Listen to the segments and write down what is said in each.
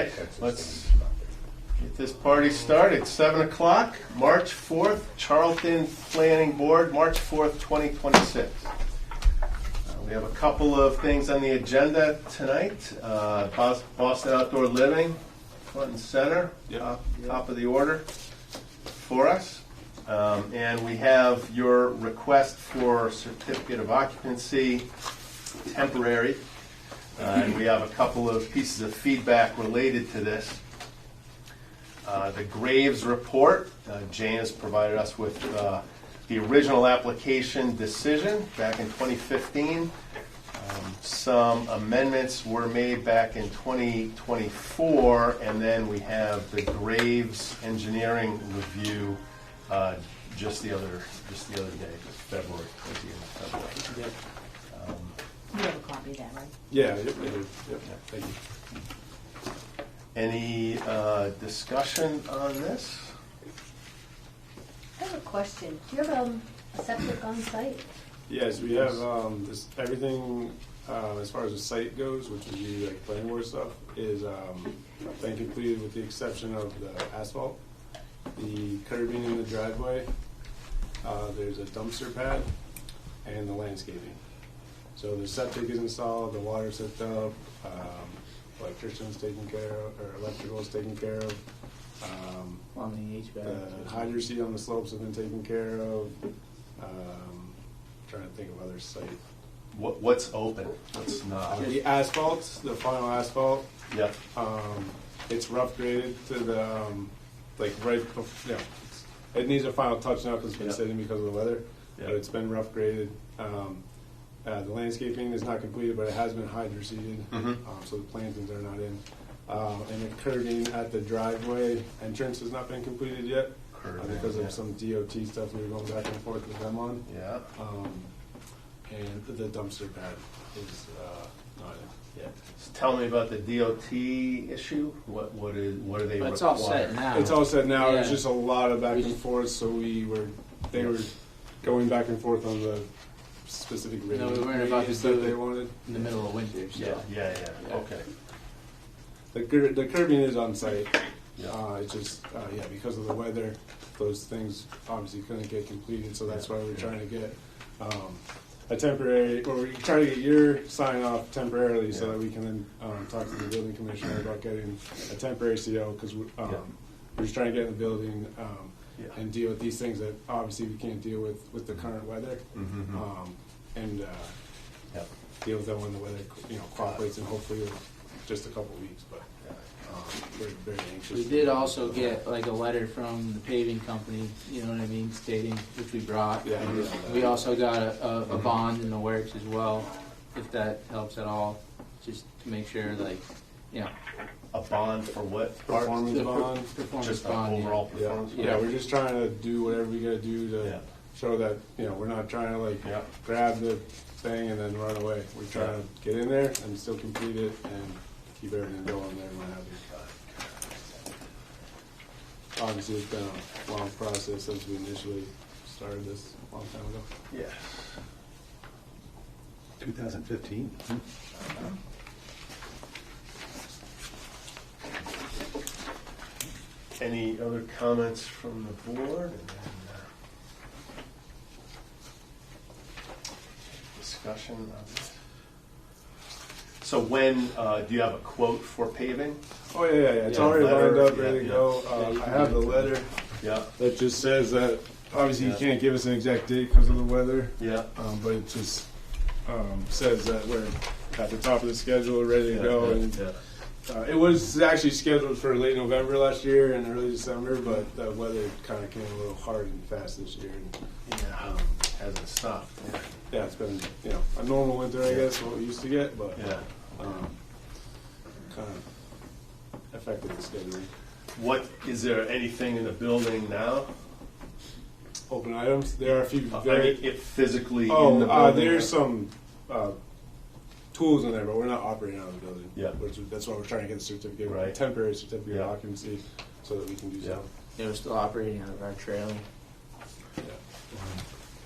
right, let's get this party started. 7 o'clock, March 4th, Charlton Planning Board, March 4th, 2026. We have a couple of things on the agenda tonight. Boston Outdoor Living, front and center, top of the order for us. And we have your request for certificate of occupancy, temporary. And we have a couple of pieces of feedback related to this. The Graves report, Jane has provided us with the original application decision back in 2015. Some amendments were made back in 2024, and then we have the Graves engineering review just the other day, February, at the end of February. You have a copy of that, right? Yeah, yep, I do. Yep, thank you. Any discussion on this? I have a question. Do you have a septic on site? Yes, we have this everything as far as the site goes, which would be like planning board stuff, is been completed with the exception of the asphalt, the curbing in the driveway. There's a dumpster pad and the landscaping. So the septic is installed, the water's hooked up, electrician's taken care of, or electrical is taken care of. Plumbing, HVAC. The hydro on the slopes have been taken care of. Trying to think of other site. What's open? What's not? The asphalt, the final asphalt. Yep. It's rough graded to the right before, it needs a final touch now because it's been sitting because of the weather. But it's been rough graded. The landscaping is not completed, but it has been hydro-seeded, so the plantings are not in. And the curbing at the driveway entrance has not been completed yet because of some DOT stuff we were going back and forth with them on. Yeah. And the dumpster pad is not in yet. So tell me about the DOT issue. What are they requiring? It's all set now. It's all set now. Yeah. There's just a lot of back and forth, so they were going back and forth on the specific We weren't about to radius do that they it wanted. in the middle of winter. So. Yeah. Okay. The curbing is on site. Yeah. It's just because of the weather, those things obviously couldn't get completed. So that's why we're trying to get a temporary, or we're trying to get your sign off temporarily so that we can then talk to the building commissioner about getting a temporary CO because we're just trying to get in the building and deal with these things that obviously we can't deal with the current weather. And deal with them when the weather cooperates, and hopefully just a couple weeks. But we're very anxious. We did also get like a letter from the paving company, you know what I mean, stating, which we brought. Yeah, we also got a bond in the works as well, if that helps at all, just to make sure, A bond for what? Performance bond. Performance Just bond. overall performance. Yeah, we're just trying to do whatever we gotta do to show that we're not trying to grab the thing and then run away. We're trying to get in there and still complete it and keep everything going there and what have you. Obviously, it's been a long process since we initially started this a long time ago. Yes. 2015. Any other comments from the board? And then, discussion on this. So when do you have a quote for paving? Oh yeah. It's already lined up, ready to go. I have the letter that just says that obviously you can't give us an exact date because of the weather. Yeah. But it just says that we're at the top of the schedule, ready to go. It was actually scheduled for late November last year and early December, but the weather kind of came a little hard and fast this year. And, hasn't stopped. yeah, it's been a normal winter, I guess, what we used to get, but kind of affected the scheduling. What is there anything in the building now? Open items. There are a few. It physically in the building. There's some tools in there, but we're not operating out of the building. Yeah. That's why we're trying to get the certificate, Right. temporary certificate of occupancy, so that we can do so. Yeah, we're still operating out of our trailer.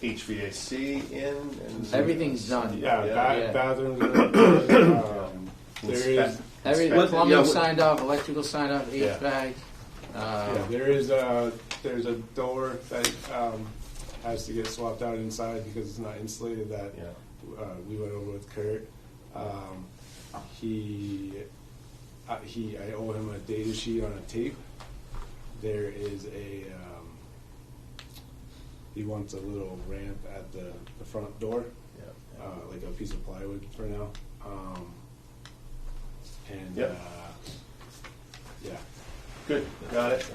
HVAC in and Everything's done. Yeah, Yeah. bathrooms. There is Inspect- Plumbing yeah, signed off, electrical signed off, Yeah. HVAC. Yeah, there's a door that has to get swapped out inside because it's not insulated that we went over with Kurt. I owe him a data sheet on a tape. There is he wants a little ramp at the front door, like a piece of plywood for now. Yeah. Good, got it.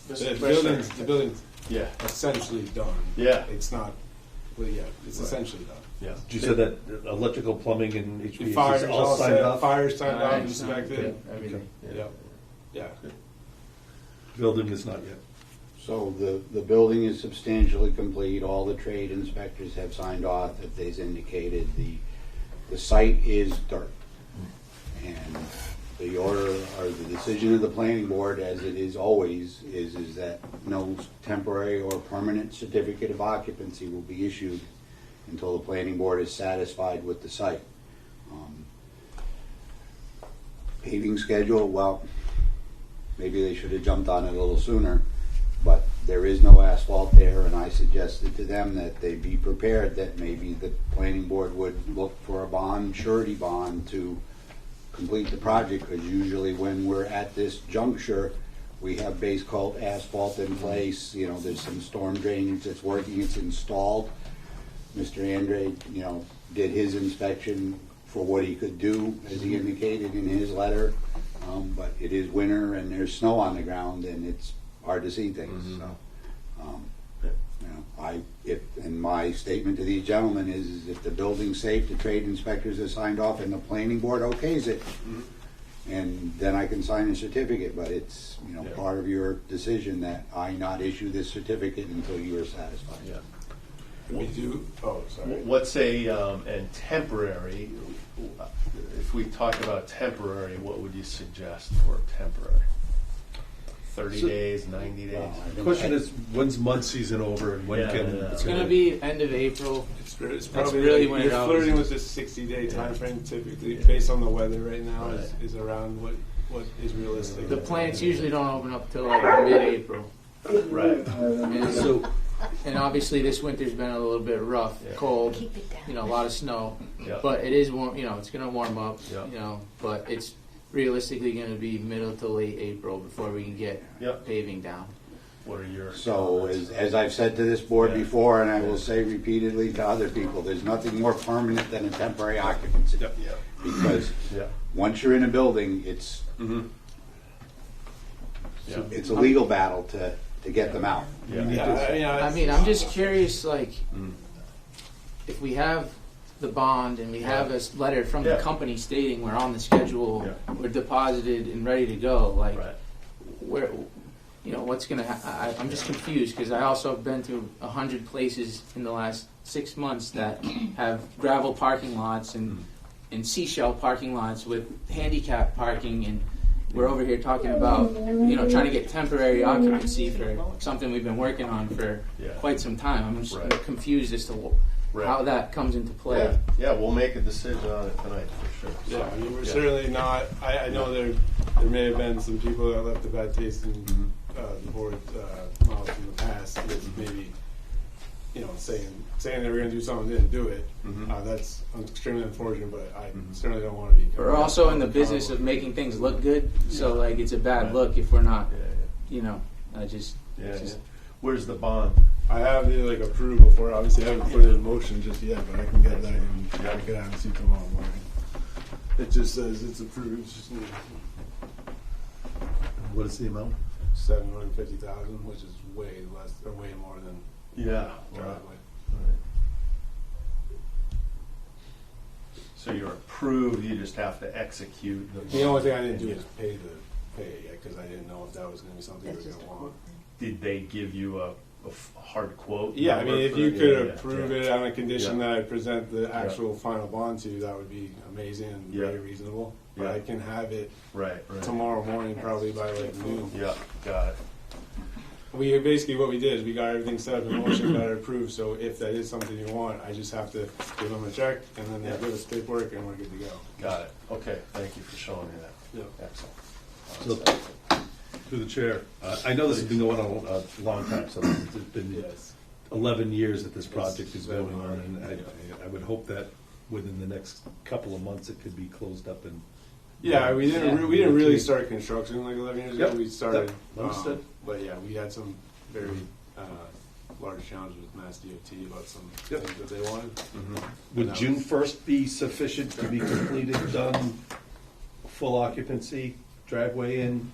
The building's Yeah, essentially done. Yeah. It's not, well, yeah, it's essentially done. yeah. You said that electrical, plumbing, and The HVAC fire's is all all signed set, off? fire's signed off, Alright, inspected. everything. Yep, yeah. Building is not yet. So the building is substantially complete, all the trade inspectors have signed off, that they've indicated the site is dirt. And the order, or the decision of the planning board, as it is always, is that no temporary or permanent certificate of occupancy will be issued until the planning board is satisfied with the site. Paving schedule, well, maybe they should have jumped on it a little sooner, but there is no asphalt there, and I suggested to them that they be prepared, that maybe the planning board would look for a bond, surety bond, to complete the project, because usually when we're at this juncture, we have base coat asphalt in place, there's some storm drainage that's working, it's installed. Mr. Andre, did his inspection for what he could do, as he indicated in his letter, but it is winter and there's snow on the ground and it's hard to see things, so. And my statement to these gentlemen is if the building's safe, the trade inspectors have signed off and the planning board okays it, and then I can sign a certificate, but it's, part of your decision that I not issue this certificate until you are satisfied. Yeah. We do, sorry. What's and temporary, if we talk about temporary, what would you suggest for temporary? 30 So- days, 90 days? The question is, when's mud season over and when Yeah, can? yeah. It's gonna be end of April. It's probably really like, when it you're always flirting is. with the 60-day time frame typically, Yeah. based on the weather right now, Right. is around what is realistic. The plants usually don't open up till like mid-April. Right. And obviously this winter's been a little bit rough, Yeah. cold, Keep it down. a lot of snow. Yeah. But it is warm, it's gonna warm up, Yeah. but it's realistically gonna be middle to late April before we can get Yep. paving down. What are your So, comments? as I've said to this board Yeah. before, and I will say repeatedly to other people, there's nothing more permanent than a temporary occupancy. Yeah. Because Yeah. once you're in a building, it's Yeah. a legal battle to get them out. Yeah. I mean, I'm just curious, if we have the bond and we have a letter from the Yeah. company stating we're on the schedule, Yeah. we're deposited and ready to go, Right. where, what's gonna happen? I'm just confused, because I also have been to 100 places in the last 6 months that have gravel parking lots and seashell parking lots with handicap parking, and we're over here talking about, trying to get temporary occupancy for something we've been working on for Yeah. quite some time. I'm just Right. confused as to Right. how that comes into play. Yeah, we'll make a decision on it tonight for sure. Yeah, I mean, we're Yeah. certainly not, I know there may have been some people that left a bad taste in the board's mouth in the past, with maybe, saying they were gonna do something, didn't do it. That's extremely unfortunate, but I certainly don't wanna be. We're also in the business of making things look good, so it's a bad look if we're not, I just, Yeah. it's just Where's the bond? I have the approval for it, obviously I haven't put it in motion just yet, but I can get that and check it out and see tomorrow morning. It just says it's approved, it's just What is the amount? 750,000, which is way less, or way more than Yeah. driveway. So you're approved, you just have to execute The only thing I didn't do was pay because I didn't know if that was gonna be something That's we were just a gonna cool want. thing. Did they give you a hard quote? Yeah, I mean, number if for you it? could Yeah, approve yeah. it on a condition Yeah. that I present the actual final bond to you, that would be amazing and Yeah. very reasonable. But Yeah. I can have it Right. tomorrow morning, probably by noon. Yeah, got it. we basically, what we did is we got everything set up in motion, got it approved, so if that is something you want, I just have to give them a check, and then they Yeah. give us paperwork, and we're good to go. Got it. Okay, thank you for showing me that. Yeah. Excellent. So, through the chair, I know this has been going on a long time, so it's been Yes. 11 years that this project is It's going been on, hard. and I would hope that within the next couple of months it could be closed up and. Yeah, we didn't. Yeah. We didn't really start construction like 11 years ago. Yep, We started, yep, understood. but yeah, we had some very large challenges with Mass DOT about some Yep. things that they wanted. Would No. June 1st be sufficient to be completed, done, full occupancy, driveway in?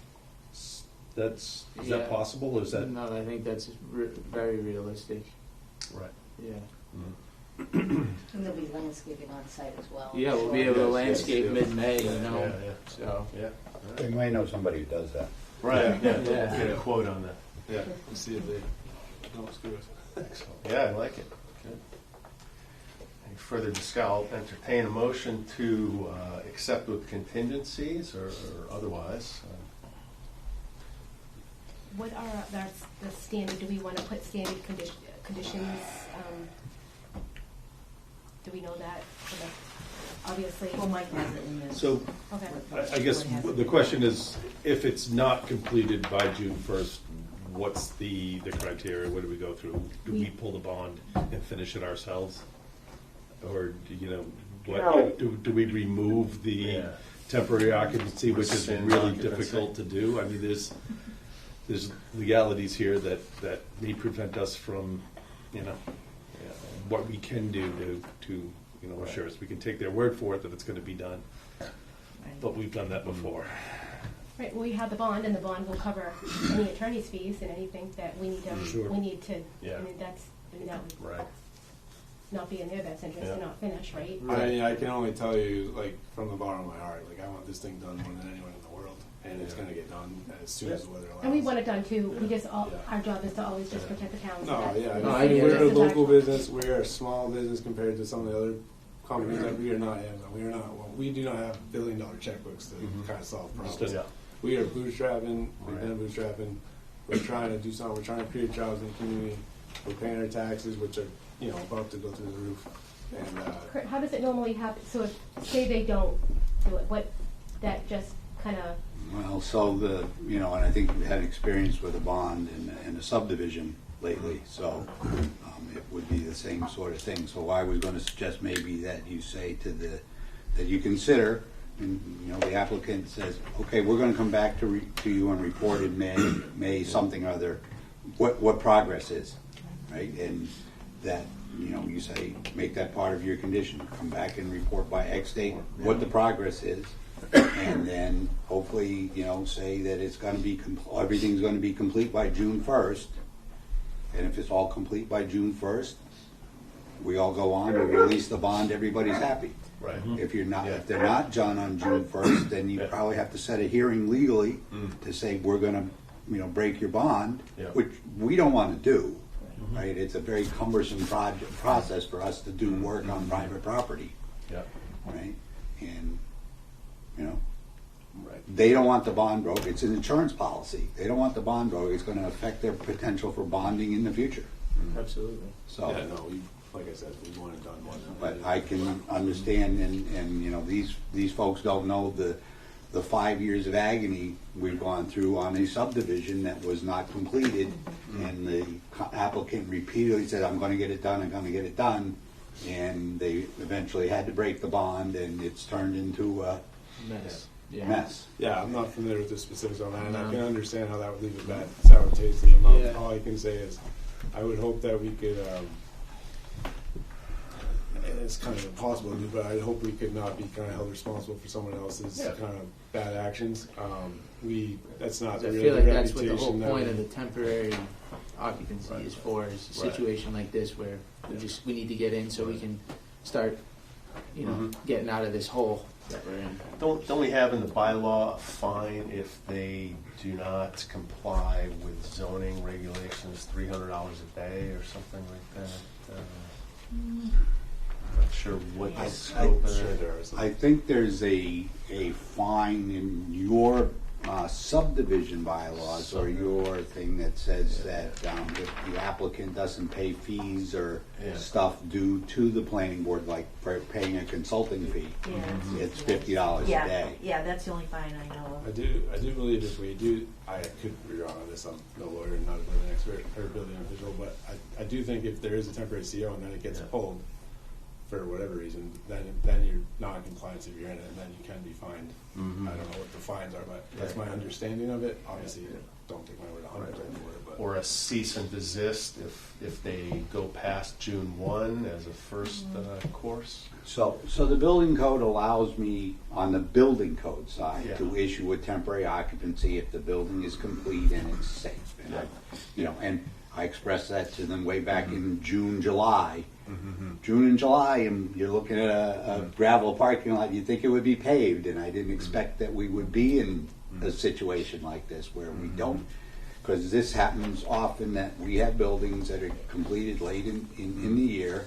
Is that Yeah. possible, or is that? No, I think that's very realistic. Right. Yeah. And there'll be landscaping on site as well. Yeah, we'll be able to Yes, landscape yes. mid-May, you Yeah, know. yeah. So Yeah. We may know somebody who does that. Right, yeah, Yeah. get a quote on that. Yeah, let's see if they don't screw us. Excellent. Yeah, I like it. Good. Any further discussion? I'll entertain a motion to accept with contingencies or otherwise. What are the standard, do we want to put standard conditions? Do we know that? Obviously. Well, Mike has it in this. So, Okay. I guess the question is, if it's not completed by June 1st, what's the criteria? What do we go through? Do we pull the bond and finish it ourselves? Or, do we remove the Yeah. temporary occupancy, which is Rescind really occupancy. difficult to do? I mean, there's legalities here that may prevent us from, what we can do to assure us. We can take their word for it that it's gonna be done, but we've done that before. Right, well, we have the bond, and the bond will cover any attorney's fees and anything that we need Sure. to, Yeah. I mean, that would Right. not be in their best interest Yeah. to not finish, right? I can only tell you, like, from the bottom of my heart, like, I want this thing done more than anyone in the world, and it's Yeah. gonna get done as soon as the weather allows. And we want it done too, we just, Yeah. our job is to always just protect the town. so No, that- yeah, No, I get we're it. a local business, we're a small business compared to some of the other companies that we are not, we do not have billion-dollar checkbooks to kind of solve problems. Understood. Yeah. We are bootstrapping, we've Right. been bootstrapping, we're trying to do something, we're trying to create jobs in the community, we're paying our taxes, which are, about to go through the roof, and, Kurt, how does it normally happen, so if, say they don't do it, that just kind of, Well, so and I think we had experience with a bond in a subdivision lately, so it would be the same sort of thing. So I was gonna suggest maybe that you say that you consider, and, the applicant says, okay, we're gonna come back to you and report in May something or other, what progress is, right? And that, you say, make that part of your condition, come back and report by X date what the progress is. And then hopefully, say that it's gonna be, everything's gonna be complete by June 1st. And if it's all complete by June 1st, we all go on, we release the bond, everybody's happy. Right. If you're not, Yeah. if they're not done on June 1st, then you Yeah. probably have to set a hearing legally to say, we're gonna, break your bond, Yeah. which we don't wanna do, right? It's a very cumbersome process for us to do work on private property, Yeah. right? And, Right. they don't want the bond broke, it's an insurance policy. They don't want the bond broke, it's gonna affect their potential for bonding in the future, Absolutely. so. yeah, no, like I said, we want it done more than. But I can understand, and these folks don't know the 5 years of agony we've gone through on a subdivision that was not completed, and the applicant repeatedly said, I'm gonna get it done, I'm gonna get it done, and they eventually had to break the bond, and it's turned into a Mess. Yeah. mess. Yeah, I'm not familiar with the specifics on that, and I No. can understand how that would leave a bad sour taste in the mouth. Yeah. All I can say is, I would hope that we could, it's kind of impossible to do, but I hope we could not be kind of held responsible for someone else's Yeah. kind of bad actions. That's not I really feel the like that's what the whole reputation that point we- of the temporary occupancy is for, is a Right. situation like this where we need to get in so we can start, getting out of this hole that we're in. Don't we have in the bylaw a fine if they do not comply with zoning regulations, $300 a day or something like that? I'm not sure what the scope of Sure it. there is. I think there's a fine in your subdivision bylaws or your thing that says that if the applicant doesn't pay fees or Yeah. stuff due to the planning board, like for paying a consulting fee, Yeah. it's $50 a Yeah, day. yeah, that's the only fine I know I of. do believe if we do, I could be wrong on this, I'm no lawyer, not a building expert or building official, but I do think if there is a temporary CO and then it gets Yeah. pulled for whatever reason, then you're not in compliance if you're in it, and then you can be fined. Mhm. I don't know what the fines are, but that's Yeah. my understanding of it. Obviously, don't take my word 100% for it, but. Or a cease and desist if they go past June 1 as a first course. So the building code allows me, on the building code side, Yeah. to issue a temporary occupancy if the building is complete and it's safe. And and I expressed that to them way back in June, July. June and July, and you're looking at a gravel parking lot, you'd think it would be paved, and I didn't expect that we would be in a situation like this where we don't, because this happens often that we have buildings that are completed late in the year,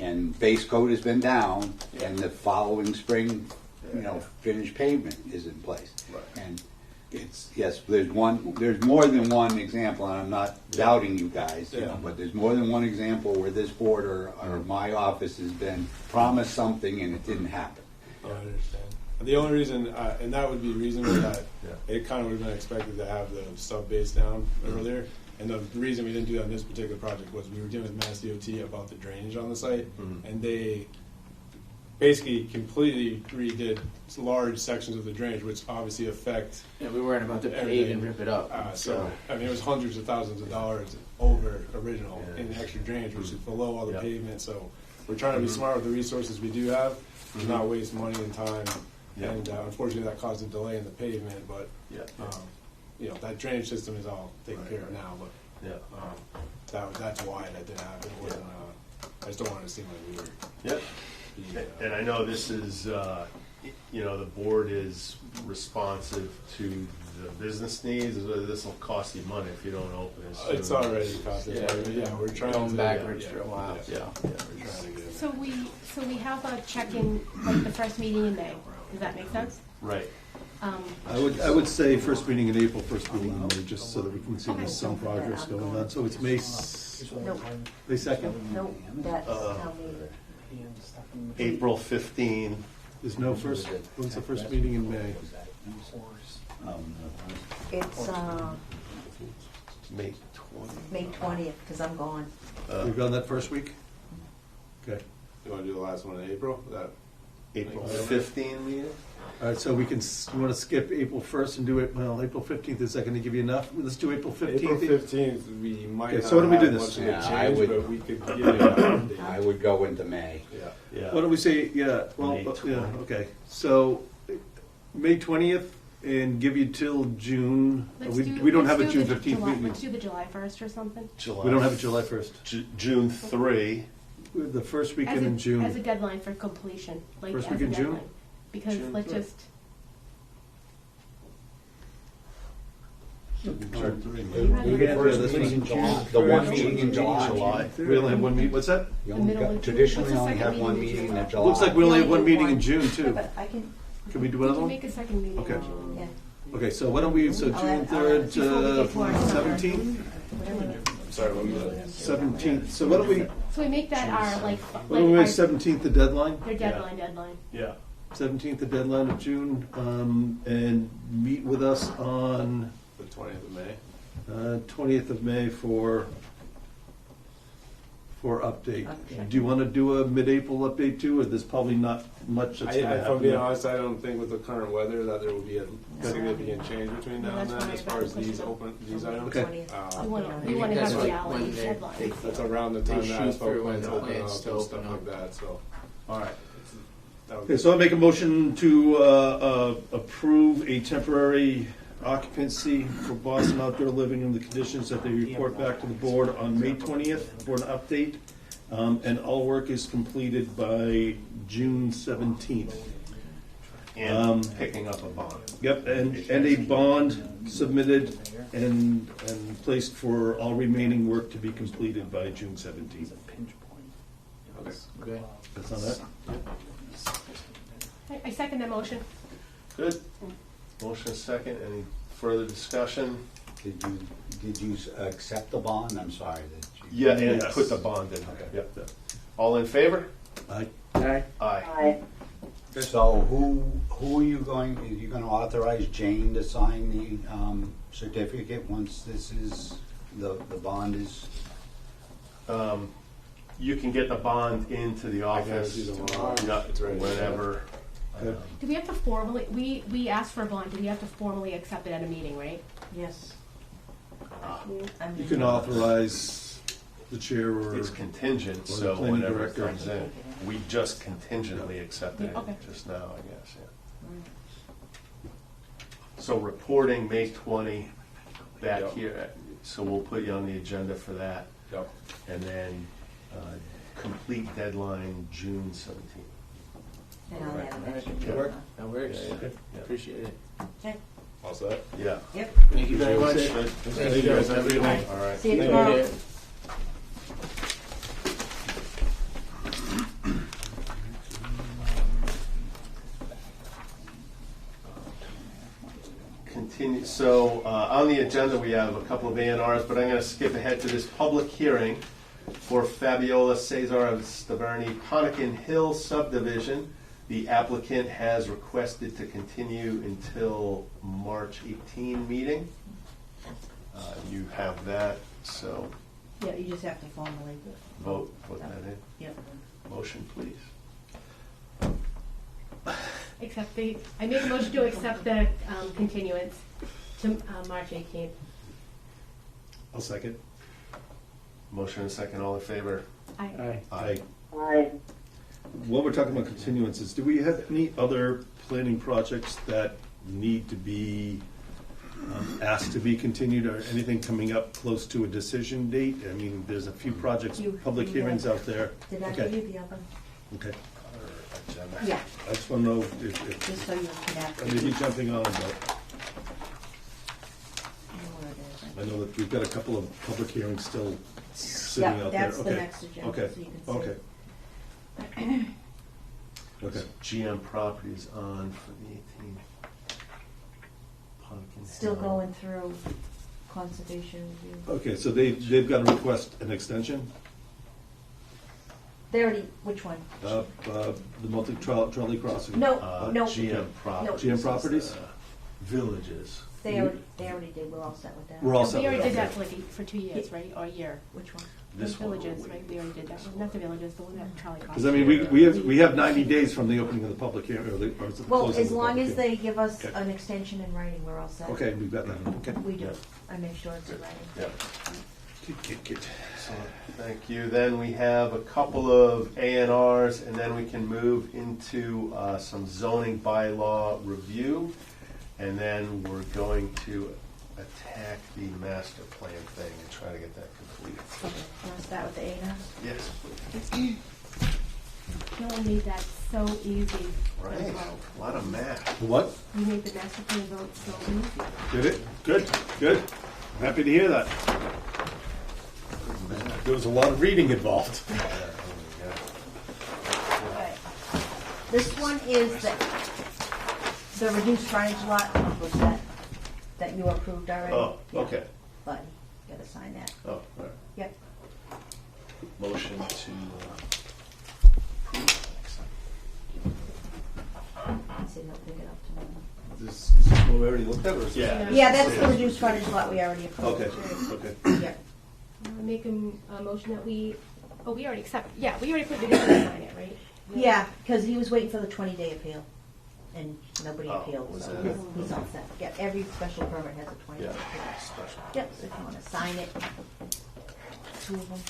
and base coat has been down, and the following spring, finished pavement is in place. Right. And it's, yes, there's more than one example, and I'm not doubting you guys, Yeah. but there's more than one example where this board or my office has been promised something and it didn't happen. I understand. The only reason, and that would be reasonable, that Yeah. it kind of would have been expected to have the sub base down earlier. And the reason we didn't do that on this particular project was we were dealing with Mass DOT about the drainage on the site, and they basically completely redid large sections of the drainage, which obviously affect. Yeah, we weren't about to pave and rip it up. So, I mean, it was hundreds of thousands of dollars over original Yeah. in extra drainage, which is below all the Yeah. pavement. So we're trying to be smart with the resources we do have, to not waste money and time. Yeah. And unfortunately, that caused a delay in the pavement, but, Yeah. that drainage system is all taken care of now, but Yeah. that's why that didn't happen. It wasn't, I just don't want it to seem like we were Yep. being, And I know this is, the board is responsive to the business needs. This will cost you money if you don't open it soon. it's already costing Yeah. money, but yeah, we're trying Going to. backwards for a while, Yeah, so. we're trying to get it. So we have a check-in, like the first meeting in May. Does that make sense? Right. I would say first meeting in April, first meeting in May, just so that we can see there's some progress going on. So it's May Nope, 2nd? nope, that's how we, April 15. There's no first, when's the first meeting in May? it's May 20. May 20th, because I'm gone. We've gone that first week? Okay. You wanna do the last one in April? That, April 15 meeting? All right, so we can, you want to skip April 1st and do it, well, April 15th, is that going to give you enough? Let's do April 15th. April 15th, we might Okay, not so why don't we do have this? much of a Yeah, I change, would- but we could give you an update. I would go into May. Yeah. Yeah. Why don't we say, yeah, well, May 20. yeah, okay. So, May 20th, and give you till June, we don't have a June 15th meeting. Let's do the July 1st or something. July. We don't have a July 1st. June 3. The first As weekend in a June. deadline for completion, like First as week a in June? deadline. Because June let's 3rd. just, You Yeah, get that's the one meeting in July. We only have one meeting, what's that? You The only middle got- of June. traditionally What's the only second have one meeting in meeting in June? July. Looks like we only have one only meeting in one. June, Yeah, too. but I can, Can we do we another can one? make a second meeting Okay. in June. yeah. Okay, so why don't we, so June I'll add- 3rd, Before we get to our summer. 17th? Whatever. Sorry, what was that? 17th, so why don't we, So we make that our, like why don't we our- make 17th the deadline? their deadline. Yeah. 17th the deadline of June, and meet with us on The 20th of May? 20th of May for update. Okay. Do you want to do a mid-April update too, or there's probably not much that's going to If I'm happen? being honest, I don't think with the current weather that there will be a significant change between No, now and that's then fine. as far as Push these it. these items. Okay. 20th. We want Yeah. we want to That's have like reality when they- deadline. That's around the time They that shoot asphalt through when plants the open plants up to and stuff open like up. that, so. All right. that would Okay, be- so I make a motion to approve a temporary occupancy for Boston Outdoor Living in the conditions that they report back to the board on May 20th for an update. And all work is completed by June 17th. And picking up a bond. Yep, and a bond submitted and placed for all remaining work to be completed by June 17th. Okay. That's on that? I second that motion. Good. Motion second. Any further discussion? Did you accept the bond? I'm sorry that you. Yeah, and Yes. put the bond in. Okay. Yep. All in favor? I, Aye. Aye. So who are you gonna authorize Jane to sign the certificate once this is, the bond is? You can get the bond into the I gotta office do the warrant. yeah, It's ready to go. whenever. Good. Do we have to formally, we asked for a bond, do we have to formally accept it at a meeting, right? Yes. you can authorize the chair or. It's contingent, Or the so planning whenever it director. comes in, we just contingently accepted it Okay. just now, I guess, yeah. So reporting May 20 back Yep. here, so we'll put you on the agenda for that. Yep. And then complete deadline June 17th. And I'll add an extra. Good work. That works. Yeah, yeah, yeah. Appreciate it. Okay. All set? Yeah. Yep. Thank you very much. Good. Thank you guys. Have a good night. All right. See you Thank tomorrow. you. Continue, so on the agenda, we have a couple of A&Rs, but I'm going to skip ahead to this public hearing for Fabiola Cesar of Staverny Ponican Hill subdivision. The applicant has requested to continue until March 18 meeting. You have that, so Yeah, you just have to formally. vote, put that in. Yep. Motion, please. Accept I make a motion to accept the continuance to March 18th. I'll second. Motion and second, all in favor? Aye. Aye. While we're talking about continuances, do we have any other planning projects that need to be asked to be continued, or anything coming up close to a decision date? I mean, there's a few projects, public hearings out there. Did I Okay. give you the other? Okay. Other agenda. Yeah, I just want to know if just so you can have. I may be jumping on, but You know where it is. I know that we've got a couple of public hearings still sitting Yeah, out there. that's the Okay. next agenda, Okay. so you can see. Okay. Okay. GM Properties on for the 18th. Pumpkin Still Hill. going through conservation review. Okay, so they've got to request an extension? They already, which one? The multi-trolley crossing? No, no. GM Properties. GM Properties? is, Villages. They already did, we're all set with that. We're all No, set we with already did that. that for 2 years, right, or a year? Which one? This The one we're villages, waiting right, we already did that one, not the villages, the one that Charlie Cross. Because I mean, we have 90 days from the opening of the public hearing, or is it the Well, closing of as the long public as hearing? they give us Okay. an extension in writing, we're all set. Okay, we've got that, okay. We do, I make sure it's in writing. Yep. Good. Excellent. Thank you. Then we have a couple of A&Rs, and then we can move into some zoning bylaw review. And then we're going to attack the master plan thing and try to get that completed. Okay, want to start with the A&R? Yes, please. No one made that so easy. Right. A lot of math. What? You made the master plan vote so easy. Did it? Good. Happy to hear that. There was a lot of reading involved. Alright. This one is the reduced frontage lot was that you approved already. Oh, Yeah. okay. But you gotta sign that. Oh, all right. Yep. Motion to approve. See, he'll pick it up tomorrow. This is what we already looked at, or is this? Yeah. Yeah, that's the reduced frontage lot we already approved. Okay. Yeah. Make a motion that we already accept, yeah, we already put it in to sign it, right? Yeah, because he was waiting for the 20-day appeal, and nobody Oh, appealed, was so it? he's all set. Yeah, every special permit has a 20-day Yeah, appeal. special. Yep, so if you want to sign it, two of them.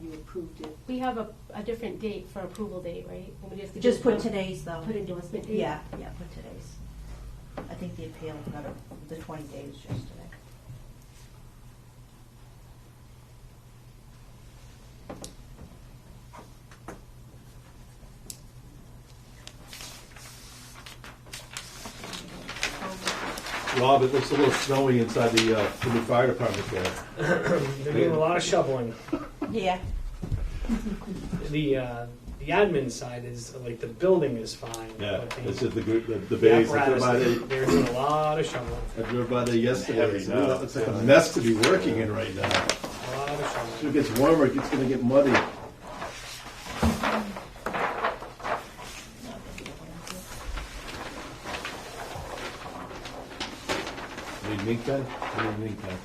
You approved it. We have a different date for approval date, right? And we Just put today's though. Put endorsement date? Yeah, put today's. I think the appeal got the 20 days yesterday. Rob, it looks a little snowy inside the new fire department there. They're doing a lot of shoveling. Yeah. The the admin side is, like, the building is fine. Yeah, but this is the the bays. I drove apparatus, by there- they're doing a lot of shoveling. I drove by there yesterday. Heavy now. That looks like a mess to be working in right now. A lot of If shoveling. it gets warmer, it's gonna get muddy. Need ink pen? I need ink pen.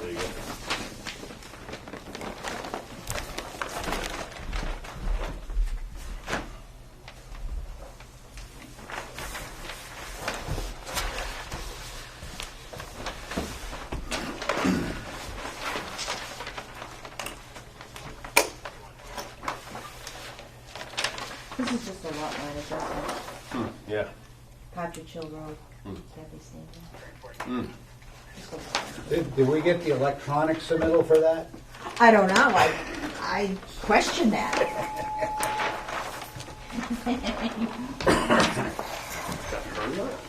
There you go. This is just a lot line adjustment. Yeah. Patrick Hill Road, Kathy Stanley. Just a lot line. Did we get the electronic submittal for that? I don't know, I question that.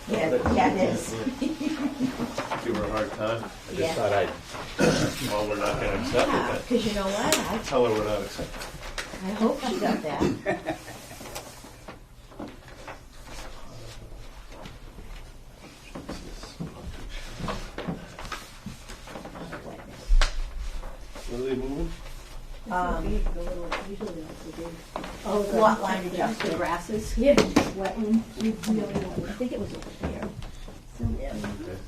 Yeah, it is. Give her a hard time. I just Yeah. thought I'd, Well, we're not gonna accept Yeah, it because you know what, then. Tell her we're not accepting. I hope she got that. What are they moving? Um, Oh, the Lot line the adjustment. grasses, yeah, wetland, I think it was over there. So,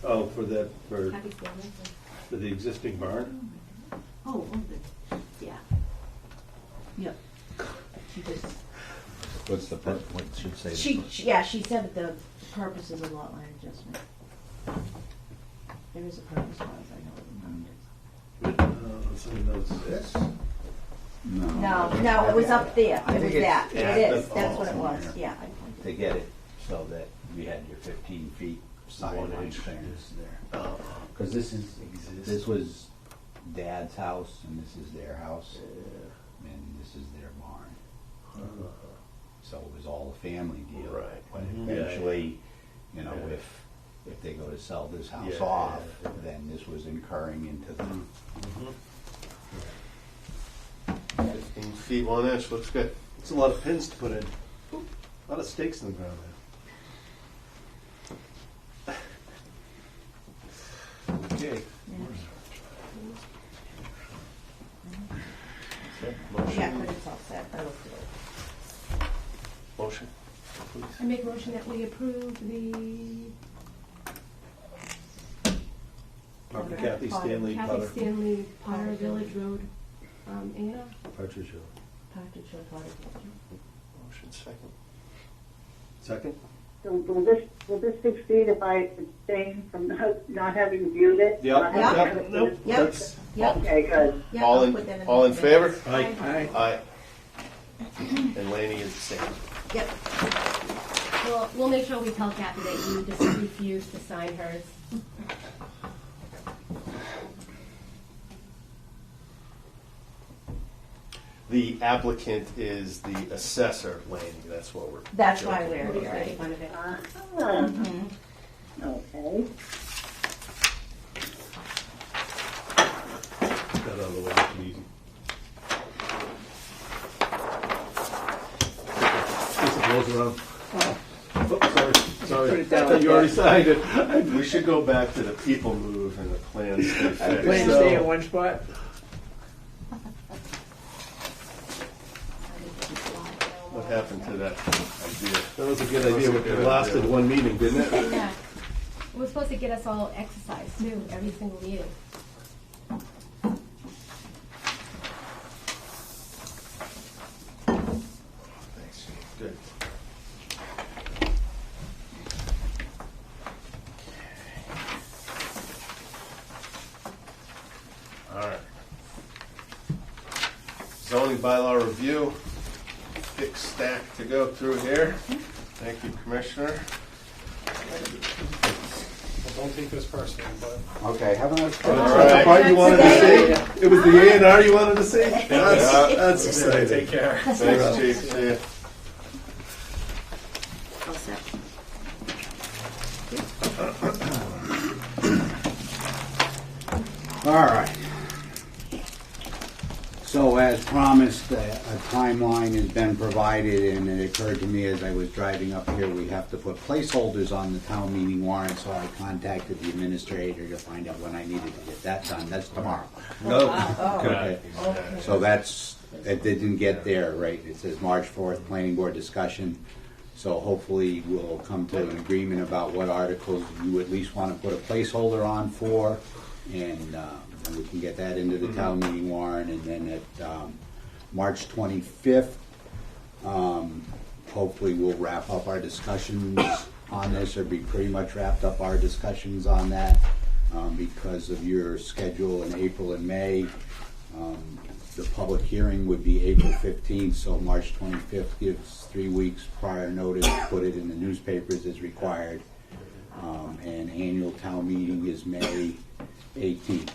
oh, for that, for Happy Stanley. the existing barn? Oh, yeah. Yep. She just, What's the, what should say? yeah, she said that the purpose is a lot line adjustment. There is a purpose, as far as I know. Somebody knows this? No, it was up there, I it was think that, it's- it is, that's what it was, yeah. To get it so that you had your 15 feet sideline fence there. Oh, Because this was Dad's house and this is their house and this is their barn. So it was all a family deal. Right. But Mhm. eventually, you know, Yeah. if they go to sell this house Yeah, off, yeah, then this was incurring into the. 15 feet, 1 inch, looks good. It's a lot of pins to put in. A lot of stakes in the ground there. Okay. Okay, Yeah, Motion, but it's all set, that'll do it. motion, please. I make a motion that we approve the Dr. Kathy Stanley Kathy Potter. Stanley Potter Village Road, A&R. Partridge Hill. Patrick Hill Cottage. Motion second. Second? So will this succeed if I abstain from not having viewed it? Yep. Yep. Yep. Nope. Yep. That's- Yep. Okay, good. Yep, All I'll in, put that all in the favor? minutes. Aye. Aye. And Laney is the same. Yep, Well, we'll make sure we tell Kathy that you just refuse to sign hers. The applicant is the assessor, Laney, that's what we're. that's why joking we're We're here, just right? making fun of it. Okay. That out of the way, nice and easy. This rolls around. Oh, sorry. Put it down I thought you like already that. signed it. We should go back to the people move and the plans stay Plan fixed. to stay in one spot? What happened to that idea? That was a good idea. It lasted one meeting, didn't it? Yeah. It was supposed to get us all exercise too, every single meeting. Thanks, good. All right. Zoning bylaw review, big stack to go through here. Thank you, Commissioner. Well, don't take this personally, but Okay, have a nice All day. right. The part you wanted to Today? see? It was the A&R you wanted to see? Yeah. That's exciting. take care. Thanks, Chief. See ya. All set. All right. So as promised, a timeline has been provided, and it occurred to me as I was driving up here, we have to put placeholders on the town meeting warrant, so I contacted the administrator to find out when I needed to get that done. That's tomorrow. No. Okay. So it didn't get there, right? It says March 4th, planning board discussion. So hopefully we'll come to an agreement about what articles you at least want to put a placeholder on for, and we can get that into the town meeting warrant, and then at March 25th, hopefully we'll wrap up our discussions on this, or be pretty much wrapped up our discussions on that, because of your schedule in April and May. The public hearing would be April 15th, so March 25th gives 3 weeks prior notice, put it in the newspapers as required. And annual town meeting is May 18th.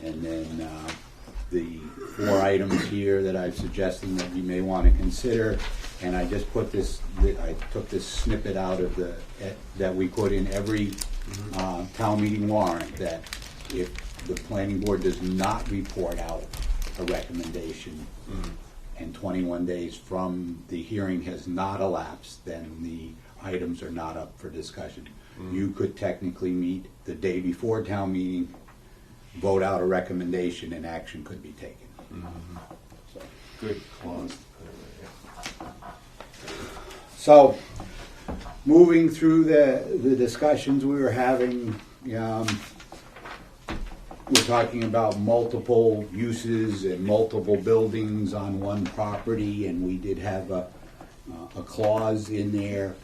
And then the 4 items here that I'm suggesting that you may want to consider, and I just put this, I took this snippet out of that we put in every town meeting warrant, that if the planning board does not report out a recommendation and 21 days from the hearing has not elapsed, then the items are not up for discussion. You could technically meet the day before town meeting, vote out a recommendation, and action could be taken. So, Good clause. so moving through the discussions we were having, we're talking about multiple uses and multiple buildings on one property, and we did have a clause in there.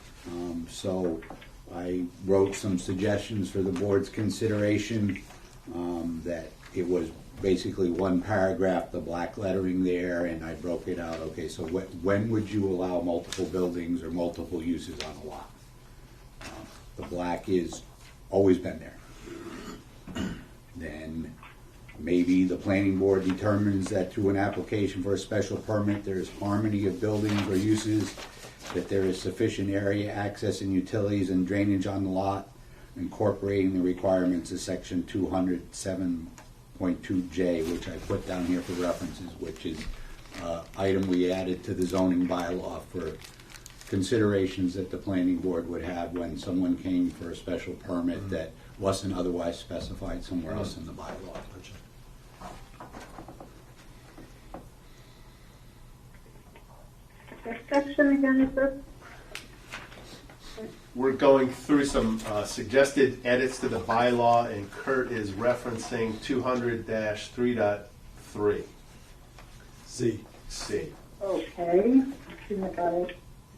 So I wrote some suggestions for the board's consideration, that it was basically one paragraph, the black lettering there, and I broke it out. Okay, so when would you allow multiple buildings or multiple uses on a lot? The black is always been there. Then maybe the planning board determines that through an application for a special permit, there is harmony of buildings or uses, that there is sufficient area, access, and utilities and drainage on the lot, incorporating the requirements of section 207.2J, which I put down here for references, which is item we added to the zoning bylaw for considerations that the planning board would have when someone came for a special permit that wasn't otherwise specified somewhere else in the bylaw. What section again is this? We're going through some suggested edits to the bylaw, and Kurt is referencing 200-3.3. C. C. Okay. Shouldn't have got it.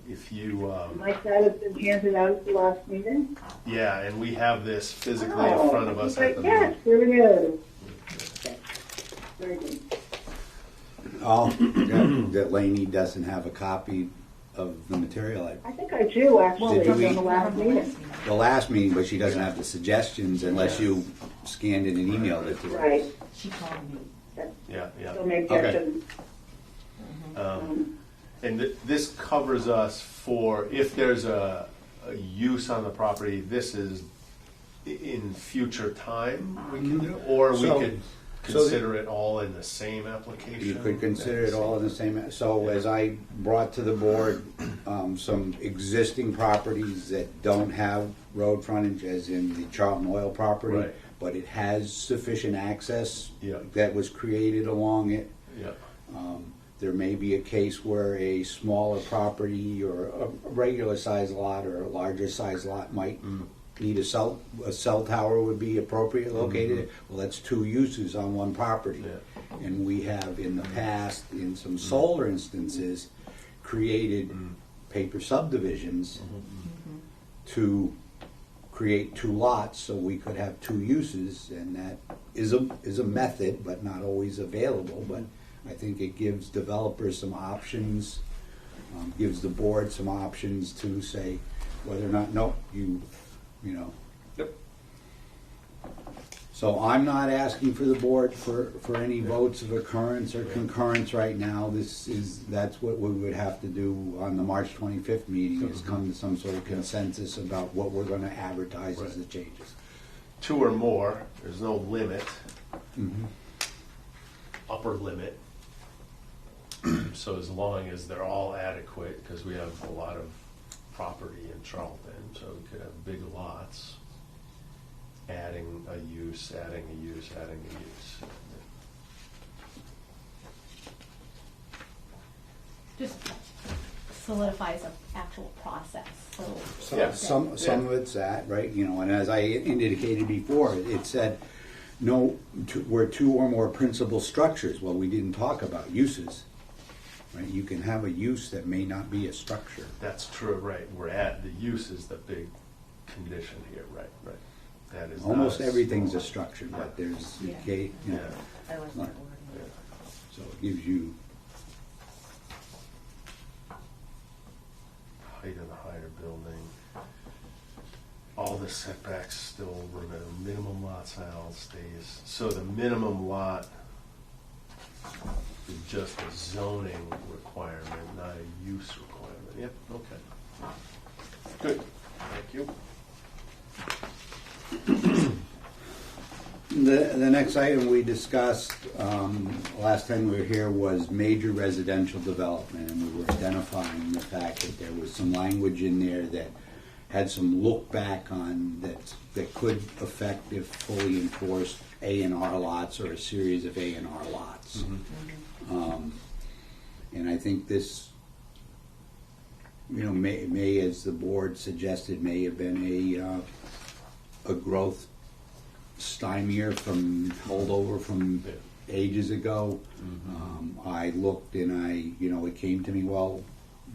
If you, Might that have been handed out at the last meeting? yeah, and we have this physically in front of us at the Yes, meeting. here it is. Okay. Very good. That Lainey doesn't have a copy of the material. I think I do, actually, Did you from the last meeting. The last meeting, but she doesn't have the suggestions unless you scanned it and emailed it to her. Right. She called me. Yeah, yeah. So maybe I Okay. shouldn't. And this covers us for, if there's a use on the property, this is in future time we can do, or we So- could consider it all in the same application. You could consider it all in the same, so as I brought to the board, some existing properties that don't have road frontage, as in the Charlton Oil property, Right. but it has sufficient access Yeah. that was created along it. Yeah, There may be a case where a smaller property or a regular size lot or a larger size lot might need a cell tower would be appropriate located. Well, that's 2 uses on one property. Yeah. And we have in the past, in some solar instances, created paper subdivisions to create 2 lots so we could have 2 uses, and that is a method, but not always available. But I think it gives developers some options, gives the board some options to say whether or not, you know. Yep. So I'm not asking for the board for any votes of occurrence or concurrence right now. That's what we would have to do on the March 25th meeting, is come to some sort of consensus about what we're gonna advertise as the changes. 2 or more, there's no limit, upper limit. So as long as they're all adequate, because we have a lot of property in Charlton, so we could have big lots, adding a use, adding a use, adding a use. Just solidifies an actual process, so. Yeah. Some of it's that, right, you know, and as I indicated before, it said, where two or more principal structures, well, we didn't talk about uses, right? You can have a use that may not be a structure. That's true, right, the use is the big condition here, right. That is not Almost a everything's a small- structure, but there's, Yeah. you know, Yeah. I like that word. so it gives you, Height of the higher building. All the setbacks still remain, minimum lot size stays, so the minimum lot is just a zoning requirement, not a use requirement. Yep, okay. Good, thank you. the next item we discussed, last time we were here was major residential development, and we were identifying the fact that there was some language in there that had some look back on that could affect if fully enforced A&R lots or a series of A&R lots. And I think this, you know, may, as the board suggested, may have been a growth stymier from holdover from ages ago. I looked and you know, it came to me, well,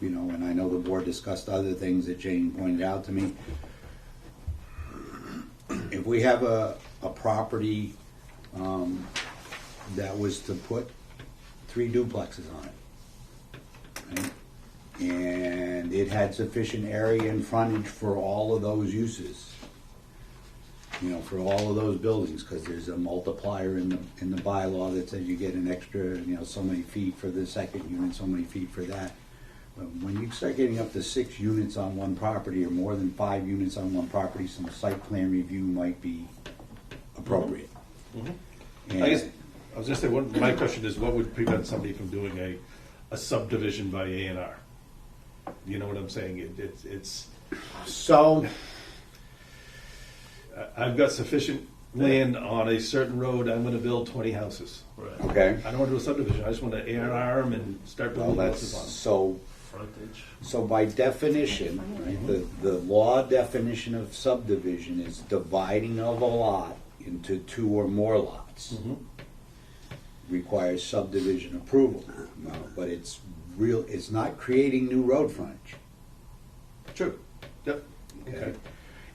you know, and I know the board discussed other things that Jane pointed out to me. If we have a property that was to put 3 duplexes on it, right? And it had sufficient area and frontage for all of those uses, you know, for all of those buildings, because there's a multiplier in the bylaw that says you get an extra, you know, so many feet for the second unit, so many feet for that. But when you start getting up to 6 units on one property, or more than 5 units on one property, some site plan review might be appropriate. And I guess, I was just saying, my question is, what would prevent somebody from doing a subdivision by A&R? You know what I'm saying? It's, so, I've got sufficient land on a certain road, I'm gonna build 20 houses. Right. okay, I don't wanna do a subdivision, I just wanna A&R them and start well, building that's, houses on them. so, Frontage. so by definition, right, the law definition of subdivision is dividing of a lot into 2 or more lots. Requires subdivision approval. No, but it's not creating new road frontage. True, yep, Okay. okay.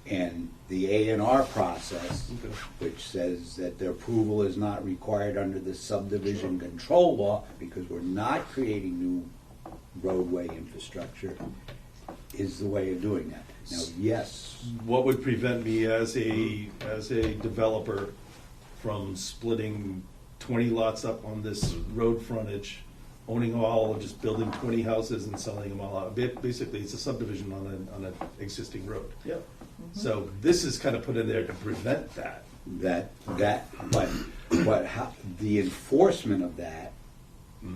And the A&R process, Okay. which says that the approval is not required under the subdivision control law, because we're not creating new roadway infrastructure, is the way of doing that. Now, yes, What would prevent me as a developer from splitting 20 lots up on this road frontage, owning all, and just building 20 houses and selling them all out? Basically, it's a subdivision on an existing road. Yep. So this is kind of put in there to prevent that. but how, the enforcement of that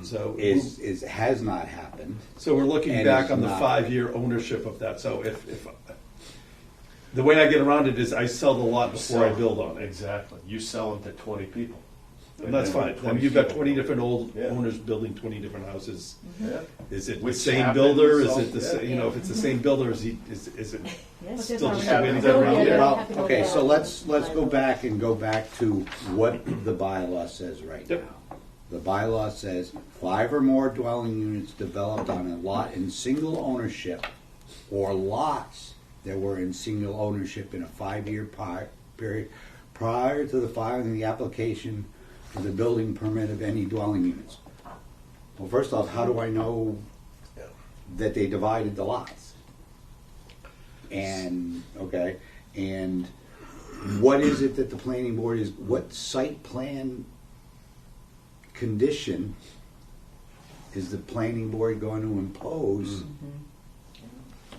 So has not happened. So we're looking And back it's on the not- 5-year ownership of that. So if the way I get around it is I sell the lot before I build on it. Exactly, you sell them to 20 people. And that's fine. then Then you've got people 20 go. different old Yeah. owners building 20 different houses. Yeah. Is it the Which same happens builder? Is also- it the same, you know, if it's the same builder, is it Yes. But there's still just already- a way to get Yeah, around yeah, it? Well, have to go okay, back. so let's go back to what the bylaw says right Yep. now. The bylaw says 5 or more dwelling units developed on a lot in single ownership, or lots that were in single ownership in a 5-year period prior to the filing of the application for the building permit of any dwelling units. Well, first off, how do I know that they divided the lots? And, okay, and what is it that the planning board is, what site plan condition is the planning board going to impose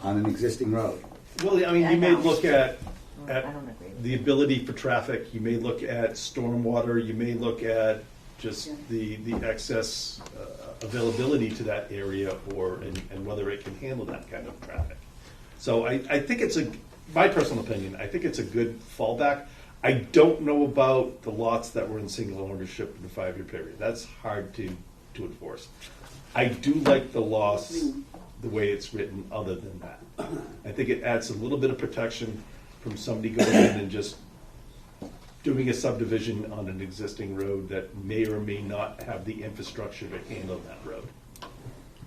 on an existing road? Well, I mean, I you may know. look at I don't agree with the ability for traffic, you may look at stormwater, you may look at just the excess availability to that area and whether it can handle that kind of traffic. So I think it's my personal opinion, I think it's a good fallback. I don't know about the lots that were in single ownership in the 5-year period. That's hard to enforce. I do like the loss, the way it's written, other than that. I think it adds a little bit of protection from somebody going in and just doing a subdivision on an existing road that may or may not have the infrastructure to handle that road.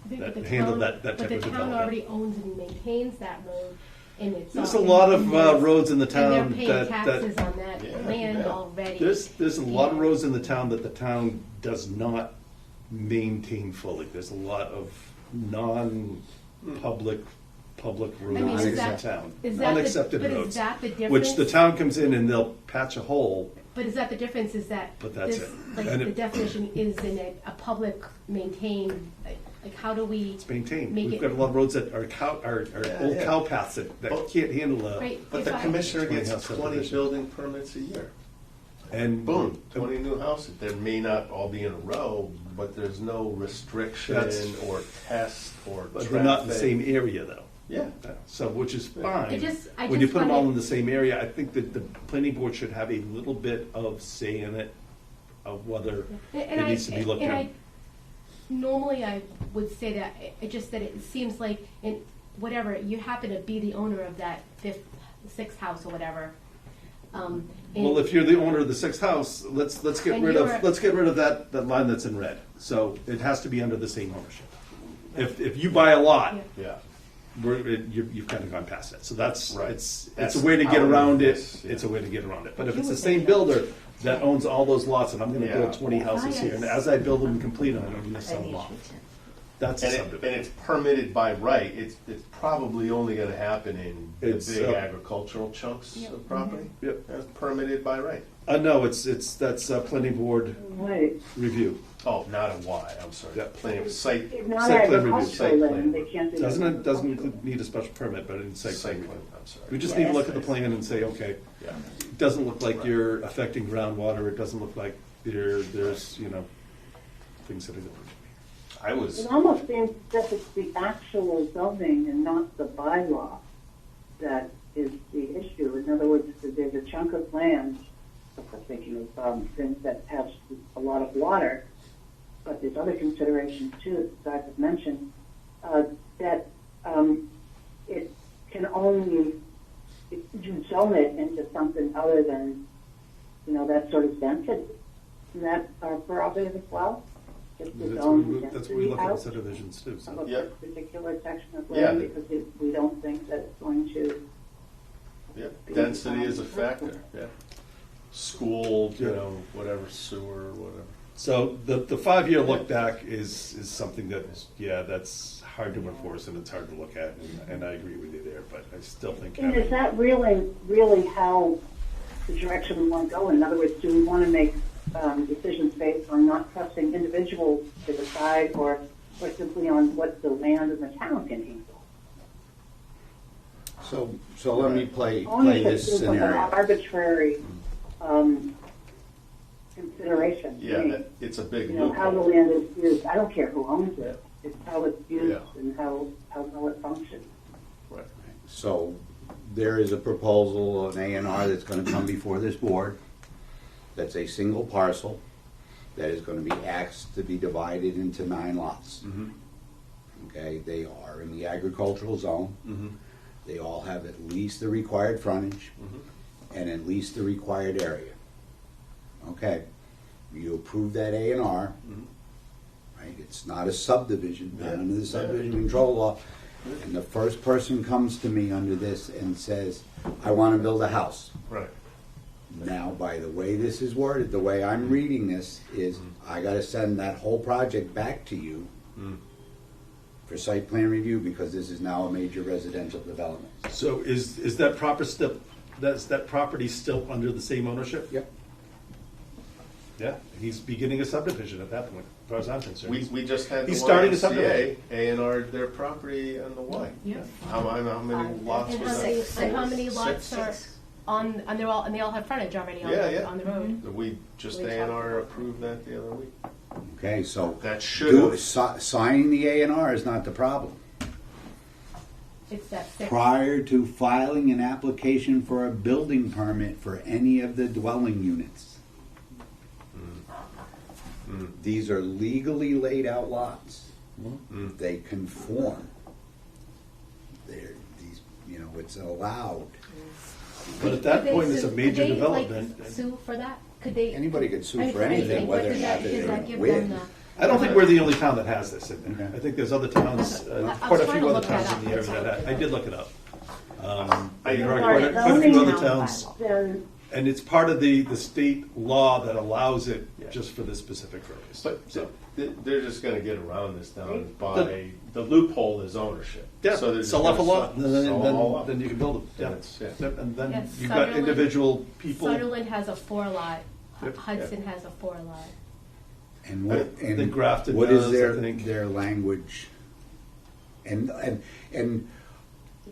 But the handle town- that type But the of town development. already owns and maintains that road, and it's. There's all a lot of in this- roads in the And town they're paying that taxes on that Yeah, land yeah. already. there's a lot of roads in the town that the town does not maintain fully. There's a lot of non-public roads I mean, in is the that- town. is that the- Unaccepted but is roads. that the Which the difference? town comes in and they'll patch a hole. But is that the difference, is that But that's this, it. like, And the it- definition is in a public maintained, like, how do we? It's maintained. Make We've it- got a lot of roads that are Yeah, old yeah. cow paths that Well, can't handle a, Right, But if the I- commissioner Twenty gets house 20 subdivision. building permits a year. and Boom, 20 new houses. There may not all be in a row, but there's no restriction or test or But traffic. they're not in the same area though. Yeah. So, which is fine. I When you just put them all wanted- in the same area, I think that the planning board should have a little bit of say in it, of whether And it I- needs to be looked and at. I- Normally, I would say that, it just that it seems like, in whatever, you happen to be the owner of that sixth house or whatever. And- Well, if you're the owner of the sixth house, let's get And rid you're- of that line that's in red. So it has to be under the same ownership. If you buy a lot, Yeah. you've kind of gone past it. So that's, Right. it's That's a way to get out of around it. this, yeah. It's a way to get around it. But if You it's the would same think builder that owns all those lots, and I'm gonna Yeah. build 20 houses here, and as I build them and complete them, I'm gonna I sell think them it off. should. That's a And subdivision. it's permitted by right. It's probably only gonna happen in the It's, big uh, agricultural chunks of property. Yep. That's permitted by right. No, that's planning board Right. review. Oh, not a Y, I'm sorry. Yeah. Planning, site, If not Site plan review, agricultural site plan. land, they can't do that. Doesn't need a special permit, but it's site site plan plan, review. I'm sorry. We just Yeah, need to look at that's the plan and say, okay, Yeah. it doesn't look like you're affecting groundwater, it doesn't look like there's, things that are going. I was, It almost seems that it's the actual zoning and not the bylaw that is the issue. In other words, there's a chunk of land, I'm thinking of things that have a lot of water, but there's other considerations too, as guys have mentioned, that it can only, you zone it into something other than, that sort of density. Isn't that our prerogative as well? Just to zone That's what we density look at in out subdivisions too, of so. a Yep. particular section of Yeah. land because we don't think that it's going to. yeah, density is a factor, yeah. School, whatever, sewer, whatever. So the 5-year look back is something that, that's hard to enforce and it's hard to look at, and I agree with you there, but I still think. And is that really how the direction we want to go? In other words, do we want to make decisions based on not trusting individuals to decide or simply on what the land and the town can handle? So let me play Only if this it's like an scenario. arbitrary consideration. to Yeah, me. it's a big How the loophole. land is used. I don't care who owns it. It's how it's used Yeah. and how it functions. Right. So there is a proposal, an A&R that's gonna come before this board, that's a single parcel, that is gonna be asked to be divided into 9 lots. Mm-hmm. Okay, they are in the agricultural zone. Mm-hmm. They all have at least the required frontage Mm-hmm. and at least the required area. Okay, you approve that A&R, Mhm. right? It's not a subdivision, not Yeah. under the subdivision control law. And the first person comes to me under this and says, I want to build a house. Right. Now, by the way this is worded, the way I'm reading this is, I gotta send that whole project back to you Mm. for site plan review, because this is now a major residential development. So is that that property still under the same ownership? Yep. Yeah, he's beginning a subdivision at that point, as far as I'm concerned. We just had the He's starting a YMCA, subdivision. A&R their property on the Y. Yeah. How many lots And was how that? many, Six. and how many lots Six. are on, and they all have frontage already Yeah, yeah. on the road? We just We A&R talked about approved that the other week. Okay, so That should have. signing the A&R is not the problem. It's that six. Prior to filing an application for a building permit for any of the dwelling units. These are legally laid out lots. They conform. It's allowed. But at that Could they point, it's sue- a major could they, development. Like, sue for that? Could they? Anybody could sue I mean, for anything, but whether or does not that, they're does that going to give win. them I don't think we're the only town that has this in there. Okay. I think there's other towns, I was quite a trying few to other look that towns up, in the area that's that all. I did look it up. I- There are Sorry, quite a few other zoning towns, Then and it's part of the state law that allows it just for this specific purpose. But So, they're just going to get around this down by The- the loophole is ownership. yeah, So they're just sell off a gonna lot, and sell them all up. then you can build them. Yeah. That's- yeah. Yep, and then Yes, you've got Sutherland- individual people. Sutherland has a 4-lot. Yep. Hudson has a 4-lot. And what, I think Grafton what is does, I think. their language? And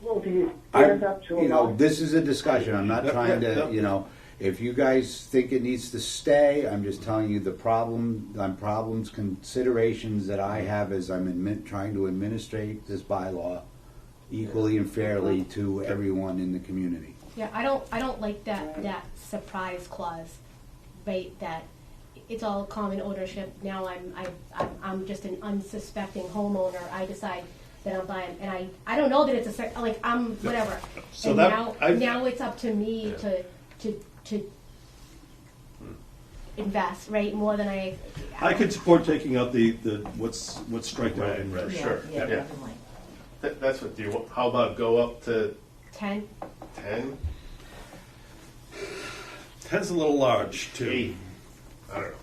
well, do you I, stand up to a law? this is a discussion. I'm not Yep, trying yep, to, yep. if you guys think it needs to stay, I'm just telling you the problems, considerations that I have as I'm trying to administrate this bylaw equally and fairly to everyone in the community. Yeah, I don't like that surprise clause, right? That it's all common ownership. Now I'm just an unsuspecting homeowner. I decide that I'm buying, and I don't know that it's I'm whatever. So and that- now it's up to me to invest, right? More than I could support taking out the what's striked out in red. Sure. Yeah, Yeah. definitely. That's what how about go up to 10. 10? 10's a little large, too. 8? I don't know.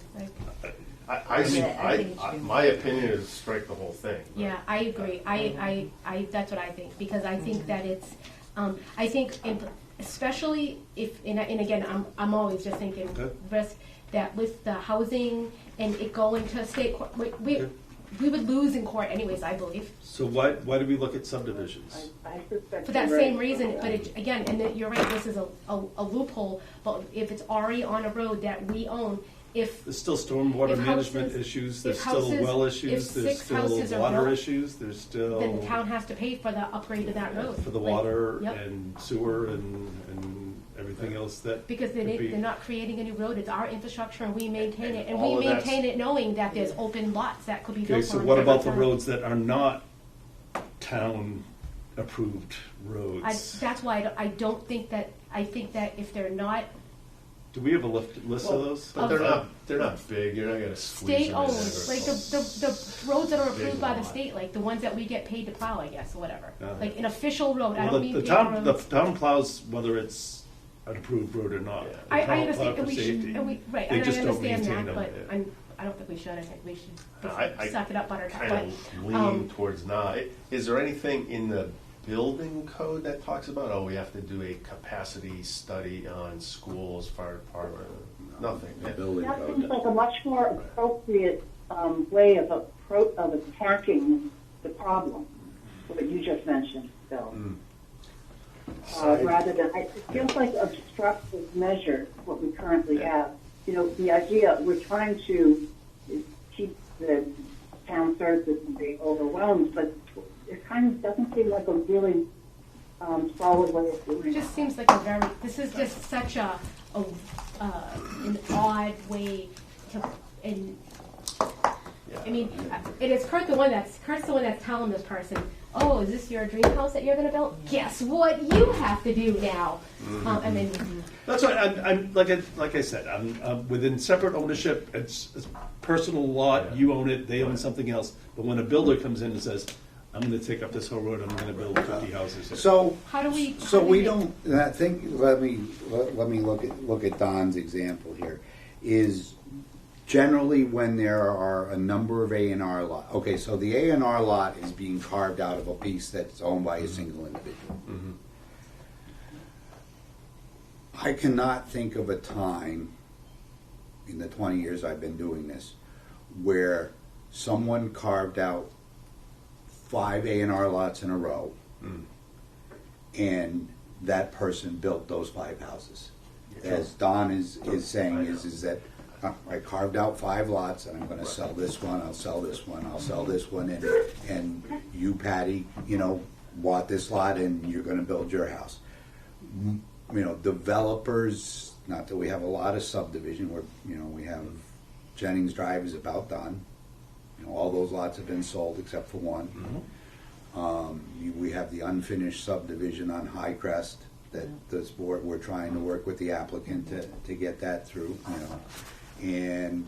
Like, I mean, Yeah, I think it should be- my opinion is strike the whole thing. yeah, I agree. I that's what I think, because I think that it's, I think especially if, and again, I'm always just thinking Okay. risk, that with the housing and it going to state court, we would lose in court anyways, I believe. So why do we look at subdivisions? I suspect For that you're same right. reason, but again, and you're right, this is a loophole, but if it's already on a road that we own, if There's still stormwater If management houses- issues, if there's still houses- well if issues, there's 6 still houses are water built, issues, there's still then the town has to pay for the upgrade to that road. for the Like, water yep. and sewer and everything else that Because could be. they're not creating a new road, it's our infrastructure and we maintain it. And all we of that's- maintain it knowing that there's open lots that could be Okay, built so on. what every about the time. roads that are not town-approved roads? That's why I don't think that, I think that if they're not Do we have a list of those? But they're not big. You're not going to squeeze state them in owned, there. like the roads that are approved Big by the lot. state, like the ones that we get paid to plow, I guess, or whatever. Uh-huh. Like an official road, I Well, don't mean the paper town, the roads. town plows whether it's an approved road or not. Yeah. The I town understand, plow and for we should, safety. and we, right, They and I just don't understand maintain that, them. but I don't think we should, I think we should No, I suck it up, buttercup, kind but, of lean um, towards not. Is there anything in the building code that talks about, we have to do a capacity study on schools, fire department? Nothing. The Yeah. building That code. seems like a much more appropriate way of attacking the problem, what you just mentioned, Bill. Rather than, it feels like a destructive measure, what we currently have. You know, the idea, we're trying to keep the town services from being overwhelmed, but it kind of doesn't seem like a really solid way of doing it it. just seems like a very, this is just such an odd way to, and, I mean, it is Kurt's the one that's telling this person, oh, is this your dream house that you're gonna build? Guess what you have to do now? And then, That's why I'm like I said, I'm within separate ownership. It's a personal lot. You own it. They own something else. But when a builder comes in and says, "I'm going to take up this whole road. I'm going to build 50 houses here." So, how do we? so how do we don't, I think, let me look at Don's example here, is generally when there are a number of A&R lot, okay, so the A&R lot is being carved out of a piece that's owned by a single individual. I cannot think of a time in the 20 years I've been doing this where someone carved out 5 A&R lots in a row and that person built those 5 houses. As Don is saying is that I carved out 5 lots, and I'm gonna sell this one, I'll sell this one, I'll sell this one, and you, Patty, bought this lot and you're gonna build your house. Developers, not that we have a lot of subdivision, where, we have Jennings Drive is about done. All those lots have been sold except for one. We have the unfinished subdivision on High Crest that this board, we're trying to work with the applicant to get that through, And,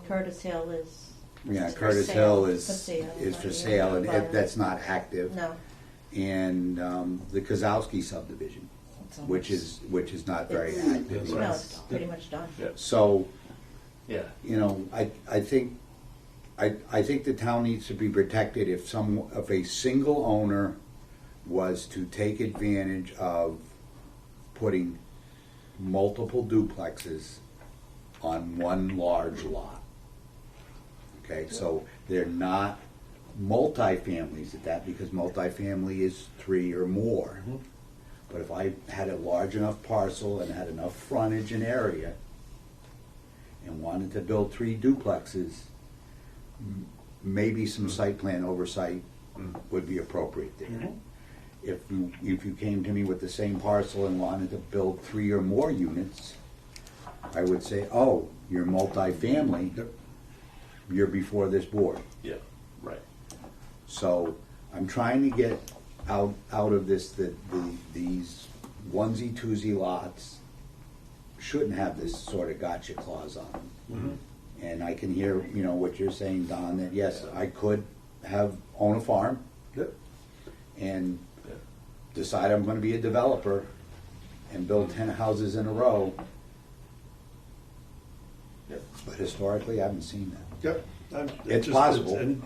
Curtis Hill is. yeah, for Curtis sale. Hill is for sale, and that's not active. No. And the Kozowski subdivision, which is not very active. No, it's pretty much done. So, Yeah. I think the town needs to be protected if a single owner was to take advantage of putting multiple duplexes on one large lot. Okay, so they're not multifamilies at that, because multifamily is 3 or more. But if I had a large enough parcel and had enough frontage and area and wanted to build 3 duplexes, maybe some site plan oversight would be appropriate there. If you came to me with the same parcel and wanted to build 3 or more units, I would say, oh, you're multifamily, you're before this board. Yeah, right. So I'm trying to get out of this, that these onesie twosie lots shouldn't have this sort of gotcha clause on them. And I can hear, what you're saying, Don, that yes, I could own a farm and decide I'm gonna be a developer and build 10 houses in a row. But historically, I haven't seen that. Yep. It's possible.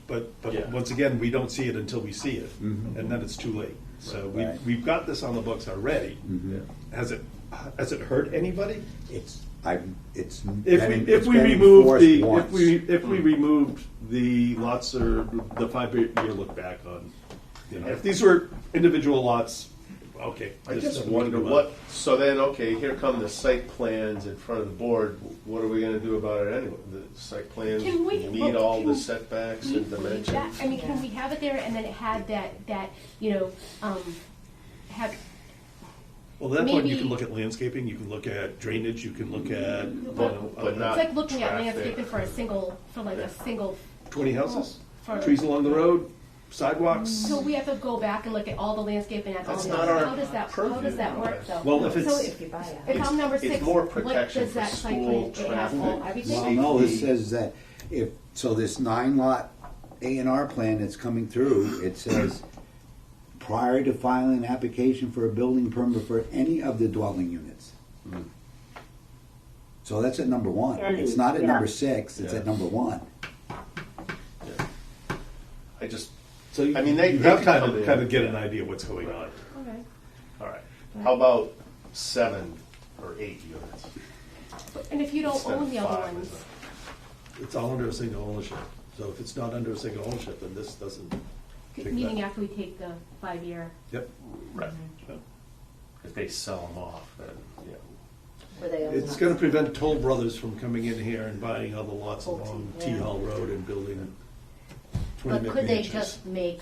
But Yeah. once again, we don't see it until we see it, Mhm. and then it's too late. So Right. we've got this on the books already. Mhm. Has it hurt anybody? It's If we been removed enforced the once. if we removed the lots, or the 5-year look back on, if these were individual lots, okay. I there's just nothing we can wonder do about what, so then, okay, here come the site plans in front of the board, what are we gonna do about it anyway? The site plans Can we- meet all can the setbacks and That- dimensions? I mean, can we have it there and then it had that, have, Well, at that point, you maybe- can look at landscaping, you can look at drainage, you can look at, But not it's like looking at traffic. landscaping for a single 20 houses, for. trees along the road, sidewalks. So we have to go back and look at all the landscaping at all That's the, not our how does that purview, work though? Well, if So it's- If you buy it. if I'm number 6, It's more what protection does for that site school, plan, it has all, traffic, everything? Well, no, this safety. says that this 9-lot A&R plan that's coming through, it says, prior to filing an application for a building permit for any of the dwelling units. So that's at number 1. It's not at Yeah. number 6, it's Yeah. at number 1. I just, So I mean, they you have could time come to in. kind of get an idea what's going on. Okay. all right, how about 7 or 8 units? And if you don't Instead own of the other 5, ones, is it? It's all under a single ownership. So if it's not under a single ownership, then this doesn't. take meaning that. after we take the 5-year, Yep. Right. If they sell them off, then, yeah. Where they own It's them. going to prevent Toll Brothers from coming in here and buying other lots Pulte, along yeah. T Hall Road and building 20 But could they McMansions. just make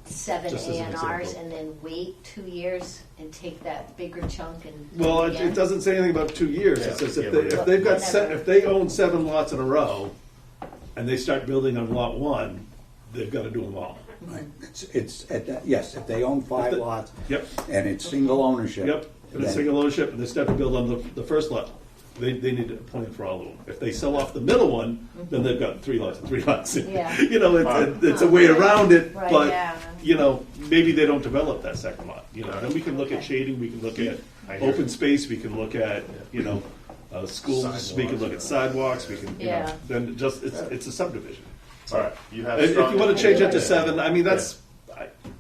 7 Just as an A&Rs example. and then wait 2 years and take that bigger chunk and? Well, do it again? doesn't say anything about 2 years. Yeah, It says yeah, if they've got whatever. if they own 7 lots in a row, and they start building on lot 1, they've got to do them all. Right. It's at that, yes, if they own 5 the- lots Yep. and it's single ownership. Yep. If it's then- single ownership and they start to build on the first lot, they need to plan for all of them. If they sell off the middle one, then they've got 3 lots and 3 lots. Yeah. It's a way around it, Right, but yeah. maybe they don't develop that second lot. Then we can look at shading, we can look at I hear open you. space, we can look at schools, we can look at sidewalks, we can Yeah. then it's a subdivision. All right, you have If strong. you want to change that to Yeah. 7, I mean that's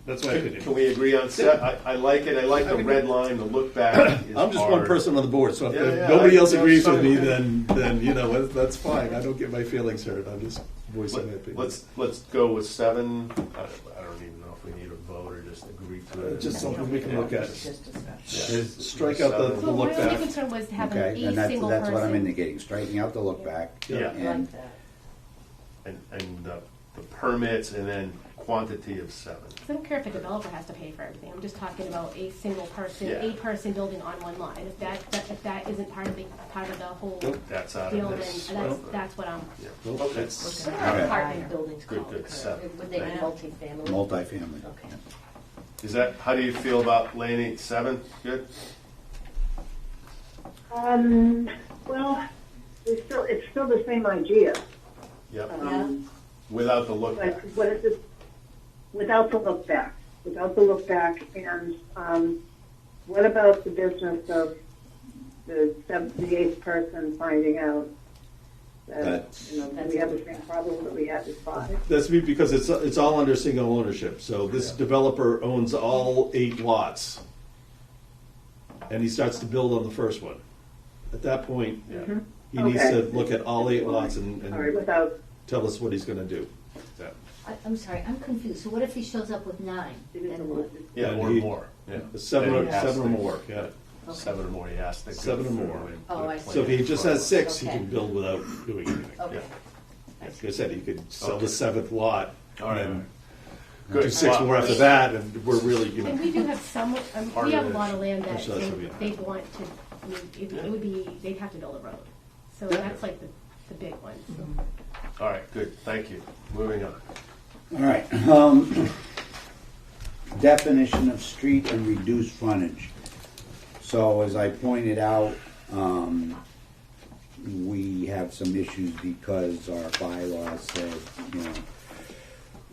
my opinion. Can we agree on 7? I like it, I like the red line, the look back is I'm just one hard. person on the board, so if Yeah, nobody else I- agrees with that's me, fine. then that's fine. I don't get my feelings hurt. I'm just voicing my opinion. Let's go with 7. I don't even know if we need a vote or just agree to. Just something we can look at. Just discussion. Is strike out the So look my only back. concern was having Okay, a and single that's what I'm person. indicating, striking out the look back. Yeah. And Like that. And the permits and then quantity of 7. I don't care if a developer has to pay for everything, I'm just talking about a single person, Yeah. a person building on one lot. And if that isn't part of the whole That's out deal, of then this. that's what I'm, Yeah. Nope, Okay. that's- What Okay. are apartment buildings Good, called? good, 7. Would they be Thank you. multifamily? multifamily. Okay. Is that, how do you feel about Laney, 7? Good? Well, it's still the same idea. Yep. But Without the look back. what is it, without the look back, and, what about the business of the eighth person finding out that, That's- we have the same problem that we had with 5? That's because it's all under single ownership. So this developer owns all 8 lots. And he starts to build on the first one. At that point, Yeah. he needs Okay. to look at all 8 lots and All right, without, tell us what he's gonna do. Yeah. I'm sorry, I'm confused. So what if he shows up with 9? Then what? Yeah, And or he- more. Yeah. Seven Then he has or to- more, yeah. Okay. 7 or more, he has to. go 7 or through more. and Oh, put a I see. So if he just has 6, he Okay. can build without doing anything. Okay. Yeah. Like I said, he could sell Okay. the 7th lot. All right. and Good. do 6 more after that, and we're really, and we do have some, Part we have of a it lot of land that Actually, that's what we have. they'd want to, I mean, it would be, they'd have to build a road. So that's like the big one. All right, good, thank you. Moving on. All right, definition of street and reduced frontage. So as I pointed out, we have some issues because our bylaws said,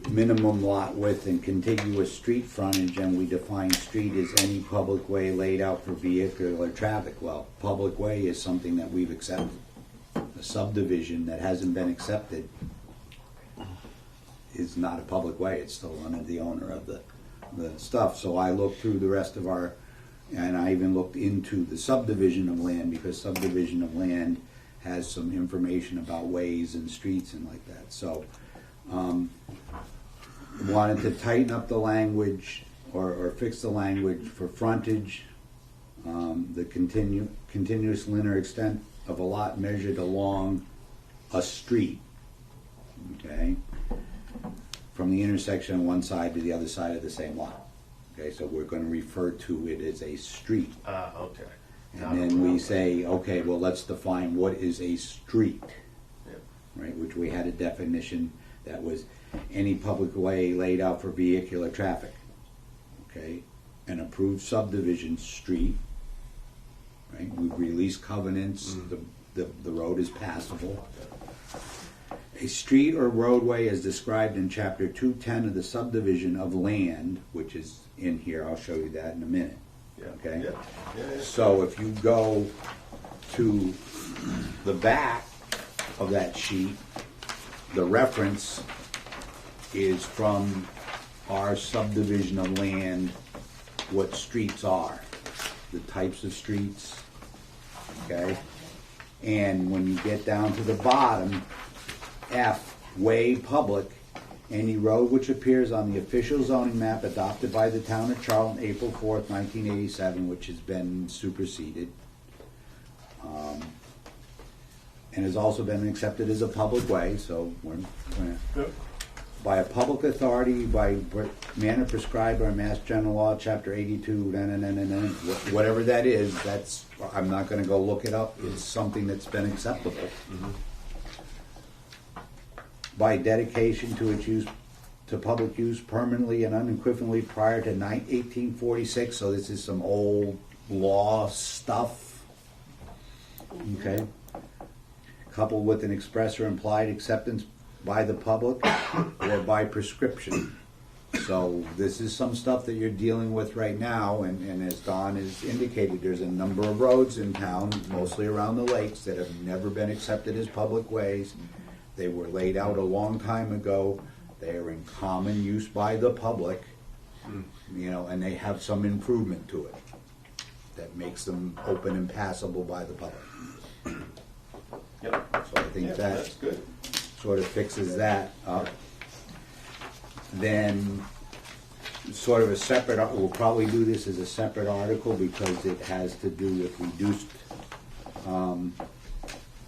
minimum lot width and contiguous street frontage, and we define street as any public way laid out for vehicular traffic. Well, public way is something that we've accepted. A subdivision that hasn't been accepted is not a public way, it's still under the owner of the stuff. So I looked through the rest of and I even looked into the subdivision of land, because subdivision of land has some information about ways and streets and like that. So, wanted to tighten up the language or fix the language for frontage, the continuous linear extent of a lot measured along a street, okay, from the intersection on one side to the other side of the same lot. Okay, so we're going to refer to it as a street. Okay. And then we say, okay, well, let's define what is a street, Yeah. right, which we had a definition that was any public way laid out for vehicular traffic, okay? An approved subdivision street, right? We've released covenants, the road is passable. A street or roadway is described in chapter 210 of the subdivision of land, which is in here, I'll show you that in a minute. Yeah. Okay. Yeah. So if you go to the back of that sheet, the reference is from our subdivision of land, what streets are, the types of streets, okay? And when you get down to the bottom, F, way public, any road which appears on the official zoning map adopted by the town of Charlton, April 4th, 1987, which has been superseded, and has also been accepted as a public way, so we're by a public authority, by manner prescribed by Mass General Law, Chapter 82, whatever that is, that's, I'm not gonna go look it up, it's something that's been acceptable. By dedication to its use, to public use permanently and unequivocally prior to 1846, so this is some old law stuff, okay? Coupled with an express or implied acceptance by the public or by prescription. So this is some stuff that you're dealing with right now, and as Don has indicated, there's a number of roads in town, mostly around the lakes, that have never been accepted as public ways. They were laid out a long time ago. They are in common use by the public, and they have some improvement to it that makes them open and passable by the public. Yep. So I think That's that good. sort of fixes that up. Then sort of a separate, we'll probably do this as a separate article because it has to do with reduced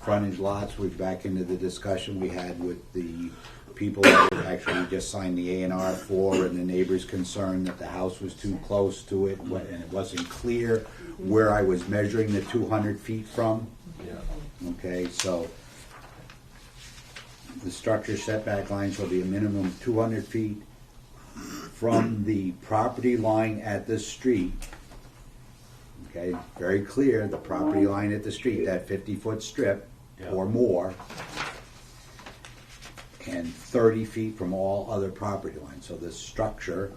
frontage lots, which back into the discussion we had with the people that actually just signed the A&R for, and the neighbors concerned that the house was too close to it, and it wasn't clear where I was measuring the 200 feet from. Yeah. Okay, so the structure setback line shall be a minimum of 200 feet from the property line at the street. Okay, very clear, the property line at the street, that 50-foot strip or more, and 30 feet from all other property lines. So the structure,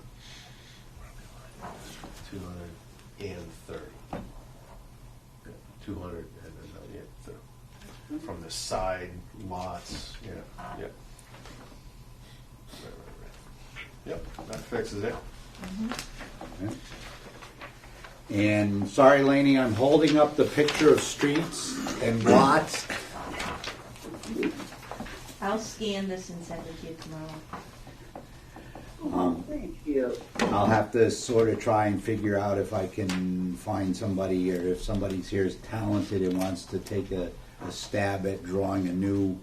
230. 200 and then 30. From the side lots, yeah. Right. Yep, that fixes it. and sorry, Laney, I'm holding up the picture of streets and lots. I'll scan this and send it to you tomorrow. Thank you. I'll have to sort of try and figure out if I can find somebody, or if somebody's here is talented and wants to take a stab at drawing a new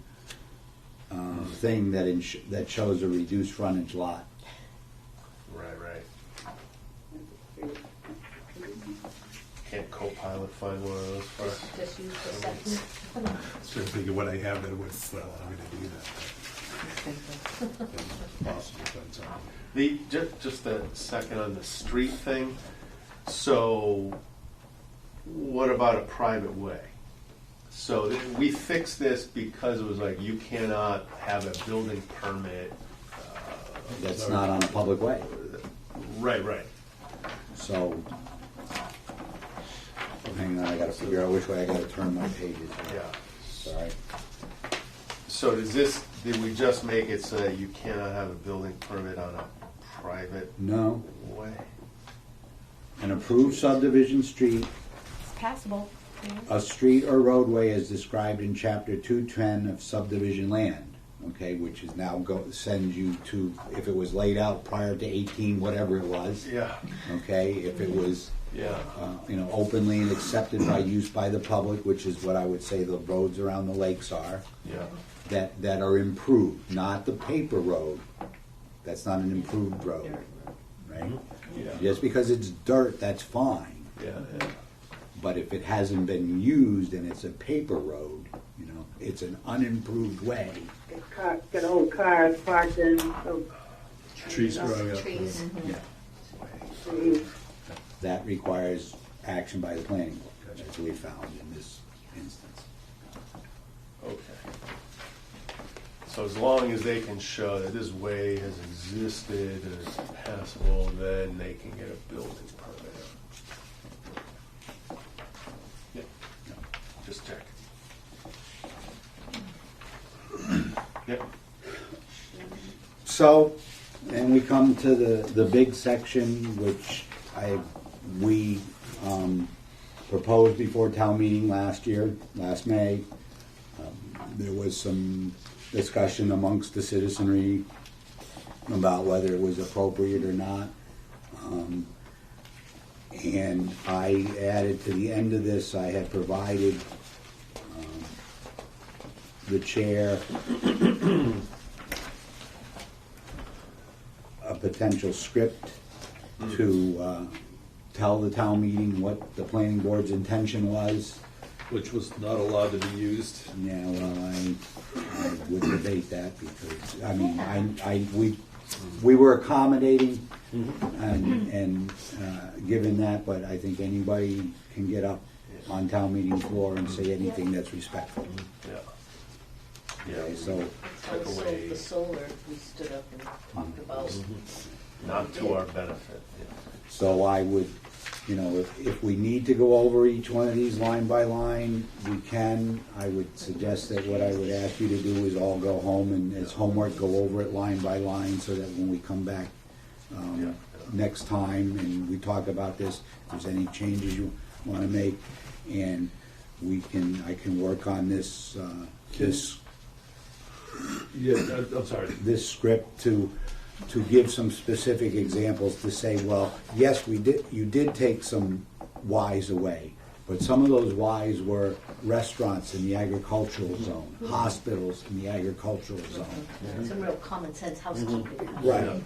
thing that shows a reduced frontage lot. Right. Can't Copilot find one of those for us? Just use the sentence. Trying to think of what I have that would allow me to do that. Possible, but, Just a second on the street thing. So, what about a private way? So we fixed this because it was like you cannot have a building permit. That's not on a public way. Right. So, hang on, I gotta figure out which way I gotta turn my pages. Yeah. Sorry. So did we just make it so that you cannot have a building permit on a private No, way? an approved subdivision street, It's passable. a street or roadway as described in chapter 210 of subdivision land, okay, which is now sends you to, if it was laid out prior to 18, whatever it was, Yeah. okay, if it was, Yeah. openly and accepted by use by the public, which is what I would say the roads around the lakes are, Yeah. that are improved, not the paper road. That's not an improved road, right? Yeah. Just because it's dirt, that's fine. Yeah. But if it hasn't been used and it's a paper road, it's an unimproved way. Got old cars parked in, trees growing up. Trees. That requires action by the planning board, as we found in this instance. Okay. So as long as they can show that this way has existed and it's passable, then they can get a building permit. Yeah. Just check. Yep. So, then we come to the big section, which we proposed before town meeting last May. There was some discussion amongst the citizenry about whether it was appropriate or not. And I added to the end of this, I had provided the chair a potential script to tell the town meeting what the planning board's intention was. Which was not allowed to be used. Yeah, well, I would debate that because, we were accommodating and given that, but I think anybody can get up on town meeting floor and say anything that's respectful. Yeah. Okay, so, Also, the solar, we stood up and talked about. Not to our benefit. so I would, if we need to go over each one of these line by line, we can. I would suggest that what I would ask you to do is all go home and as homework, go over it line by line so that when we come back next time and we talk about this, if there's any changes you want to make, and I can work on this Yeah, I'm sorry. this script to to give some specific examples to say, well, yes, you did take some Ys away, but some of those Ys were restaurants in the agricultural zone, hospitals in the agricultural zone. Some real common sense housekeeping. Right. Okay.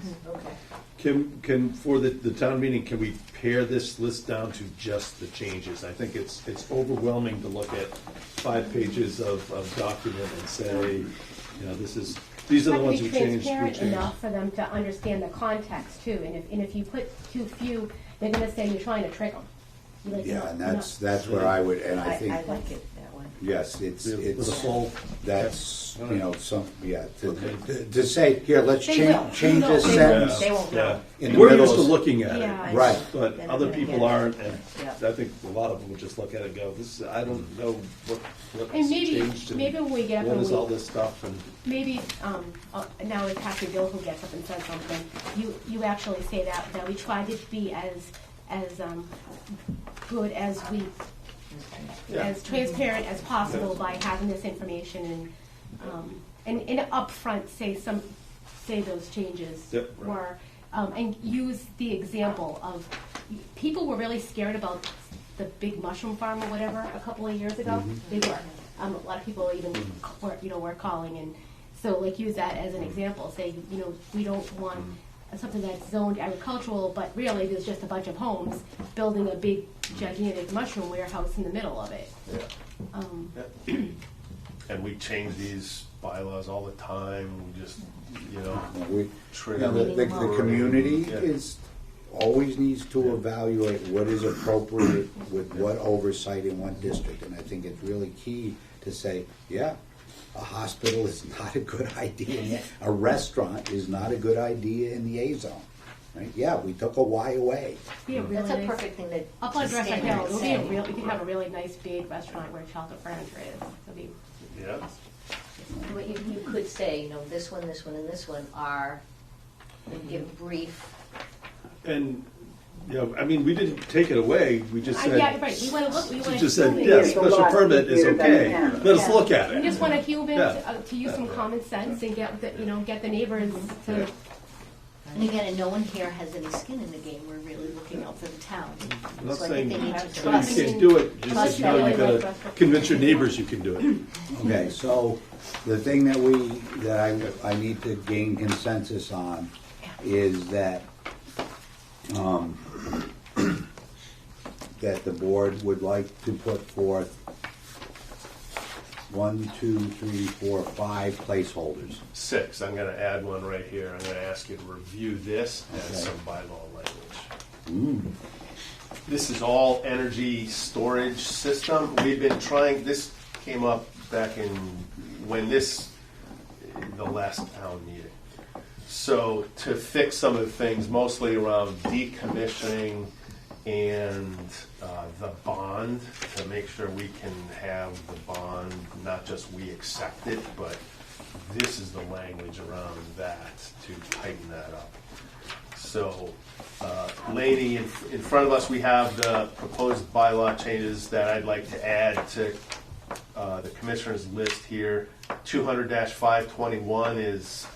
Can for the town meeting, can we pare this list down to just the changes? I think it's overwhelming to look at 5 pages of document and say, these are the ones who changed. Transparent enough for them to understand the context too, and if you put too few, they're gonna say you're trying to trick them. Yeah, and that's where I would, and I think, I like it that way. yes, it's, With a full, that's, to say, here, let's They change will. change No, this they sentence. won't. They won't yeah. know. In the We're middle used to of- looking at Yeah. it. Right. But Then other we're gonna people get it. aren't, and Yeah. I think a lot of them would just look at it and go, I don't know what's And changed. maybe when we get up What and is we, all this stuff, and maybe, now it's actually Bill who gets up and says something, you actually say that we try to be as good as we, as transparent as possible by having this information and upfront say those changes Yep. were, and use the example of, people were really scared about the big mushroom farm or whatever a couple of years ago. They were. A lot of people even were calling, and so like use that as an example. Say, we don't want something that's zoned agricultural, but really there's just a bunch of homes building a big gigantic mushroom warehouse in the middle of it. And we change these bylaws all the time, we just, We- trigger. The community Yeah. always needs to evaluate what is appropriate with what oversight in one district. And I think it's really key to say, yeah, a hospital is not a good idea. A restaurant is not a good idea in the A zone. Right? Yeah, we took a Y away. Be a really That's a nice- perfect thing Up to on Dresser stand there Hill, and it'll be say. we could have a really nice big restaurant where chocolate furniture is. It'll be, Yeah. What you could say, this one, and this one are, and give brief. And, we didn't take it away, we just said. yeah, right, we wanna look, we We wanna. just said, human- yeah, It's a special lot permit is easier than okay, that. let us Yeah. look at We it. just want a human Yeah. to use some common sense and get the neighbors to, And again, and no one here has any skin in the game, we're really looking out for the town. I'm not So I saying think they need to you trust. can't do it, just Trust that that you way, gotta like convince your neighbors you can do it. Okay, so the thing that I need to gain consensus on is that, that the board would like to put forth 1, 2, 3, 4, 5 placeholders. 6, I'm gonna add one right here, I'm gonna ask you to review this and Okay. some bylaw language. This is all energy storage system. We've been trying, this came up back in, the last town meeting. So to fix some of the things, mostly around decommissioning and the bond, to make sure we can have the bond, not just we accept it, but this is the language around that to tighten that up. So, Laney, in front of us, we have the proposed bylaw changes that I'd like to add to the commissioner's list here. 200-521 is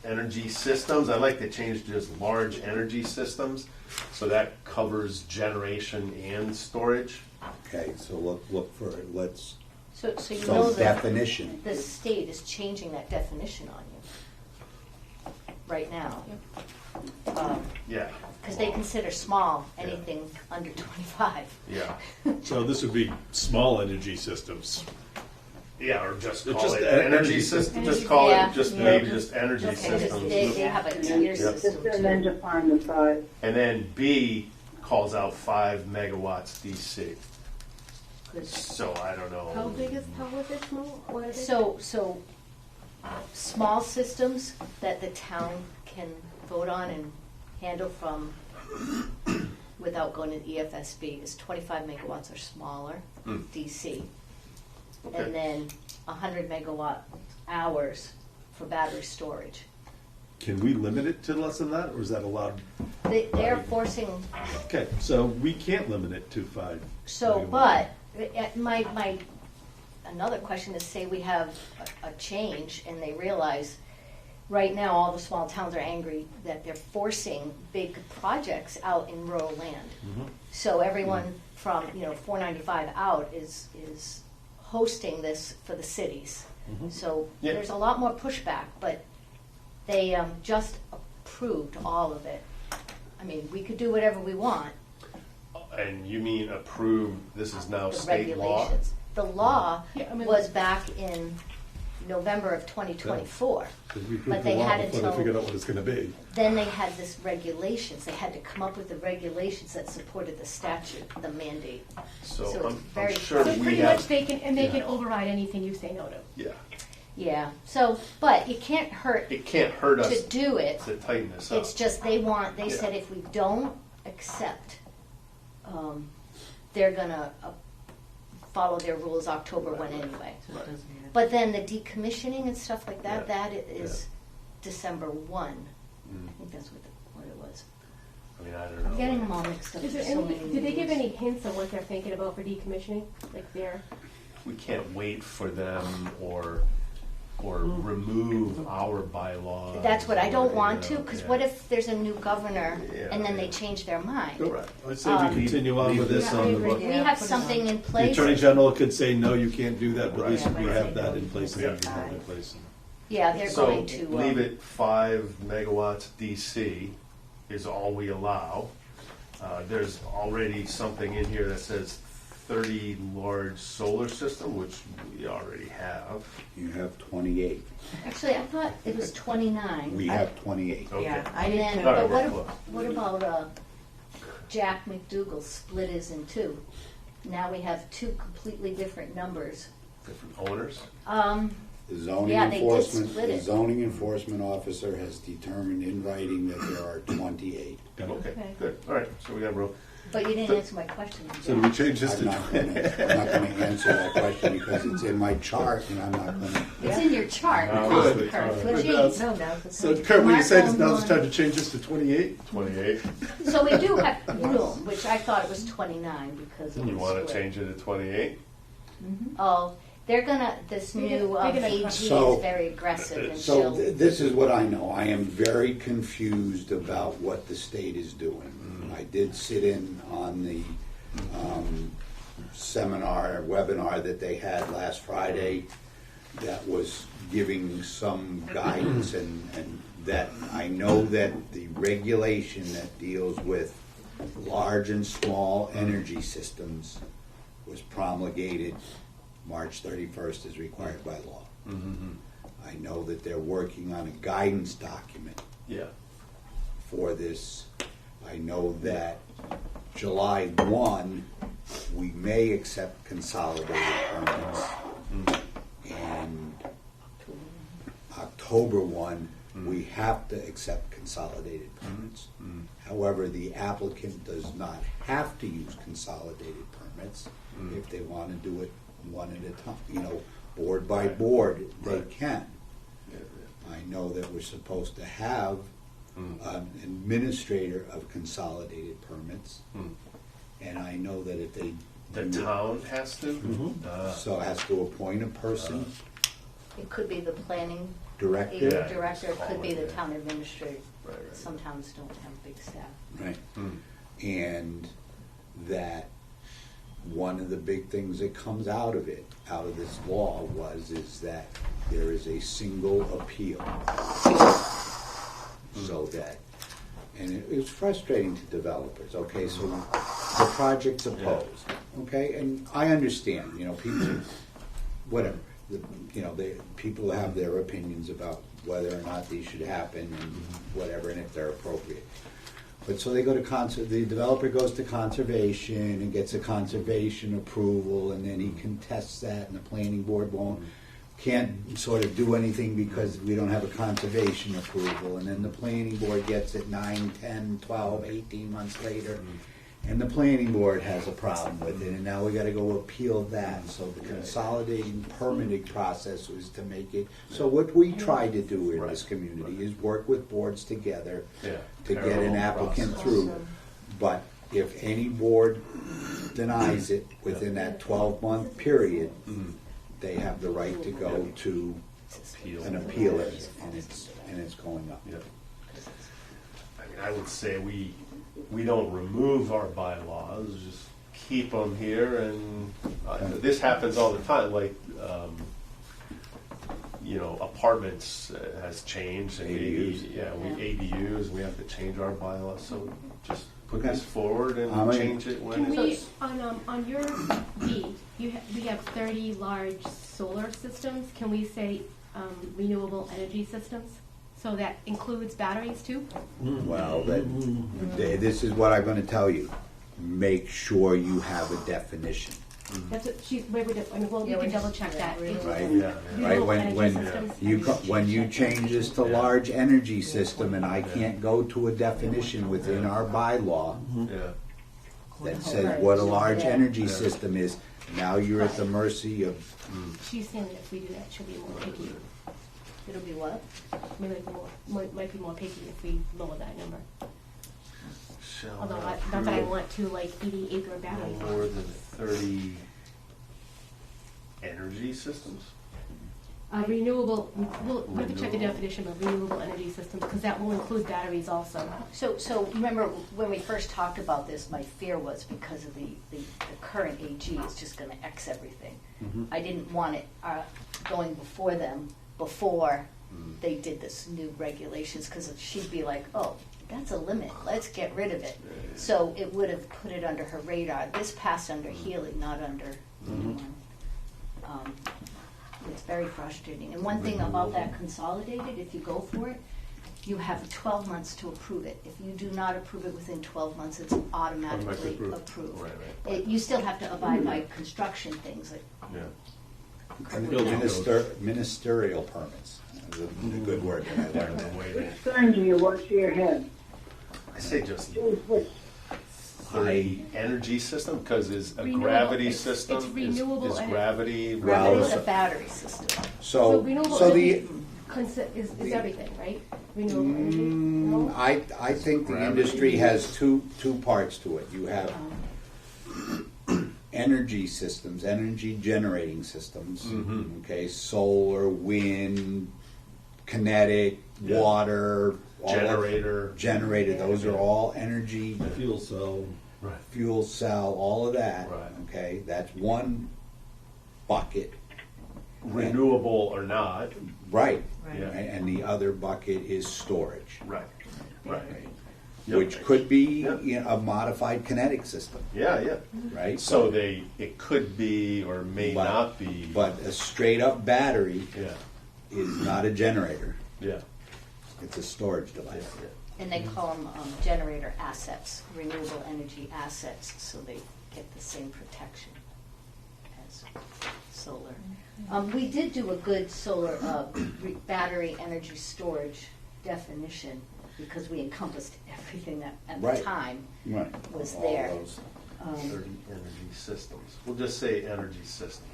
energy systems. I'd like to change to just large energy systems, so that covers generation and storage. Okay, so look for it, let's, So you so know that definition. the state is changing that definition on you right now. Yeah, Because they consider small anything under 25. yeah, So this would be small energy systems. yeah, or just It's call just it energy energy system, just call Yeah. it, just Yeah. maybe just energy Because systems. they have a tier Yep. system Just and then too. define the size. And then B calls out 5 megawatts DC. So I don't know. how was it small? What is it? So small systems that the town can vote on and handle from without going to the EFSB is 25 megawatts or smaller, DC. Okay. And then 100 megawatt hours for battery storage. Can we limit it to less than that, or is that allowed? They're forcing, Okay, so we can't limit it to 5. so, but, another question is, say we have a change and they realize right now, all the small towns are angry that they're forcing big projects out in rural land. So everyone from, 495 out is hosting this for the cities. So Yeah. there's a lot more pushback, but they just approved all of it. I mean, we could do whatever we want. And you mean approve, this is now The state law? regulations. The law Yeah, I mean- was back in November of 2024. Because we But approved they the law had before they until- figured out what it's gonna be. Then they had this regulations. They had to come up with the regulations that supported the statute, the mandate. So So it's I'm very- sure So we pretty much have, they can override anything you say no to. yeah, Yeah. So, but it can't hurt it can't hurt us to do it. to tighten this up. It's just they Yeah. said if we don't accept, they're gonna follow their rules October 1 anyway. So it doesn't matter. But then the decommissioning and stuff like that, Yeah. that is December 1. I think that's what it was. I mean, I don't know. I'm getting them all mixed up. Is there There's so any, many did they give meetings. any hints on what they're thinking about for decommissioning? Like their, We can't wait for them or remove our bylaws. That's what I don't or, want you to, know, because yeah. what if there's a new governor Yeah, and then they yeah. change their mind? Right. I'd say we continue on with this Yeah, I on the agree. book. We Yeah, have put it something on. in The place. Attorney General could say, no, you can't do that, but at least Right. we have that in place, and Yeah. everything have in place. Yeah, they're So going to. leave it 5 megawatts DC is all we allow. There's already something in here that says 30 large solar system, which we already have. You have 28. Actually, I thought it was 29. We have 28. Okay. Yeah, I And did then, too. All right, but we're close. what about Jack McDougal split his in two? Now we have two completely different numbers. Different owners. The zoning Yeah, they did enforcement, split the it. zoning enforcement officer has determined in writing that there are 28. Okay, Okay. good. All right, so we got room. But you didn't answer my question. So do we change this I'm to not gonna answer that question because it's in my chart and I'm not gonna. It's in your chart. No, Good. Kurt. Good. Jeez. No, now's the So time. Kurt, when you say this, Mark now's on the time to change this to 28? 28. So we do have room, which I thought it was 29 because of You the want to split. change it to 28? Oh, they're gonna, this They're new gonna AG So- is very aggressive and So she'll. this is what I know. I am very confused about what the state is doing. I did sit in on the webinar that they had last Friday that was giving some guidance and that I know that the regulation that deals with large and small energy systems was promulgated March 31st as required by law. I know that they're working on a guidance document Yeah. for this. I know that July 1, we may accept consolidated permits. And October 1, we have to accept consolidated permits. However, the applicant does not have to use consolidated permits if they want to do it one at a time, board by board, they Right. can. I know that we're supposed to have an administrator of consolidated permits, and I know that if they The do- town has to? so has to appoint a person, It could be the planning director. aid Yeah, director, it could be the yeah. town administrator. Right, right. Some towns don't have big staff. Right. And that one of the big things that comes out of this law is that there is a single appeal. So that, and it was frustrating to developers, okay, so the project's opposed, okay, and I understand, people, whatever, people have their opinions about whether or not these should happen and whatever, and if they're appropriate. But so they go to the developer goes to conservation and gets a conservation approval, and then he contests that, and the planning board can't sort of do anything because we don't have a conservation approval, and then the planning board gets it 9, 10, 12, 18 months later, and the planning board has a problem with it, and now we gotta go appeal that, so the consolidating permitting process was to make it, so what we try to do in this community is work with boards together Yeah. to get an Parallel applicant process. through, but if any board denies it within that 12-month period, they have the right to go to Appeal. an appeal it, and it's going up. Yeah. I mean, I would say we don't remove our bylaws, just keep them here, and this happens all the time, like, you know, apartments has changed, and ADUs. ADUs, we have to change our bylaws, so just put Okay. this forward and I mean, change it when Can it's. we, on your B, we have 30 large solar systems, can we say renewable energy systems? So that includes batteries too? Well, this is what I'm gonna tell you. Make sure you have a definition, That's what she's, well, we Yeah, can we're double just- check yeah, that. we're- It's right? Yeah, Right, renewable energy when systems. when you change this to large energy system, and I can't go to a definition within our bylaw yeah. that says what a large Yeah. energy system is, now you're at the mercy of, She's saying that if we do that, she'll be more picky. It'll be what? Maybe might be more picky if we lower that number. Shall Although, not not that I approve want to like 80-acre battery no farm. more than 30 energy systems? Renewable, we'll have to check the definition of renewable energy systems, because that will include batteries also. So remember, when we first talked about this, my fear was because of the current AG is just gonna X everything. I didn't want it going before them, before they did this new regulations, because she'd be like, oh, that's a limit, let's get rid of it. So it would have put it under her radar. This passed under Healy, not under anyone. It's very frustrating. And one thing about that consolidated, if you go for it, you have 12 months to approve it. If you do not approve it within 12 months, it's automatically Automatically approved. approved. Right. You still have to abide by construction things like Yeah. ministerial permits. That's a good word that I learned. Concern to you, what's to your head? I say just Choose which. 30 energy system, because is a Renewable. gravity It's system, renewable is energy. gravity. Well, Gravity is a battery system. So So, renewable so the, energy is everything, right? Renewable energy? No? I think the industry has two parts to it. You have energy systems, energy generating systems, okay, solar, wind, kinetic, Yeah. water, all that- Generator. generator, those are all energy, Fuel cell. Right. fuel cell, all of that, Right. okay, that's one bucket. Renewable or not. Right. Yeah. And the other bucket is storage, Right. Right. which could be, Yep. you know, a modified kinetic system, Yeah. right? So it could be or may But- not be. But a straight up battery Yeah. is not a generator, Yeah. it's a storage device. And they call them generator assets, renewable energy assets, so they get the same protection as solar. We did do a good solar battery energy storage definition because we encompassed everything that at the Right. time Right. was All there. those. 30 energy systems. We'll just say energy systems.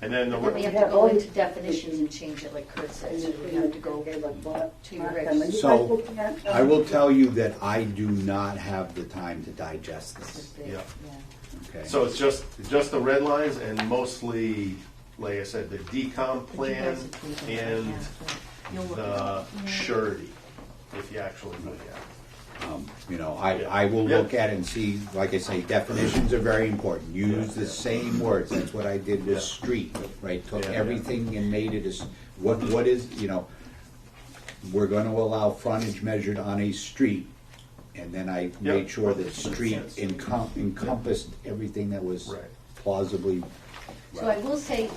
And then the. Then we have to go into definitions and change it like Kurt said, so we have to go to your registry. So, I will tell you that I do not have the time to digest this, Yeah. okay? So it's just the red lines and mostly, like I said, the decom plan and the surety, if you actually look at it. You know, I will Yeah. look at it and see, like I say, definitions are very important. Use the same words. That's what I did with Yeah. street, right? Took Yeah, yeah. everything and made it as, what is, you know, we're gonna allow frontage measured on a street. And then I made sure that street encompassed everything that was Right. plausibly. So I will say,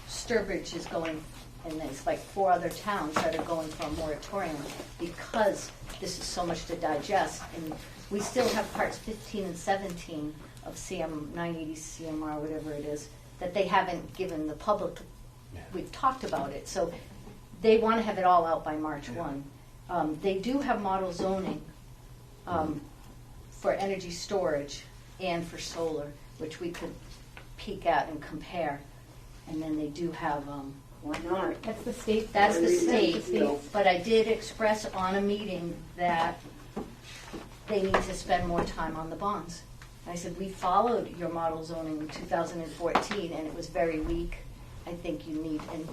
Sturbridge is going, and there's like 4 other towns that are going for a moratorium because this is so much to digest. And we still have parts 15 and 17 of CM 980 CMR, whatever it is, that they haven't given the public. We've talked about it, so they want to have it all out by March 1. They do have model zoning for energy storage and for solar, which we could peek at and compare. And then they do have, Why not? That's the state. that's the That's state, but I did express on a meeting that they need to spend more time on the bonds. I said, we followed your model zoning in 2014, and it was very weak, I think you need, and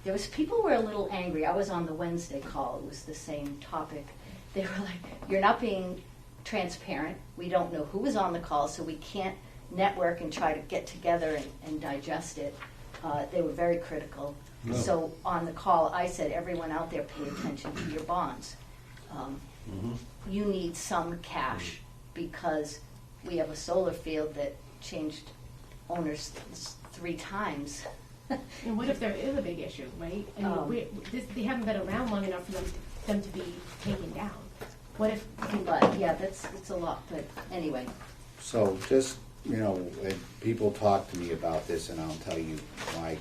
there was, people were a little angry. I was on the Wednesday call, it was the same topic. They were like, you're not being transparent. We don't know who was on the call, so we can't network and try to get together and digest it. They were very critical. No. So on the call, I said, everyone out there, pay attention to your bonds. You need some cash because we have a solar field that changed owners 3 times. And what if there is a big issue, right? I mean, they haven't been around long enough for them to be taken down. What if? But yeah, it's a lot. But anyway, So just, you know, when people talk to me about this, and I'll tell you my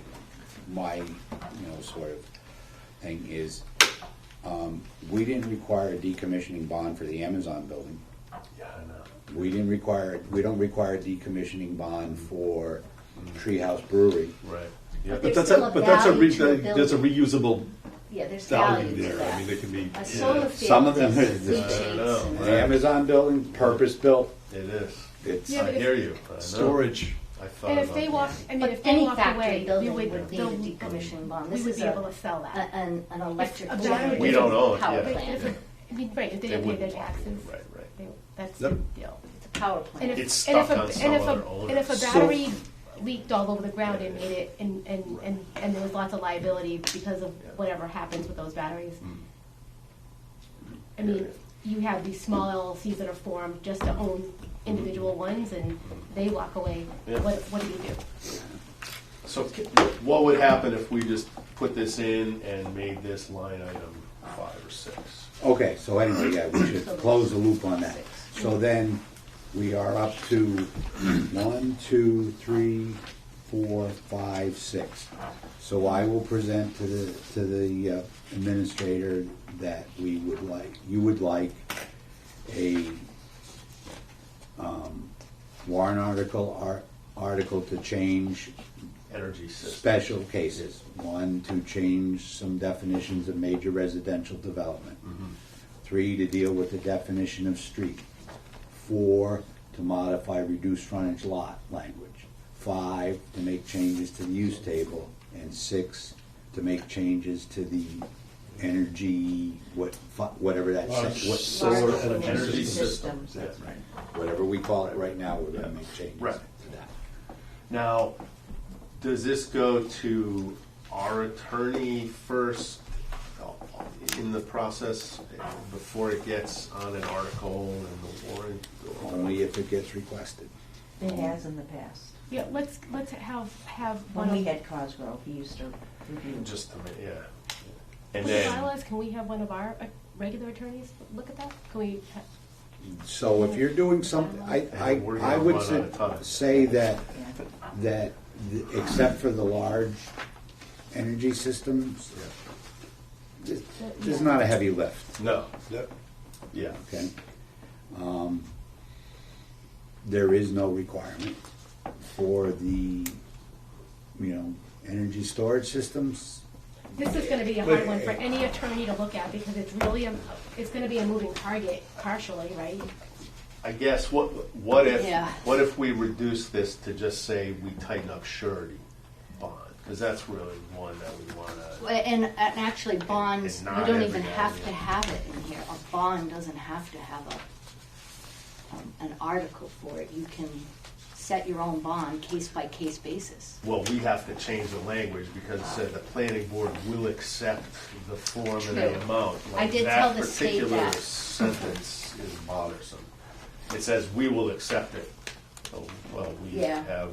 you know, sort of thing is, we didn't require a decommissioning bond for the Amazon building. Yeah, I know. We don't require a decommissioning bond for Treehouse Brewery. Right. But But there's that's still a, a but that's a, value to a there's a reusable yeah, there's value value to there. that. I mean, it can be. A solar field. Some of them is is- leachates I know, and- right. The Amazon building, purpose-built, It is. it's, Yeah, I but if- hear you. I know. Storage. I thought And if about they that. walk, I mean, But if they any walked factory away, building we would need a decommissioning bond. We This would is be able to sell that. an electric a battery- generator We don't own it, power yeah. Right, plant. if it- I mean, right, if they They didn't pay wouldn't their want it. taxes, Right, right. that's Yep. the deal. It's a power And plant. if, It's and if stuck a, on and some if other a, and if a owners. battery leaked all over the ground and made it, and there was lots of liability because of whatever happens with those batteries. I mean, you have these small LLCs that are formed just to own individual ones, and they walk away. Yeah. What do you do? So what would happen if we just put this in and made this line item 5 or 6? okay, so anyway, yeah, we should close the loop on that. So then, we are up to 1, 2, 3, 4, 5, 6. So I will present to the administrator that you would like a warrant article to change Energy system. special cases. 1, to change some definitions of major residential development. 3, to deal with the definition of street. 4, to modify reduced frontage lot language. 5, to make changes to the use table. And 6, to make changes to the energy, whatever that says. Large solar energy Energy system. systems. That's right. Whatever we call it right now, we're gonna make changes Right. to that. Now, does this go to our attorney first in the process before it gets on an article and the warrant? Only if it gets requested. It has in the past. Yeah, let's have one When we of, had Cosgrove, he used to review. Just a minute, yeah. And with the then, bylaws, can we have one of our regular attorneys look at that? Can we, So if you're doing something, I We're I gonna would run out of time. say that, Yeah. except for the large energy systems, there's not a heavy lift, no, Yep. yeah. okay? There is no requirement for the, energy storage systems. this is gonna be a hard one for any attorney to look at, because it's really, it's gonna be a moving target partially, right? I guess, what Yeah. if we reduce this to just say we tighten up surety bond? Because that's really one that we want to, And actually, bonds, And you not don't even every have area. to have it in here. A bond doesn't have to have an article for it. You can set your own bond case-by-case basis. well, we have to change the language because it said the planning board will accept the form and True. the amount. I Like, did tell the state particular that. sentence is bothersome. It says we will accept it. Oh, well, we Yeah. have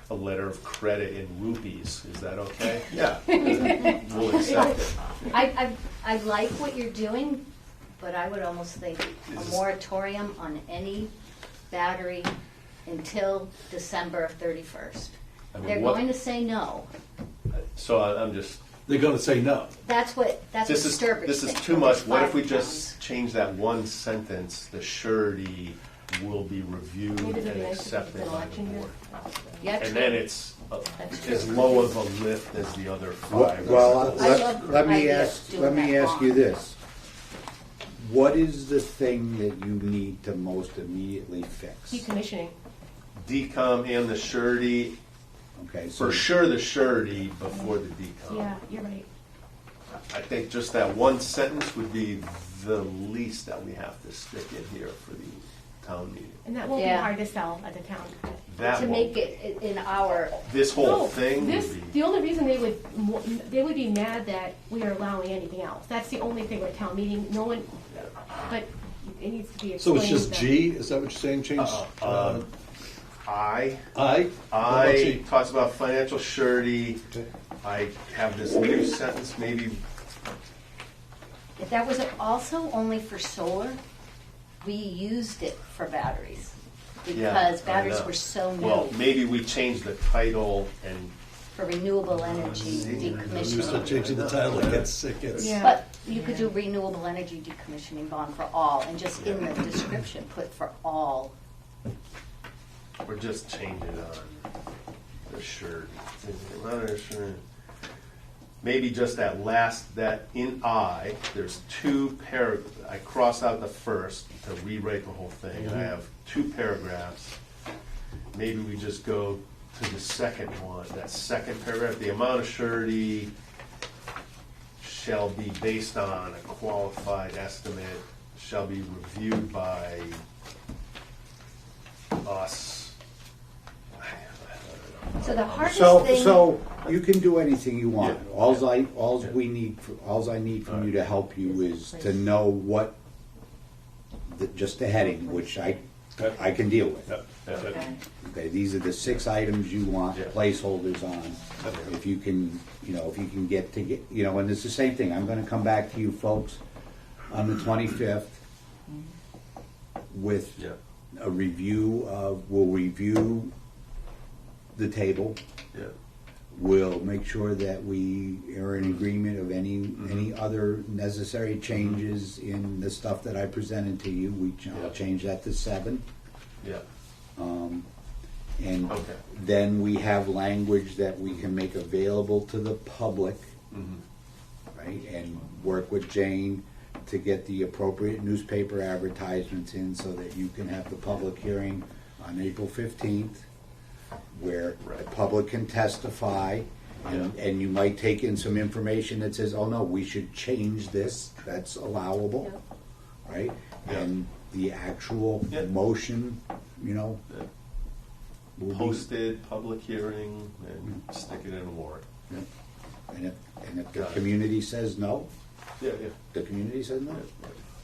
a letter of credit in rupees. Is that okay? Yeah. We'll accept it. I like what you're doing, but I would almost think a Is- moratorium on any battery until December 31st. I mean, They're what- going to say no. So I'm just, They're gonna say no. That's what this is Sturbridge this is thinks. too much. What if we Five just towns. change that one sentence? The surety will be reviewed Maybe and it'd be nice if accepted it's an by the election year. board. Yeah, And true. then it's That's as true. low of a lift as the other 5. Well, I love let the me idea of ask, doing let me that ask you bond. this. What is the thing that you need to most immediately fix? Decommissioning. decom and the surety Okay, so For sure, the surety before the decom. Yeah, you're right. I think just that one sentence would be the least that we have to stick in here for the town meeting. And that won't be Yeah. hard to sell at the town. That To won't make it in our, This whole No, thing this, would be. the only reason they would be mad that we are allowing anything else. That's the only thing with town meeting, no one, but it needs to be So explained. it's just that- G, is that what you're saying, change? I I? What about G? talks about financial surety. Okay. I have this new sentence, maybe, if that was also only for solar, we used it for batteries. Yeah, Because I batteries know. were so well, new maybe we change the title and, for renewable energy You start decommissioning. changing the title, it gets. Yeah. But you could do renewable energy decommissioning bond for all, and just in the description, put for all. or just change it on the surety. Maybe just that in I, there's two I cross out the first to rewrite the whole thing, and I have two paragraphs. Maybe we just go to the second one, that second paragraph, the amount of surety shall be based on a qualified estimate, shall be reviewed by us. I don't know. So the hardest So, thing. so you can do anything you want. Yeah. Alls I need from you to help you is to know what, just the heading, which I can deal with. Yep, yep. Okay. Okay, these are the 6 items you want Yeah. placeholders on. If you can, if you can get, and it's the same thing, I'm gonna come back to you folks on the 25th with Yeah. a review we'll review the table. Yeah. We'll make sure that we are in agreement of any other necessary changes in the stuff that I presented to you. I'll change that to 7. Yeah. And Okay. then we have language that we can make available to the public, right? And work with Jane to get the appropriate newspaper advertisements in so that you can have the public hearing on April 15th, where the Right. public can testify, and you might take in some information that says, oh no, we should change this, that's allowable, right? Yeah. And the actual Yeah. motion, Yeah. will be. Posted, public hearing, and stick it in a warrant. And if the Got it. community says no, Yeah, yeah. the community says no.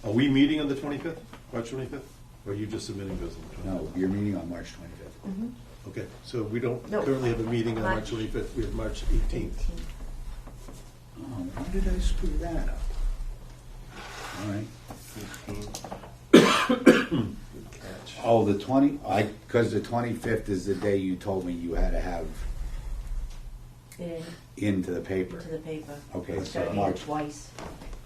Are we meeting on the 25th, March 25th? Or are you just submitting this on the 25th? No, you're meeting on March 25th. Okay, so we don't No. currently have a meeting on March March. 25th, we have March 18th. Oh, why did I screw that up? All right. 15. Good catch. Oh, because the 25th is the day you told me you had to have In, into the paper. into the paper. Okay, It's so gotta be March, twice.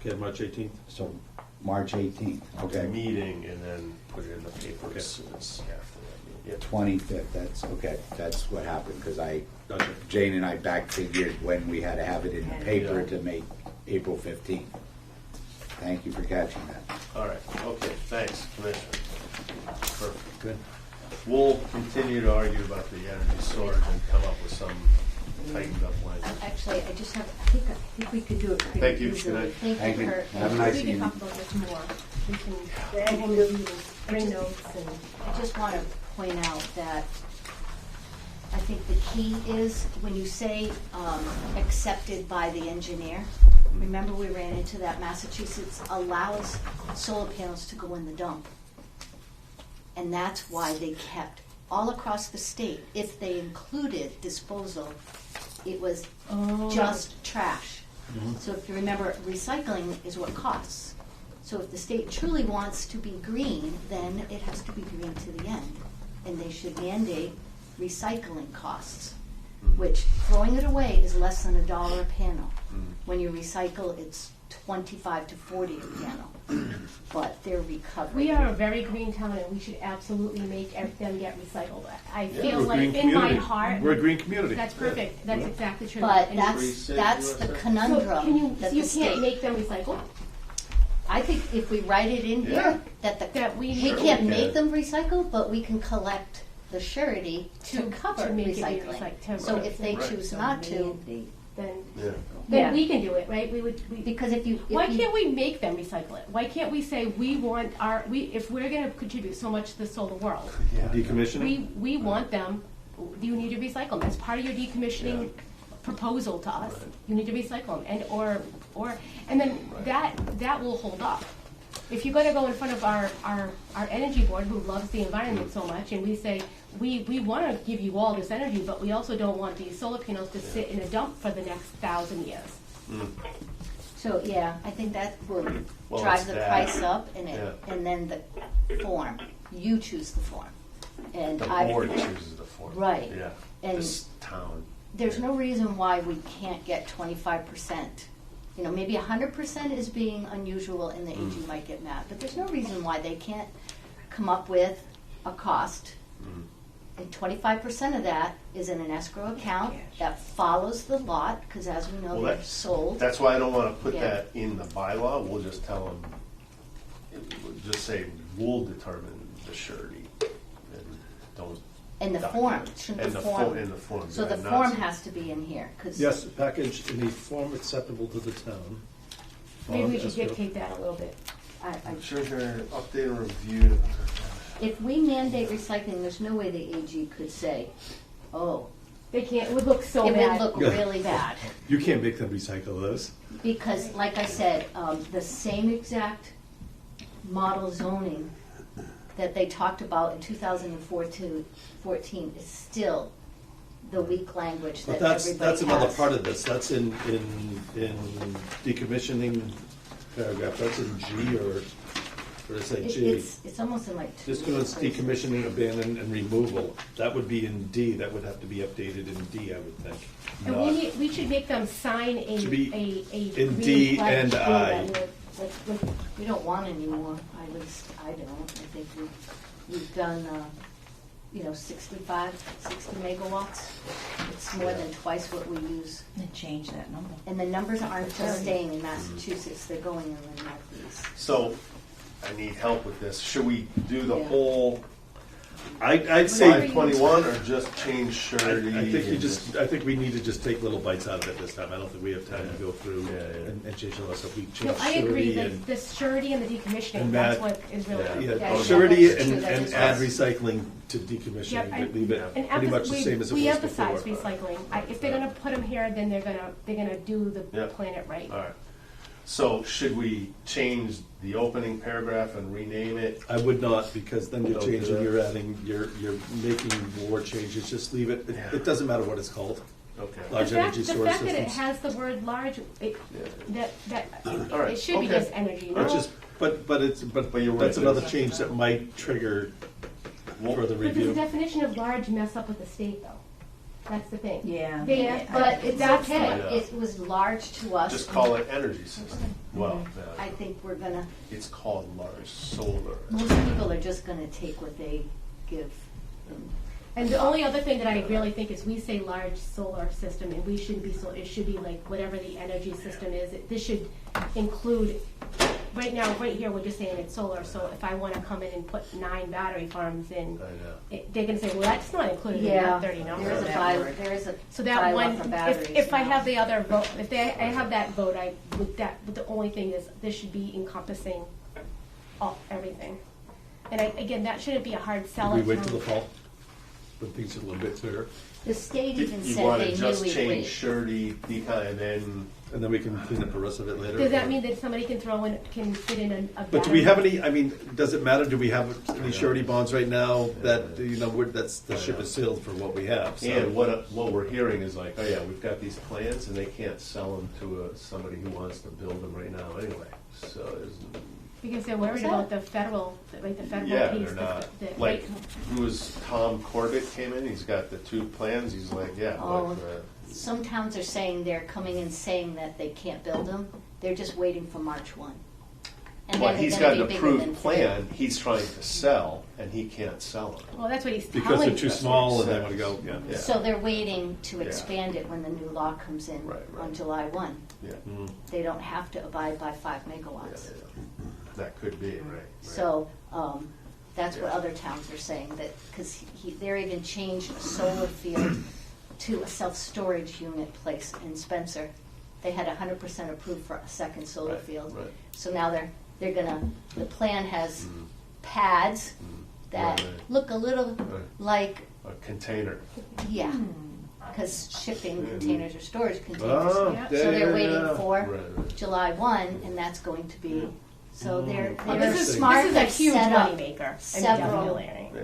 Okay, March 18th. so March 18th, okay. Meeting and then put it in the paper Okay. as soon as after that meeting. 25th, that's what happened, because Gotcha. Jane and I back figured when we had to have it in the paper Yeah. to make April 15th. Thank you for catching that. All right, okay, thanks, Commissioner. Perfect. Good. We'll continue to argue about the energy storage and come up with some tightened up language. Actually, I just have, I think we could do it pretty Thank you. easily. Good night. thank Thank you, you. Kurt. Have a nice We can evening. talk about this more. We can Thank go home you. and bring notes and. I just want to point out that I think the key is when you say accepted by the engineer, remember we ran into that Massachusetts allows solar panels to go in the dump. And that's why they kept all across the state, if they included disposal, it was just trash. So if you remember, recycling is what costs. So if the state truly wants to be green, then it has to be green to the end. And they should mandate recycling costs, which throwing it away is less than $1 a panel. When you recycle, it's 25 to 40 a panel, but they're recovered. We are a very green town and we should absolutely make them get recycled. I feel We're a like green in my community. heart. We're a green community. That's perfect, that's exactly true. But And that's the so conundrum can you, that you the can't state. make them recycle? I think if we write it in Yeah. here, that That we we Sure can't we make can. them recycle, but we can collect the surety to cover make it be recycling. So if they Right. choose not to, Then, Yeah. Yeah. then we can do it, right? because if you. Why can't we make them recycle it? Why can't we say we want if we're gonna contribute so much to the solar world, Decommissioning? we want them, you need to recycle them. As part of your decommissioning proposal to us, you need to recycle them, and then that will hold up. If you're gonna go in front of our energy board, who loves the environment so much, and we say, we wanna give you all this energy, but we also don't want these solar panels to sit in a dump for the next 1,000 years. So, yeah, I think that will Well, drive it's the that. price up Yeah. and then the form, you choose the form. And The I. board chooses the form. Right. Yeah. And This town. there's no reason why we can't get 25%. You know, maybe 100% is being unusual and the AG might get mad, but there's no reason why they can't come up with a cost. And 25% of that is in an escrow account that follows the lot, because as we know, Well, they're that's- sold. That's why I don't wanna put Yeah. that in the bylaw, we'll just tell them, we'll just say, we'll determine the surety, and don't. And the document. form, shouldn't And the the form. in the form. So the yeah, form not- has to be in here, because. Yes, packaged in a form acceptable to the town. Maybe we Of should escrow. dictate that a little bit. I'm sure they're update and review. If we mandate recycling, there's no way the AG could say, oh, They can't, it would look so it bad. would look really bad. You can't make them recycle those. Because, like I said, the same exact model zoning that they talked about in 2014 is still the weak language that But everybody that's another has. part of this, that's in decommissioning paragraph, that's in G or did I say G? It's almost in like two. Discontinuous places. decommissioning, abandon, and removal, that would be in D, that would have to be updated in D, I would think. And Not- we should make them sign Should be a in green D pledge and thing I. that We don't want any more, at least I don't. I think we've done, 65, 60 megawatts. It's more than twice what we use. And change that number. And the numbers aren't just staying in Massachusetts, they're going in the Northeast. So, I need help with this. Should we do the Yeah. whole I'd say, 521 or just change surety? I think you and just, I think we need to just take little bites out of it this time, I don't think we have time to go through Yeah, yeah. and change all that stuff, we No, change I agree, surety and. the surety and the decommissioning, and that's that- what is really. Yeah. Yeah, Surety that's true, and that is add right. recycling to Yep, decommissioning, and- leave it and pretty much the same as it was we before. emphasize recycling. If they're gonna put them here, then they're gonna do the Yeah. planet right. All right. So should we change the opening paragraph and rename it? I would not, because then you're Don't do changing, that. you're adding, you're making more changes, just leave it, Yeah. it doesn't matter what it's called. Okay. Large energy The storage fact that it systems. has the word large, Yeah. All right, it should be okay. just energy, But no? just, but you're right, that's another there's- change that might trigger further But does the review. definition of large mess up with the state, though? That's the thing. Yeah. They, But it's that's okay, Yeah. it was large to us. Just call it energy system. Well, I think we're gonna, it's called large solar. most people are just gonna take what they give. And the only other thing that I really think is we say large solar system, and we shouldn't be so, it should be like whatever the energy system is. This should include, right now, right here, we're just saying it's solar, so if I wanna come in and put 9 battery farms in, I know. they're gonna say, well, that's not included in that 30 number. There is a there is a So that bylaw one, for batteries if I now. have the other vote, if I have that vote, but the only thing is, this should be encompassing everything. And again, that shouldn't be a hard sell. We at wait till the home. fall, when things are a little bit clearer, The state even You said wanna they knew just we'd change wait. surety, deca, and then, and then we can clean up the rest of it later. Does that mean that somebody can throw in, can fit in a But do we battery? have any, I mean, does it matter, do we have any surety bonds right now that, that's, the ship is sailed for what we have, so. and what we're hearing is like, oh yeah, we've got these plans and they can't sell them to somebody who wants to build them right now anyway. So there's, Because they're worried What's that? about the federal, like the federal yeah, piece. they're not, the- like, who was Tom Corbett came in, he's got the 2 plans, he's like, yeah, Oh. like, Some towns are saying they're coming in saying that they can't build them, they're just waiting for March 1. And well, then he's they're got gonna an be bigger than approved plan, he's trying to sell, and he can't sell them. Well, that's what he's telling Because they're you. too That's small what and it they wanna go, says. yeah. So they're waiting to Yeah. expand it when the new law comes in Right, right. on July 1. Yeah, They don't have to abide by 5 yeah, megawatts. yeah. That could be, right. So, That's what Yeah. other towns are saying, that, because they're even changed a solar field to a self-storage unit place in Spencer. They had 100% approved for a second solar Right, field. right. So now they're gonna, the plan has pads that Right, right. look a little Right. like, A container. yeah, because shipping Mhm. containers or storage containers. Oh, Yeah. So they're waiting yeah. for Right, right. July 1, and that's going to be, so they're Well, they're this is smart. this is a They've huge set up moneymaker. several- Definitely. Yeah.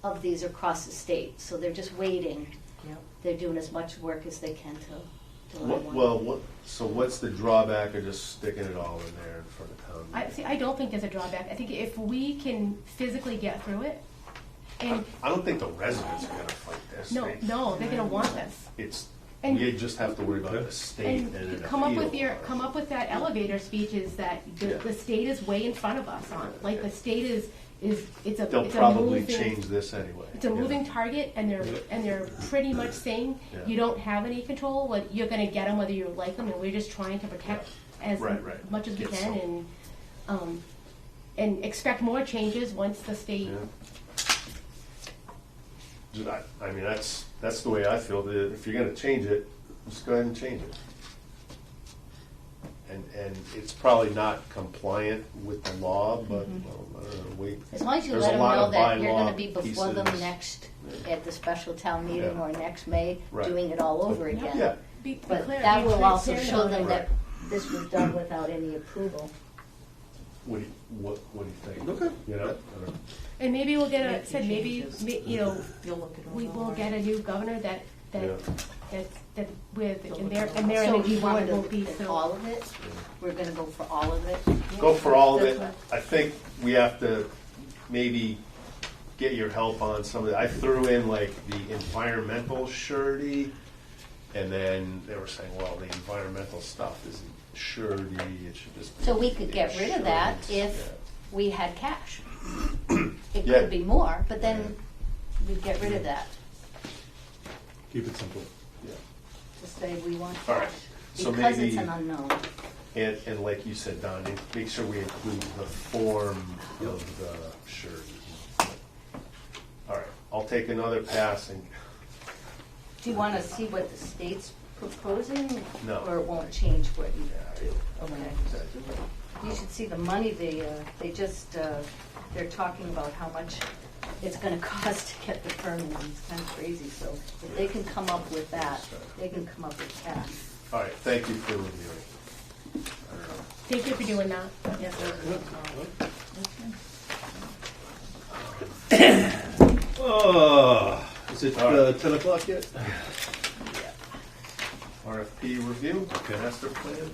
of these across the state, so they're just waiting. Yep. They're doing as much work as they can to July 1. Well, so what's the drawback of just sticking it all in there in front of town? I don't think there's a drawback. I think if we can physically get through it, and I don't think the residents are gonna fight this. no, they're gonna want this. It's, And- we just have to worry about the state and And an come up with appeal. come up with that elevator speech is that Yeah. the state is way in front of us on, like the state is, it's a, They'll it's a probably moving, change this anyway. it's a yeah. moving target, and they're pretty much saying, Yeah. you don't have any control, you're gonna get them whether you like them, and we're just trying to protect as Right. much as we Get can, some. and expect more changes once the state, Yeah. I mean, that's the way I feel, that if you're gonna change it, just go ahead and change it. And it's probably not compliant with the law, but, well, I don't know, wait. As long as you There's let a them lot know of that you're bylaw gonna be before them pieces. next, at the special town meeting Yeah. or next May, Right. doing it all over again. Yeah, be But clear, that be will also transparent show on them it. that this was done without any approval. what do you think? Okay. You know? I don't know. And maybe we'll get Make the changes. you know, You'll look at all we will that. get a new governor that with, and their So energy you want board to won't be do so. all of it? We're gonna go for all of it? Go for all of it. That's I think we have to maybe get your help on some of it. I threw in like the environmental surety, and then they were saying, well, the environmental stuff isn't surety, it should just be. So we could get rid of that insurance. if we had cash. It Yeah. could be more, but then we'd get rid of that. Keep it simple. Yeah. Just say we want All right. cash. So Because maybe- it's an unknown. And like you said, Don, make sure we include the form of the surety. All right, I'll take another pass and, Do you want to see what the state's proposing? No. Or it won't change what you Yeah, do? Okay. You should see the money, they just, they're talking about how much it's gonna cost to get the permit, and it's kind of crazy, so if they can come up with that, they can come up with cash. all right, thank you for reviewing. I don't know. Thank you for doing that. Yes. Oh, is it All right. 10 o'clock yet? RFP review, Okay. master plan.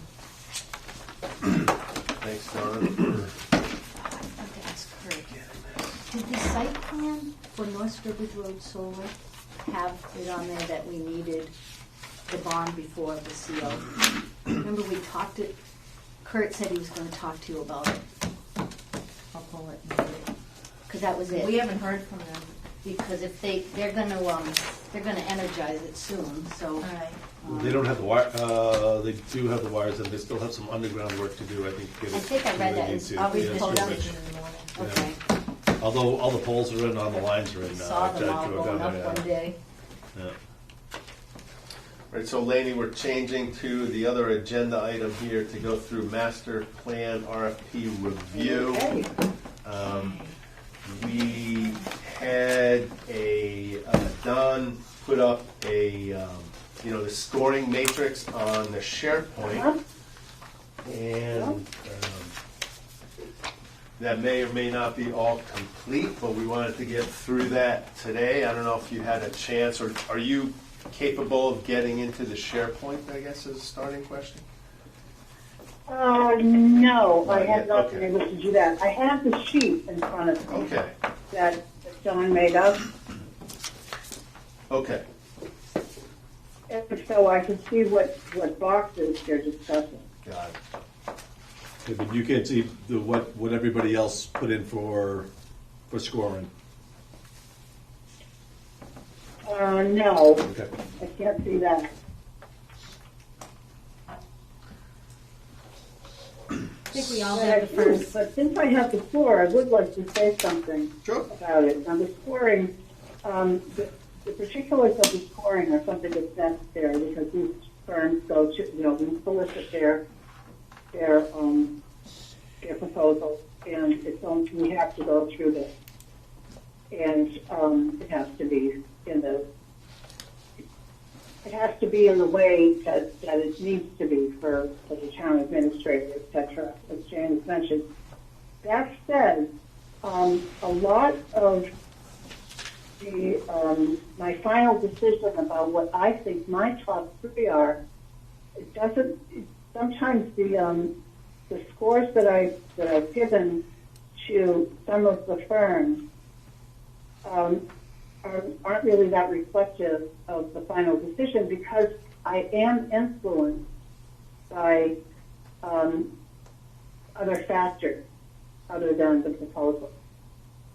Thanks, Don. I have to ask her, did the site plan for North Sturbridge Road Solar have it on there that we needed the bond before the CO? Remember we talked it, Kurt said he was gonna talk to you about it, I'll pull it. and get it. because that was it. We haven't heard from them. Because if they're gonna energize it soon, so. All right. They don't have the wire, they do have the wires, and they still have some underground work to do, I think. to get I it think I read where that they in- need to. I'll read Yeah, the it's post. pretty much. In the morning. Okay. Although all the poles are in, all the lines are in. Saw I them all drove going down up there, one day. yeah. Right, so Laney, we're changing to the other agenda item here to go through master plan RFP review. Okay. We had Don put up the scoring matrix on the SharePoint. And that may or may not be all complete, but we wanted to get through that today. I don't know if you had a chance, or are you capable of getting into the SharePoint, I guess, is a starting question? No, I Not have yet, not okay. been able to do that. I have the sheet in front of me Okay, that John made up, okay. and so I can see what boxes they're discussing. Got it. Okay, but you can't see what everybody else put in for scoring. No, Okay. I can't see that. think we all have the first. But since I have the floor, I would like to say something Sure. about it. Now, the scoring, the particulars of the scoring are something that's necessary because these firms go to, we solicit their proposals, and we have to go through this. And it has to be in the way that it needs to be for the town administrator, et cetera, as James mentioned. That said, a lot of my final decision about what I think my top three are, sometimes the scores that I've given to some of the firms aren't really that reflective of the final decision because I am influenced by other factors other than the proposal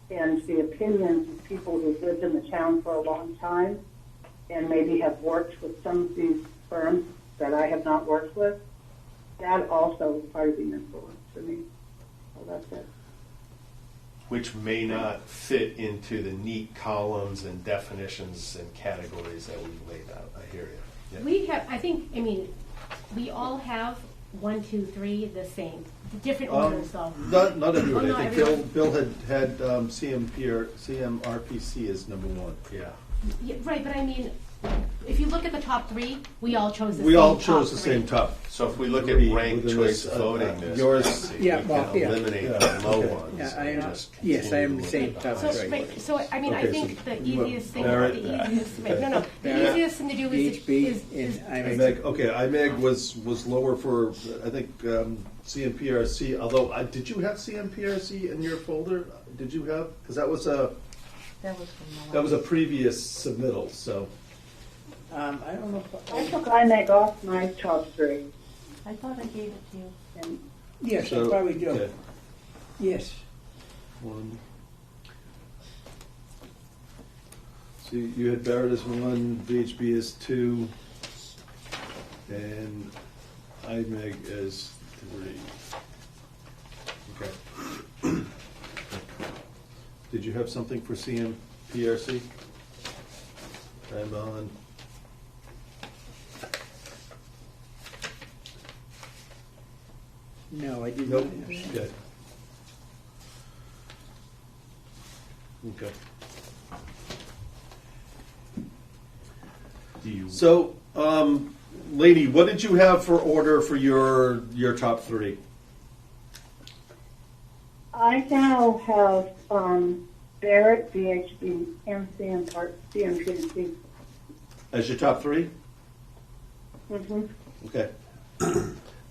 and the opinions of people who've lived in the town for a long time and maybe have worked with some of these firms that I have not worked with. That also is part of the influence for me. So that's it. Which may not fit into the neat columns and definitions and categories that we laid out. I hear you. Yeah. We have, we all have 1, 2, 3 the same, different orders though. Not everybody. Oh, no, I think everyone. Bill had CMRPC as number one. Yeah. Yeah, right, but if you look at the top 3, we all chose the We same all top chose the 3. same top. So if we look Three at ranked within choice this, voting, this yours- policy, Yeah, we well, can yeah. eliminate Yeah, the low okay. ones. Yeah, and I am, just yes, I am the continue same with top the So, three. right, so I Okay, think so the you- easiest thing, Barrett. the Barrett, easiest thing to do is VHB, and IMEG. IMEG, okay, IMEG was lower for, I think, CMPRC, although, did you have CMPRC in your folder? Did you have, because that was a previous submittal, so. I don't know. I took IMEG off my top 3. I thought I gave it to you. And Yes, I so, probably do. okay, Yes. one. So you had Barrett as 1, VHB as 2, and IMEG as 3. Okay. Did you have something for CMPRC? I'm on. No, I didn't. Nope. Okay. Okay. Do you? So, lady, what did you have for order for your top 3? I now have Barrett, VHB, and CMPC. As your top 3? Mm-hmm. Okay.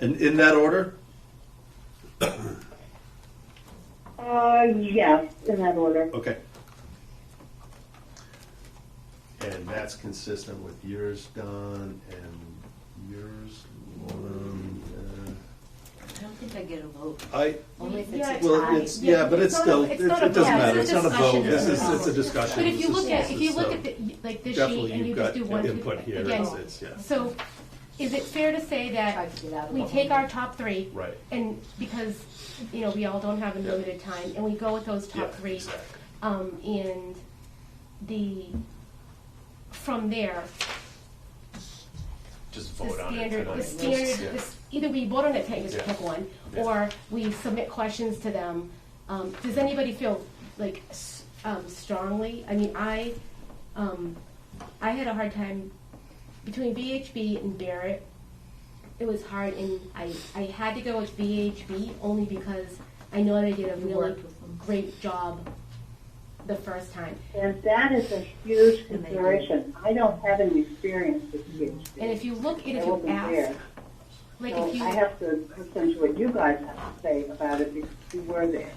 And in that order? Yes, in that order. Okay. And that's consistent with yours, Don, and yours, Lauren. I don't think I get a vote. Only if it's Yeah, a Well, tie. it's, yeah, but it's still, it's it not a doesn't vote. matter. It's It's a not a vote. discussion. It's a discussion. But if you look at, the, this sheet definitely and you you've just got do 1, 2, input here. again, It's, yeah. so is it fair to say that Tried to get out of we the take hole. our top 3 Right. and because, we all don't have unlimited time and we go with those top Yeah, 3 exactly. and from there, Just the vote on it standard, tonight. the standard, Yeah. either we vote on it tonight, just Yeah. pick one, Yeah. or we submit questions to them. Does anybody feel like strongly? I had a hard time between VHB and Barrett. It was hard, and I had to go with VHB only because I know they did a You really worked with them. great job the first time. And that is a huge consideration. I don't have any experience with PhD. And if you look, and I if you wasn't there. ask, like So if you. I have to listen to what you guys have to say about it because you were there.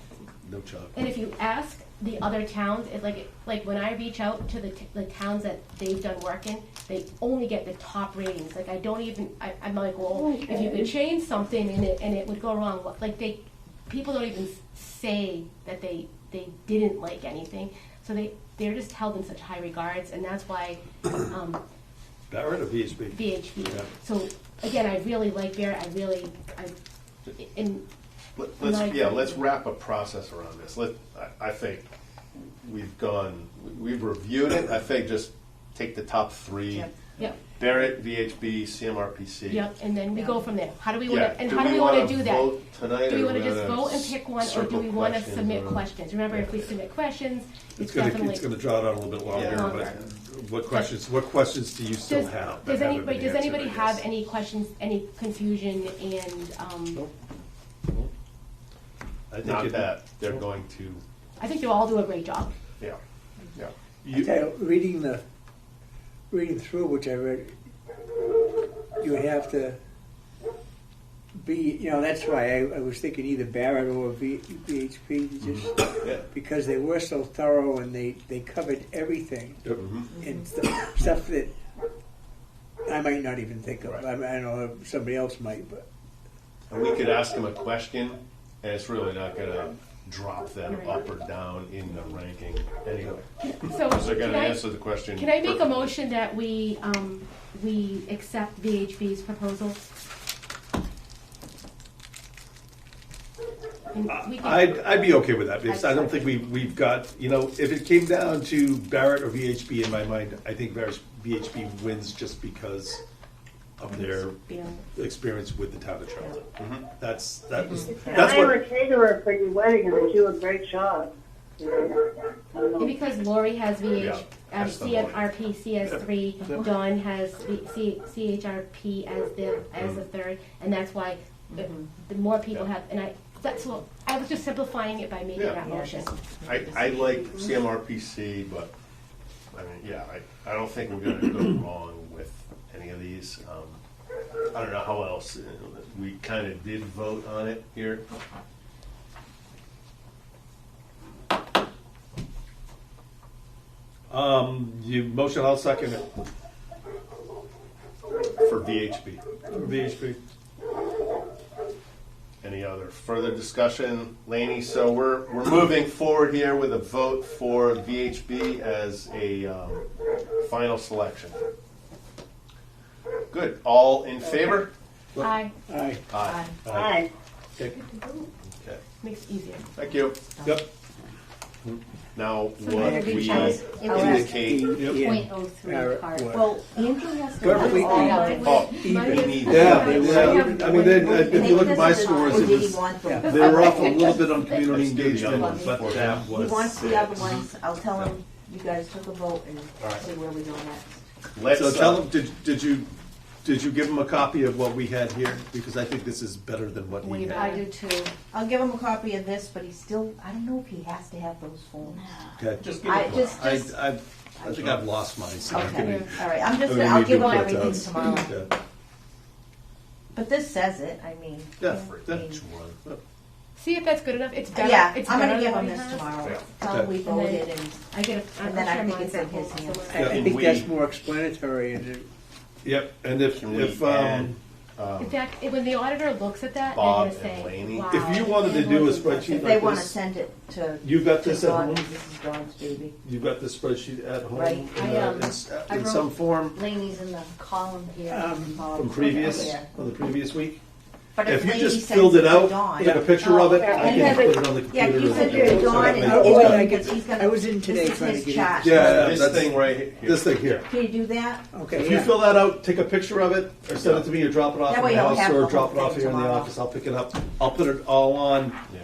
No chocolate. And if you ask the other towns, it's like when I reach out to the towns that they've done work in, they only get the top ratings. Like I don't even, I'm like, well, if you could change something and it would go wrong, like people don't even say that they didn't like anything. So they're just held in such high regards, and that's why Barrett or VHB? VHB. Yeah. So again, I really like Barrett. And let's wrap a process around this. I think we've reviewed it. I think just take the top three. Yep, Barrett, VHB, CMRPC. yep, and then we go from there. How do we Yeah. want to, and how do we want to do that? Vote tonight, Do we or want to we just wanna vote and pick one, or do circle we want to questions submit around? questions? Remember, if we submit questions, it's It's definitely. gonna draw it out a little bit longer, Yeah. but what questions do you still Does, have? that does haven't anybody, been does answered, anybody I have guess? any questions, any confusion, and, Nope. I think Not it- that they're going to. I think they'll all do a great job. Yeah. Yeah. I tell you, reading through which I read, you have to be, that's why I was thinking either Barrett or VHP, just Yeah. because they were so thorough and they covered everything Yep. and stuff that I might not even think of. Right. I don't know if somebody else might, but And we could ask them a question, and it's really not going to drop them up or down in the ranking anyway. So, Because they're going can to I, answer the question. can I make a perfectly. motion that we accept VHB's proposal? And we can- I'd be okay with that, because I don't think we've got, if it came down to Barrett or VHB, in my mind, I think VHB wins just because of their Yeah. experience with the town of Charlotte. That's And that's I am what. a caterer for your wedding, and they do a great job. And because Lori has Yeah, that's the one. CMRP, CS3, Dawn has CHRP as the third, and that's why the more people have, and I was just simplifying it by making Yeah. that motion. I like CMRPC, but I mean, yeah, I don't think we're going to go wrong with any of these. I don't know how else. We kind of did vote on it here. You motion, I'll second it. For VHB. VHB. Any other further discussion, Laney? So we're moving forward here with a vote for VHB as a final selection. Good. All in favor? Aye, I Aye. Hi. Okay. makes it easier. Thank you. Yep. Now, So what maybe we Chaz, indicate. Point Ian, 0.03 part. what? Well, Andrew has to. Perfectly Oh, fine. Oh, Mine we is- need- Yeah, we yeah. have- I mean, if you look at my scores, Or it did he was, want them? Yeah. they were off a little bit on community Let's do the other engagement, ones but before that He was. wants the other ones, I'll tell him, you guys took a vote and All right. see where we go next. Let's, So tell them, did you give him a copy of what we had here? Because I think this is better than what he Way had. I do too. I'll give him a copy of this, but he still, I don't know if he has to have those forms. Okay. Just I think I've lost mine, so I'm Okay, gonna. all right, I'm just, I'm gonna- gonna I'll need give to him put everything those. tomorrow. Yeah. But this says it, I mean. Yeah, I mean, Which one? See if that's good enough. It's better. Yeah, It's I'm better gonna give than him what this he has. tomorrow. Yeah. Tell him we And then- voted and, I get a, And then I I'm think sure it's mine's in his at home hands. somewhere. I Can think we- that's more explanatory and Yep, and if, Can we if, add In fact, when the auditor looks at that, Bob they're gonna and say, Laney? wow. if you wanted to do a spreadsheet if they like wanna this, send it to. you've got this to at Dawn, home? This is Dawn's baby. You've got this spreadsheet at home Right. I in wrote- some form Laney's in the column here. from previous, Yeah. from the previous week? But If you Laney just sends filled it to out, Dawn- took a picture of it, Oh, I and can have put it- it on the Yeah, computer. you send and- it to so Dawn that and makes- Oh, he's well, gonna, I because get- he's gonna. I was in today this is trying to his get it. chart. Yeah, yeah, This that's- thing right here. This thing here. Can you do that? Okay, If you yeah. fill that out, take a picture of it, or send it to me, or drop it off That at way my you'll house, have or the drop it whole off thing here in the tomorrow. office, I'll pick it up. I'll put it all on, Yeah.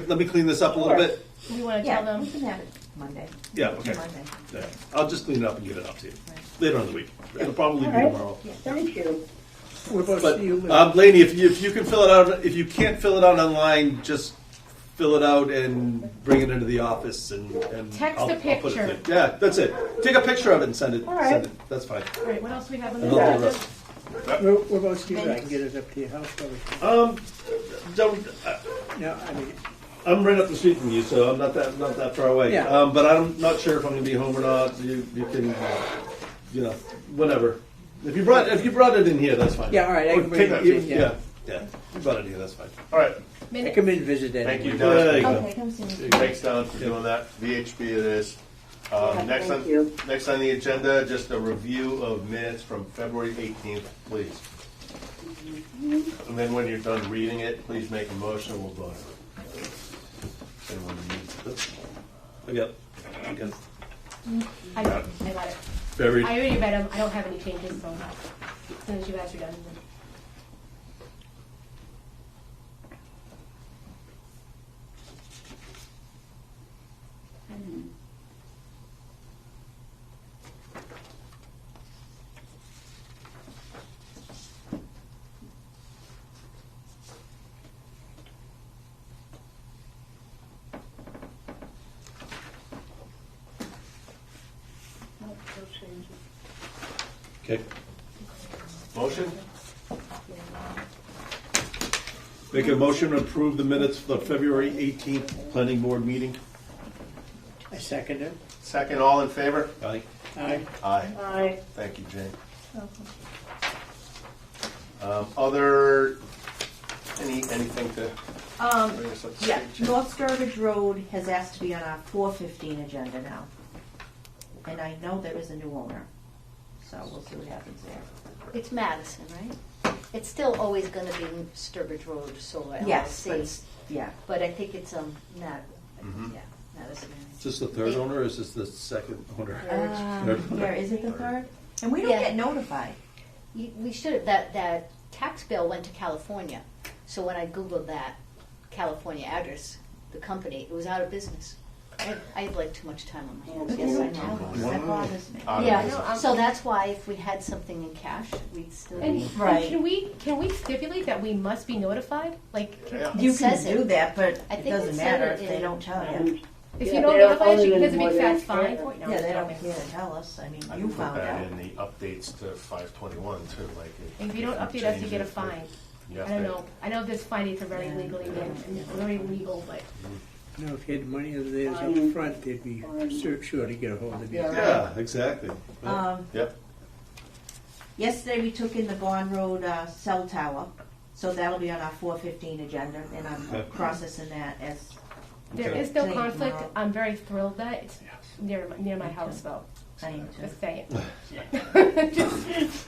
let me clean this up a little bit. We wanna tell Yeah, them, we can have it Monday. Yeah, okay. Monday. Yeah. I'll just clean it up and get it up to you later on in the week. It'll probably be tomorrow. Thank you. What about But, you? Laney, if you can fill it out, if you can't fill it out online, just fill it out and bring it into the office and. Text I'll a put it picture. there. Yeah, that's it. Take a picture of it and send it, All right. send it, that's fine. all right, what else do we have on the And I'll do the agenda? rest. What about Steve? I can get it up to your house probably. Don't, No, I mean, I'm right up the street from you, so I'm not that far away. Yeah. But I'm not sure if I'm gonna be home or not. You can, whatever. If you brought it in here, that's fine. Yeah, all right, I Or can bring take it in, yeah. Yeah, you brought it in here, that's fine. All right. I Minutes? come in and visit that. Thank you, There you Don. go. Okay, come see me. Thanks, Don, for doing that. VHB it is. Next Thank you. next on the agenda, just a review of minutes from February 18th, please. And then when you're done reading it, please make a motion, we'll vote. Anyone needs this? I got it. I got it. Buried. I already read them. I don't have any changes, so as soon as you guys are done. then- Okay. Motion? Make a motion to approve the minutes for the February 18th planning board meeting. I second it. Second, all in favor? Aye. Aye. Aye. Aye. Thank you, Jane. Other, anything to bring us up to Yeah, speed, Jane? North Sturbridge Road has asked to be on our 4:15 agenda now. And I know there is a new owner, so we'll see what happens there. It's Madison, right? It's still always gonna be Sturbridge Road Solar Yes, but LLC, it's, yeah. but I think it's, yeah, Madison. Is this the third owner or is this the second owner? Third. Yeah, is it the third? And we don't Yeah. get notified. We should, that tax bill went to California, so when I Googled that California address, the company, it was out of business. I have like too much time on my hands, But yes, you I don't know. tell us. That bothers me. Out of Yeah, business. so that's why if we had something in cash, we'd still And, be. and Right. can we stipulate that we must be notified? Like, Yeah. You It can says it. do that, but I it think it doesn't said matter it if they in- don't tell you. if Yeah, you don't they don't notify, own she it has a big anymore, fat they fine don't for it. No, Yeah, they I'm don't joking. care to tell us. I mean, I you can put found that out. in the updates to 521 too, like. And if you don't update us, you get a fine. You I have don't to- know. I know this findings are very legally and very legal, but You know, if you had money of theirs up front, they'd be sure to get a hold of you. Yeah, right. Yeah, exactly. Yep. Yesterday, we took in the Bond Road cell tower, so that'll be on our 4:15 agenda, and I'm Okay. processing that as, there Okay. is no Today, conflict. tomorrow. I'm very thrilled that it's near my house, though. I am too. Just saying.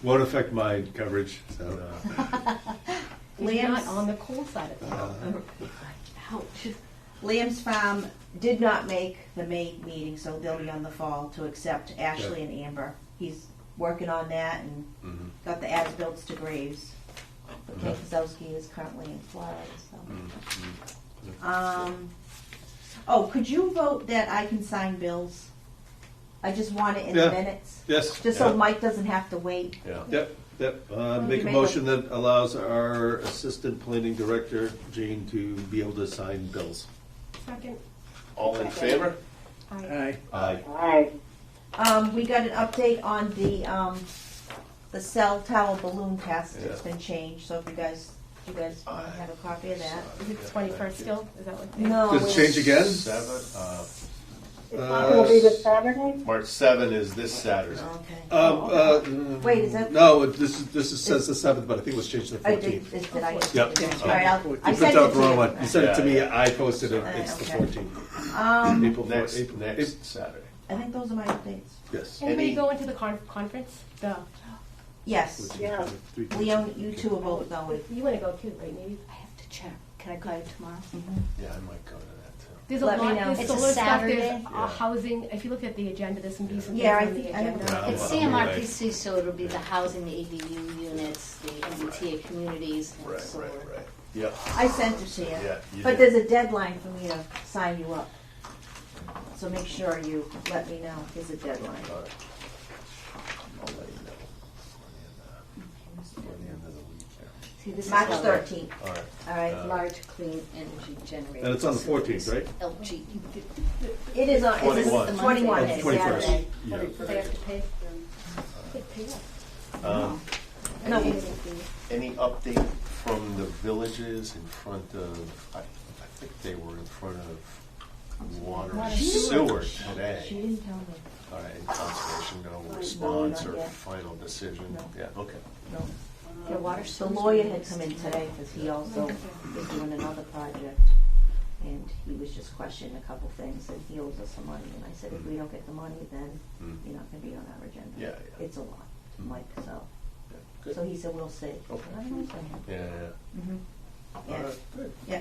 Won't affect my coverage, so. He's not Lamb's- on the cool side of things. Ouch. Lamb's Farm did not make the May meeting, so they'll be on the fall to accept Ashley and Amber. He's working on that and Mhm. got the as-built to Graves. But Ken Kozowski is currently in Florida, so. Oh, could you vote that I can sign bills? I just want it in the Yeah. minutes, Yes. just so yeah. Mike doesn't have to wait. Yeah. Yep, yep. Make a make motion that allows our assistant planning director, Jane, to be able to sign bills. Second, All in favor? I Aye. Aye. We got an update on the cell tower balloon test. It's Yeah. been changed, so if you guys want to have a copy of that. is it 21st still? Is that what? No. Does it change again? 7, It's not gonna be this Saturday? March 7 is this Saturday. Okay. Wait, is that? No, this says the 7th, but I think it was changed to the I did, 14th. did I? Yep. All right, I'll, You I put sent out it the wrong to one. You sent it to me, Yeah, I posted it, it's the Okay. 14th. you. April Next, 4th. next Saturday. I think those are my updates. Yes. Anybody Any- go into the conference? The Yes. Yeah. Leon, you two are both going. you want to go too, right? Maybe. I have to check. Can I call you tomorrow? Yeah, I might go to that too. There's a Let me lot. know. There's It's a solar stuff. There's Saturday. Yeah. housing. If you look at the agenda, there's some decent Yeah, I things on the think- I agenda. Yeah. It's I'm CMRPC, so it'll be the housing, the ADU units, the MBTA communities, and Right, solar. right, right. Yep. I sent it to you. Yeah, you But did. there's a deadline for me to sign you up. So make sure you let me know. There's a deadline. All right. I'll let you know. Before the end of the week, yeah. See, this is March how 13th. All right. All right. large clean energy generators. And it's on the 14th, right? LG. It is on, it's 21. the 21, Oh, it's 21st. Saturday. Yeah. Do they have to pay? No, Any update from the villages in front of, I think they were in front of water and sewer today. she didn't tell me. All right, and conservation, no response not or yet. final decision? No. Yeah, okay. No. Their water The source? lawyer had come in today because he also is doing another project. And he was just questioning a couple things and he owes us some money. And I said, if we don't get the money, then Mm. you're not gonna be on our agenda. Yeah, yeah. It's a lot, Mike, so. Good. So he said, we'll see. Okay. I don't know, so, Yeah, mhm. All Yeah. right, good. Yeah.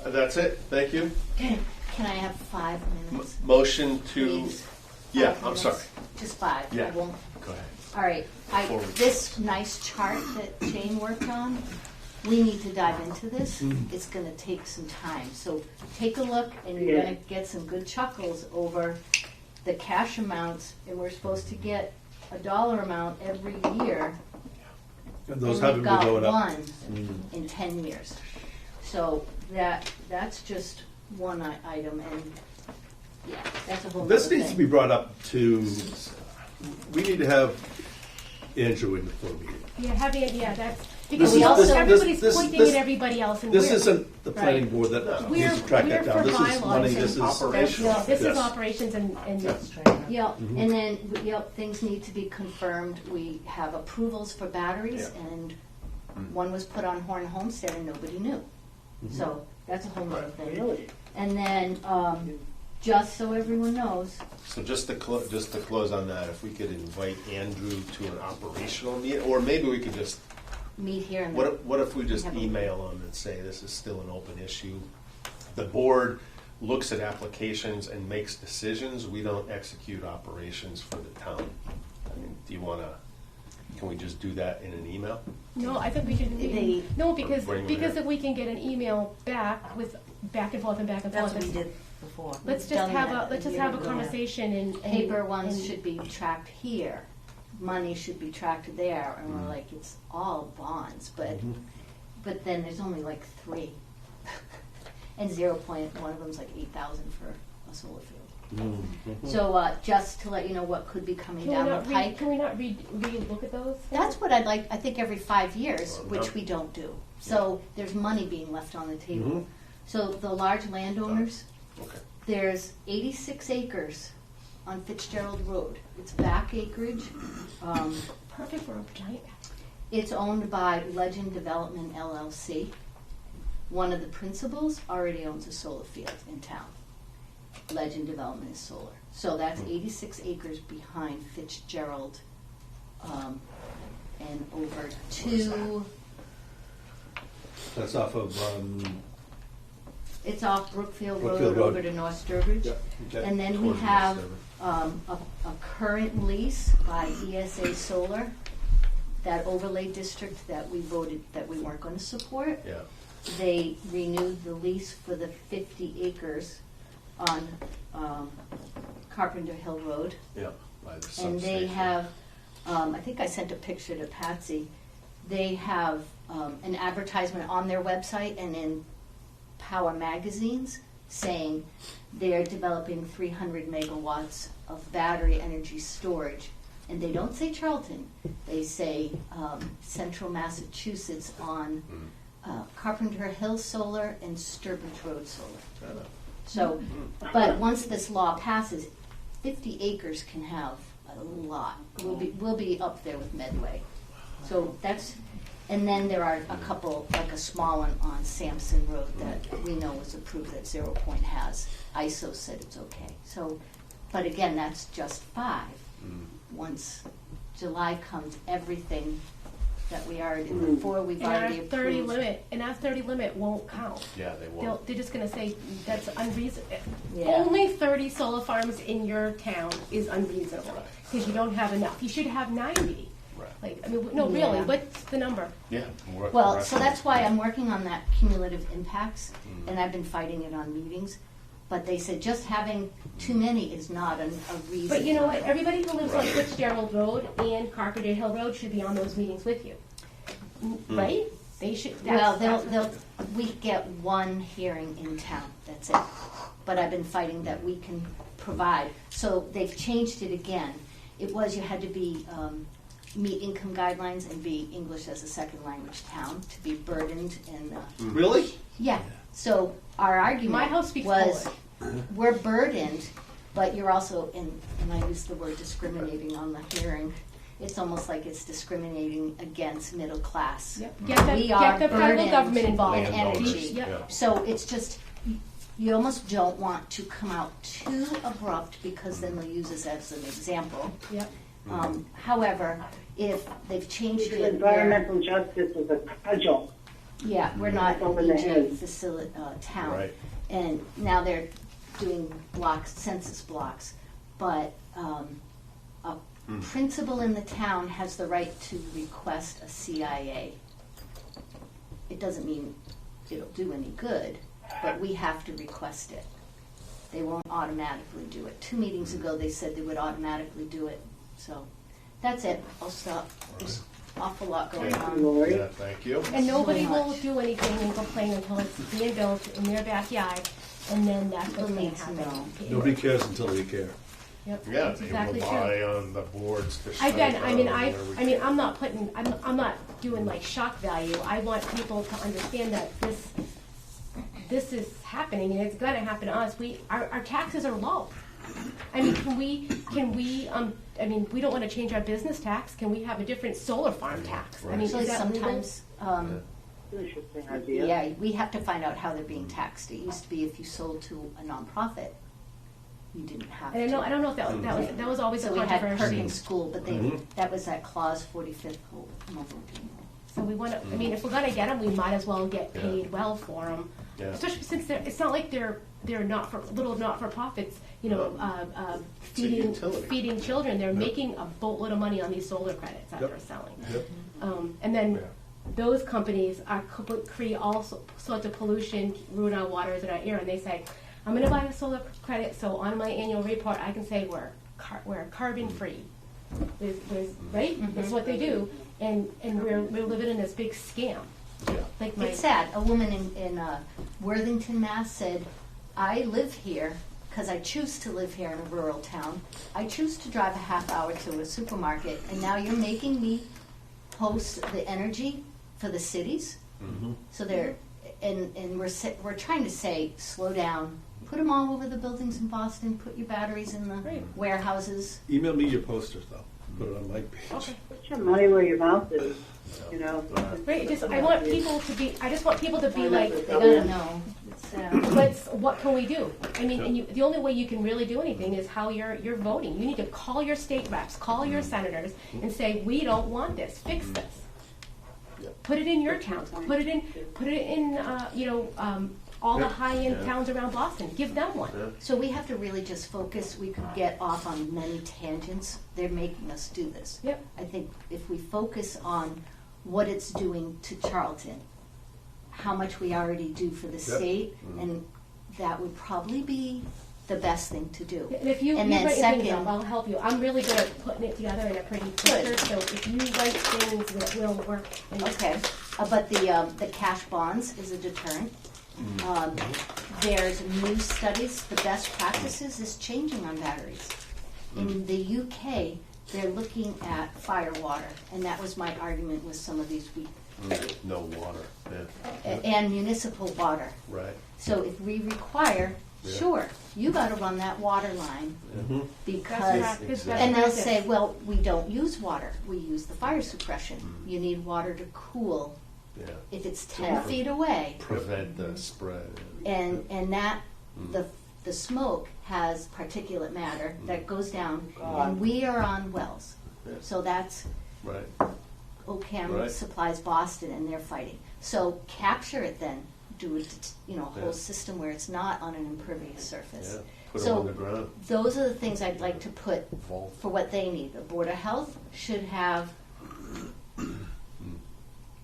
That's it, thank you. Can I have 5 minutes? Motion to, Please. yeah, 5 I'm minutes. sorry. Just 5. Yeah. I won't. Go ahead. All right. Forward. This nice chart that Jane worked on, we need to dive into this. It's going to take some time. So take a look, and you're Yeah. going to get some good chuckles over the cash amounts. And we're supposed to get a dollar amount every year. And those and haven't we've been got going up. one in 10 years. So that's just one item, and yeah, that's a whole This nother needs to thing. be brought up to, we need to have Andrew in the full meeting. Yeah, having it, yeah, that's, because is- this- everybody's this- pointing this- at everybody else and This we're- isn't the planning Right. board that We're- needs to track that we're down. for This is money, bylaws this is. Operations. Yeah, this is Yes. operations and Yeah, and then, things need to be confirmed. We have approvals for batteries, Yeah. and one was put on Horn Homestead and nobody knew. So that's a whole nother thing. Really? And then, just so everyone knows, So just to close on that, if we could invite Andrew to an operational meeting, or maybe we could just, meet here and what if we just Have a- email him and say this is still an open issue? The board looks at applications and makes decisions. We don't execute operations for the town. I mean, can we just do that in an email? No, I think we should, They- no, because Bring them here. if we can get an email back with back and forth and back and forth. That's what we did before. Let's just Done have that let's a just year have a ago. conversation and. paper ones and- should be tracked here. Money should be tracked there, and we're like, it's all bonds, but then there's only like 3. And 0.1 of them's like 8,000 for a solar field. So just to let you know what could be coming Can we down not the read, pike. can we not re-look at those? That's what I'd like, I think every 5 years, Well, which no. we don't do. So there's money being left on the table. So the large landowners, Okay. there's 86 acres on Fitzgerald Road. It's back acreage. Perfect for a giant. It's owned by Legend Development LLC. One of the principals already owns a solar field in town. Legend Development is solar. So that's 86 acres behind Fitzgerald, and over to, That's off of, it's off Brookfield Brookfield Road Road. over to North Sturbridge. yeah, okay. And then we Towards the have seven. a current lease by ESA Solar, that overlay district that we voted that we weren't going to support. Yeah. They renewed the lease for the 50 acres on Carpenter Hill Road. Yeah. By the And substation. they have, I think I sent a picture to Patsy, they have an advertisement on their website and in Power magazines saying they're developing 300 megawatts of battery energy storage. And they don't say Charlton, they say Central Massachusetts on Carpenter Hill Solar and Sturbridge Road Solar. So, but once this law passes, 50 acres can have a lot. We'll be up there with Medway. So that's, and then there are a couple, like a small one on Sampson Road that we know was approved that 0 Point has. ISO said it's okay. So, but again, that's just 5. Once July comes, everything that we already, before we've And our already 30 approved. limit, and our 30 limit won't count. Yeah, they won't. They're just gonna say that's unreasonable. Yeah. Only 30 solar farms in your town is unreasonable, because you don't have enough. You should have 90. Right. Like, I mean, no, really, Yeah. what's the number? Yeah. Well, so that's why I'm working on that cumulative impacts, and I've been fighting it on meetings. But they said just having too many is not a reason. But you know what, everybody who lives on Fitzgerald Road and Carpenter Hill Road should be on those meetings with you. Right? They should, Well, that's. we get one hearing in town, that's it. But I've been fighting that we can provide. So they've changed it again. It was you had to be, meet income guidelines and be English as a second language town to be burdened and, Really? yeah. So our argument My house speaks was, Polish. we're burdened, but you're also, and I use the word discriminating on the hearing. It's almost like it's discriminating against middle class. Yep. Get We are the federal burdened government involved. with energy. Yep. So it's just, you almost don't want to come out too abrupt because then they'll use this as an example. Yep. However, if they've changed Because it, environmental justice is a cudgel. yeah, we're not It's over the EJ head. town. Right. And now they're doing blocks, census blocks, but a principal in the town has the right to request a CIA. It doesn't mean it'll do any good, but we have to request it. They won't automatically do it. 2 meetings ago, they said they would automatically do it, so that's it. I'll stop. There's an awful lot going on. Lori. Yeah, thank you. And nobody So will much. do anything and complain until it's being built in their backyard, and then that's what's People gonna need to know. happen. Nobody cares until they care. Yep, Yeah, that's they exactly true. rely on the boards to. I've been, strike I mean, out I where we mean, can. I'm not putting, I'm not doing like shock value. I want people to understand that this is happening and it's gonna happen to us. Our taxes are low. I mean, can we, I mean, we don't wanna change our business tax. Can we have a different solar farm tax? I mean, Actually, is that legal? sometimes, Interesting idea. yeah, we have to find out how they're being taxed. It used to be if you sold to a nonprofit, you didn't have to. And I don't know if that was always a So we had controversy. Perkins School, but that was that clause 45th whole. So we want to, I mean, if we're gonna get them, we might as well get paid well for them. Yeah. Especially since it's not like they're little not-for-profits, you know, It's a utility. feeding children. They're making a boatload of money on these solar credits that Yep. they're selling. Yep. And then Yeah. those companies create all sorts of pollution, ruin our waters and our air, and they say, I'm gonna buy a solar credit, so on my annual report, I can say we're carbon-free. Right? That's what they do, and we're living in this big scam. Like It's sad. A woman in Worthington, Mass. said, I live here because I choose to live here in a rural town. I choose to drive a half hour to a supermarket, and now you're making me post the energy for the cities. So they're, and we're trying to say, slow down. Put them all over the buildings in Boston. Put your batteries in the Right. warehouses. Email me your posters though. Put it on my page. Okay. Put your money where your mouth is, you know. Right, I want people to be, I just want people to be like, They gotta know. It's, what can we do? I mean, and the only way you can really do anything is how you're voting. You need to call your state reps, call your senators, and say, we don't want this, fix this. Put it in your towns, put it in, all the high-end towns around Boston, give them one. So we have to really just focus. We could get off on many tangents. They're making us do this. Yep. I think if we focus on what it's doing to Charlton, how much we already do for the state, and that would probably be the best thing to do. And if you And write then things second- up, I'll help you. I'm really good at putting it together in a pretty picture, so if you write things that will work. And Okay, but the cash bonds is a deterrent. There's new studies, the best practices is changing on batteries. In the UK, they're looking at fire water, and that was my argument with some of these, No water, yeah, and municipal water. right. So if we require, sure, you gotta run that water line, because, practice, best and they'll practice. say, well, we don't use water, we use the fire suppression. You need water to cool Yeah, if it's 10 feet away. prevent the spread. And that, the smoke has particulate matter that goes down, and we are on wells. Yeah. So that's, Right, OCAM Right. supplies Boston, and they're fighting. So capture it then, do a Yeah. whole system where it's not on an impervious surface. yeah, put them So on the ground, those are the things I'd like to put vault. for what they need. The Board of Health should have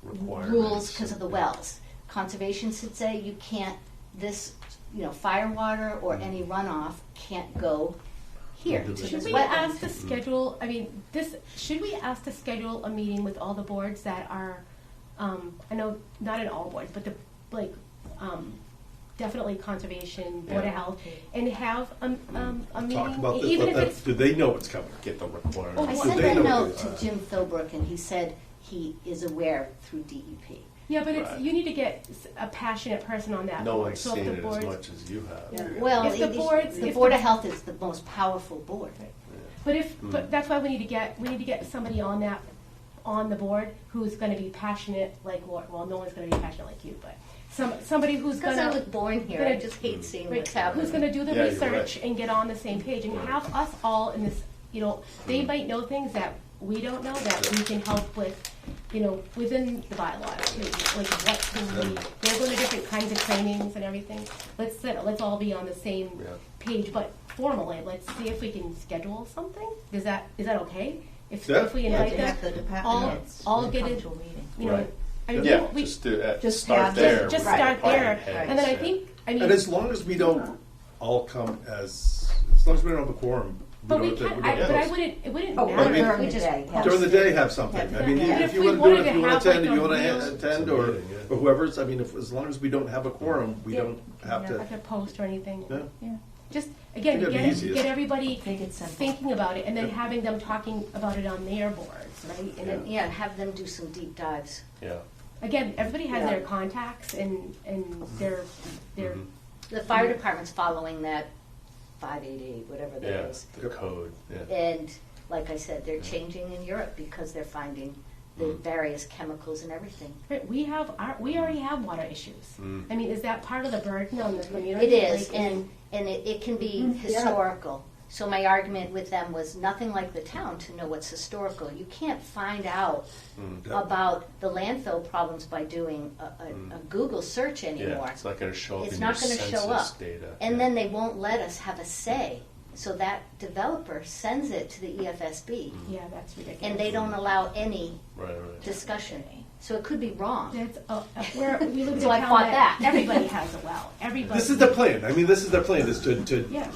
Requirements. rules because of the wells. Conservation should say you can't, fire water or any runoff can't go here to Should this we wetland. ask to schedule, should we ask to schedule a meeting with all the boards that are, I know, not in all boards, but definitely conservation, Board of Health, and have a meeting, Talk about this. even if it's, Do they know what's coming? Get the requirements. I Oh, sent they a know note this? to Jim Philbrook, and he said he is aware through DEP. yeah, but Right. you need to get a passionate person on that No board. one's So if seen the it as boards- much as you have. Well, If the boards- the if Board the- of Health is the most powerful board. But that's why we need to get somebody on the board who's gonna be passionate like, well, no one's gonna be passionate like you, but somebody who's Because I was gonna, born here, I just hate seeing what's right, happening. who's gonna do the Yeah, you're research and get on the same page and have us all in this, you know, they might know things that we don't know that we can help with, you know, within the bylaws. Like what can we, they're going to different kinds of trainings and everything. Let's all be on the same Yeah. page, but formally, let's see if we can schedule something. Is that okay? If Yeah. we Yeah, invite to have them, the department all heads all get come it, to a meeting. you know, Right. I mean, Yeah, we just to just start have- there. just with start the there, department and then I heads, think, I mean, And as long as we don't all come as long as we don't have a quorum, but we don't can't. we don't but I post. wouldn't. It wouldn't Oh, matter. I mean, if we during the just day. During the day, have something. Have I mean, that. if If you we want to do it, wanted if to you want have, to attend, like, if you a want to real- attend, It's a or meeting, yeah. whoever's. I mean, as long as we don't have a quorum, we Yeah. don't have I to. could post or anything. Yeah. Yeah. Just again, Think that'd be easiest. get everybody Make it simple. thinking about it, and then having them talking about it on their boards, right? And then Yeah, have them do some deep dives. Yeah. again, everybody has Yeah. their contacts and their Mhm. The fire department's following that 588, whatever that Yeah, is. the code, yeah. And like I said, they're changing in Europe because they're finding the various chemicals and everything. right, we already have water issues. Mm. I mean, is that part of the burden on the community? It is, Like, and it can be Mhm, yeah. historical. So my argument with them was nothing like the town to know what's historical. You can't find out Mm. about the landfill problems by doing a Google search anymore. Yeah, it's not gonna show up It's in your not gonna census show up. data. And Yeah. then they won't let us have a say. So that developer sends it to the EFSB, yeah, that's ridiculous. and they don't allow any Right, right. discussion. So it could be wrong. That's where we live in So a I town fought that that. everybody has a well. Everybody. This is the plan. I mean, this is their plan: is to yeah.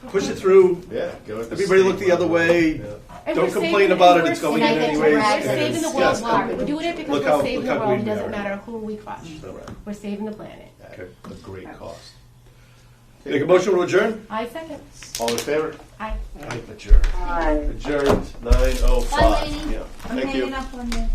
push it through. Yeah, go with the Everybody look state the other level. way. Yeah. And Don't we're complain saving- about it, we're it's going in saving- anyways, We're and saving it's- the world. yes, Water. and We're doing it because look we're how- saving look the how world. green It we doesn't are. matter who we crush. So, We're saving the planet. at a great cost. Make a motion to adjourn. I second. All in favor? I. Adjourned. Aye. Adjourned, 9:05. Bye, lady. Yeah. I'm Thank you. hanging up on you.